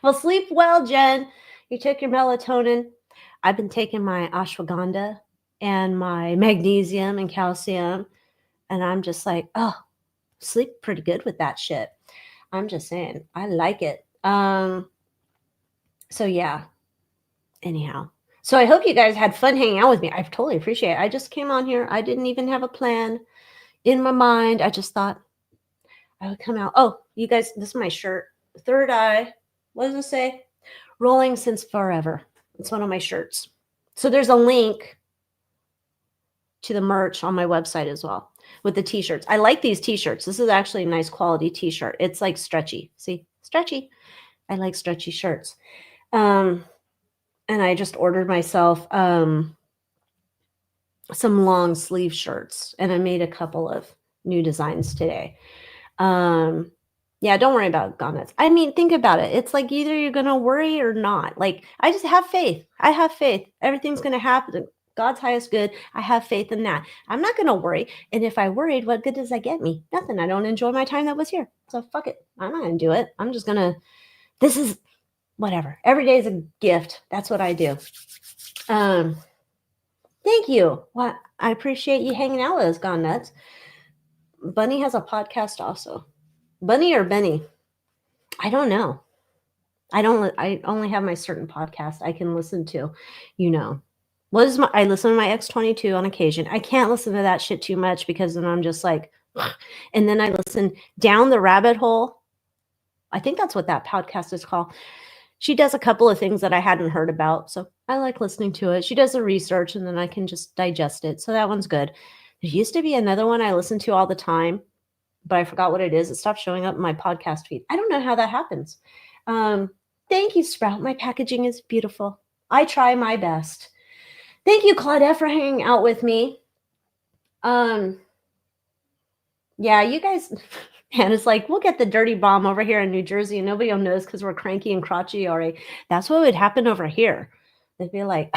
Well, sleep well, Jen. You took your melatonin. I've been taking my ashwagandha and my magnesium and calcium. And I'm just like, oh, sleep pretty good with that shit. I'm just saying, I like it. So yeah. Anyhow, so I hope you guys had fun hanging out with me. I totally appreciate it. I just came on here. I didn't even have a plan in my mind. I just thought I would come out. Oh, you guys, this is my shirt. Third Eye. What does it say? Rolling since forever. It's one of my shirts. So there's a link to the merch on my website as well with the t-shirts. I like these t-shirts. This is actually a nice quality t-shirt. It's like stretchy. See? Stretchy. I like stretchy shirts. And I just ordered myself some long sleeve shirts, and I made a couple of new designs today. Yeah, don't worry about gauntlets. I mean, think about it. It's like either you're going to worry or not. Like, I just have faith. I have faith. Everything's going to happen. God's highest good. I have faith in that. I'm not going to worry. And if I worried, what good does that get me? Nothing. I don't enjoy my time that was here. So fuck it. I'm not going to do it. I'm just going to, this is whatever. Every day is a gift. That's what I do. Thank you. Well, I appreciate you hanging out with us, Gone Nuts. Bunny has a podcast also. Bunny or Benny? I don't know. I only have my certain podcast I can listen to. I listen to my X22 on occasion. I can't listen to that shit too much because then I'm just like, and then I listen down the rabbit hole. I think that's what that podcast is called. She does a couple of things that I hadn't heard about. So I like listening to it. She does the research and then I can just digest it. So that one's good. There used to be another one I listen to all the time, but I forgot what it is. It stopped showing up in my podcast feed. I don't know how that happens. Thank you, Sprout. My packaging is beautiful. I try my best. Thank you, Claudette, for hanging out with me. Yeah, you guys... And it's like, we'll get the dirty bomb over here in New Jersey and nobody will notice because we're cranky and crotchety already. That's what would happen over here. They'd be like,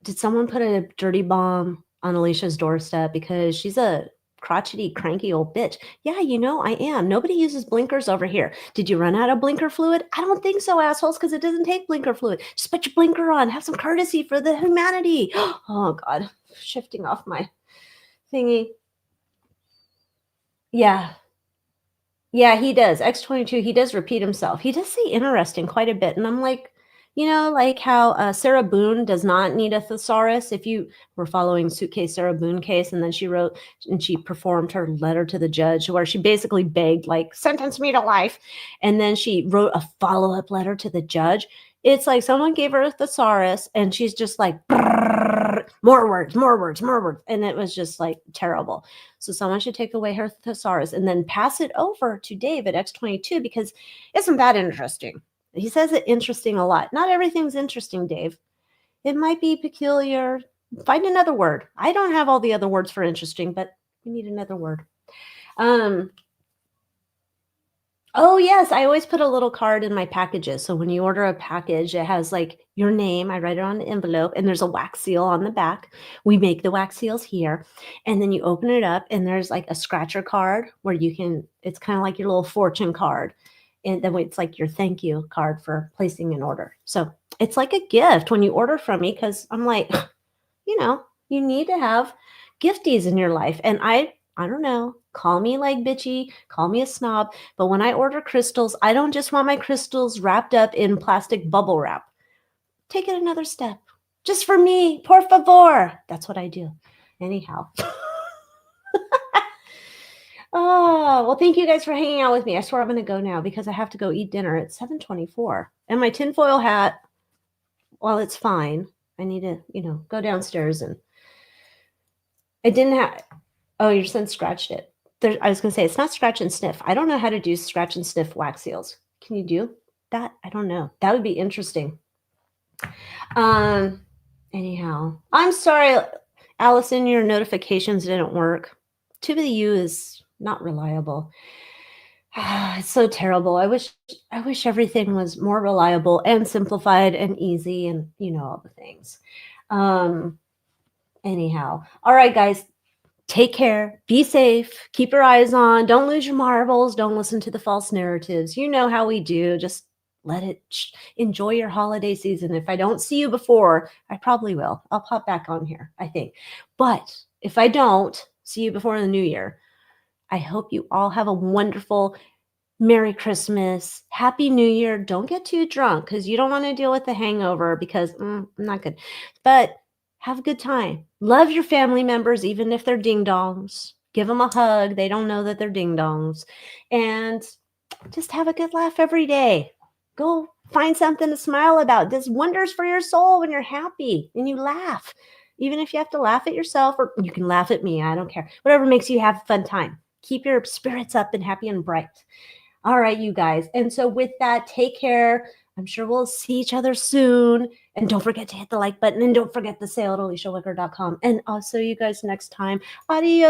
did someone put a dirty bomb on Alicia's doorstep because she's a crotchety, cranky old bitch? Yeah, I am. Nobody uses blinkers over here. Did you run out of blinker fluid? I don't think so, assholes, because it doesn't take blinker fluid. Just put your blinker on. Have some courtesy for the humanity. Oh, God. Shifting off my thingy. Yeah, he does. X22, he does repeat himself. He does say interesting quite a bit. And I'm like, like how Sarah Boone does not need a thesaurus. If you were following Suitcase Sarah Boone case, and then she wrote and she performed her letter to the judge where she basically begged, like, sentence me to life. And then she wrote a follow-up letter to the judge. It's like someone gave her a thesaurus and she's just like, more words. And it was just like terrible. So someone should take away her thesaurus and then pass it over to Dave at X22 because isn't that interesting? He says it interesting a lot. Not everything's interesting, Dave. It might be peculiar. Find another word. I don't have all the other words for interesting, but we need another word. Oh, yes. I always put a little card in my packages. So when you order a package, it has like your name. I write it on the envelope and there's a wax seal on the back. We make the wax seals here. And then you open it up and there's like a scratcher card where it's kind of like your little fortune card. And then it's like your thank you card for placing an order. So it's like a gift when you order from me because I'm like, you need to have gifties in your life. And I don't know. Call me like bitchy, call me a snob, but when I order crystals, I don't just want my crystals wrapped up in plastic bubble wrap. Take it another step. Just for me, por favor. That's what I do. Anyhow. Oh, well, thank you guys for hanging out with me. I swear I'm going to go now because I have to go eat dinner at 7:24. And my tinfoil hat, well, it's fine. I need to, go downstairs and I didn't have, oh, your son scratched it. I was going to say, it's not scratch and sniff. I don't know how to do scratch and sniff wax seals. Can you do that? I don't know. That would be interesting. Anyhow, I'm sorry, Allison, your notifications didn't work. Tube of the U is not reliable. It's so terrible. I wish everything was more reliable and simplified and easy and all the things. Anyhow, all right, guys, take care, be safe, keep your eyes on, don't lose your marbles, don't listen to the false narratives. You know how we do. Just let it enjoy your holiday season. If I don't see you before, I probably will. I'll pop back on here, I think. But if I don't see you before the new year, I hope you all have a wonderful Merry Christmas, Happy New Year. Don't get too drunk because you don't want to deal with the hangover because not good. But have a good time. Love your family members, even if they're ding-dongs. Give them a hug. They don't know that they're ding-dongs. And just have a good laugh every day. Go find something to smile about. Does wonders for your soul when you're happy and you laugh. Even if you have to laugh at yourself, or you can laugh at me. I don't care. Whatever makes you have a fun time. Keep your spirits up and happy and bright. All right, you guys. And so with that, take care. I'm sure we'll see each other soon. And don't forget to hit the like button. And don't forget to say at AlyciaWicker.com. And I'll see you guys next time. Adios.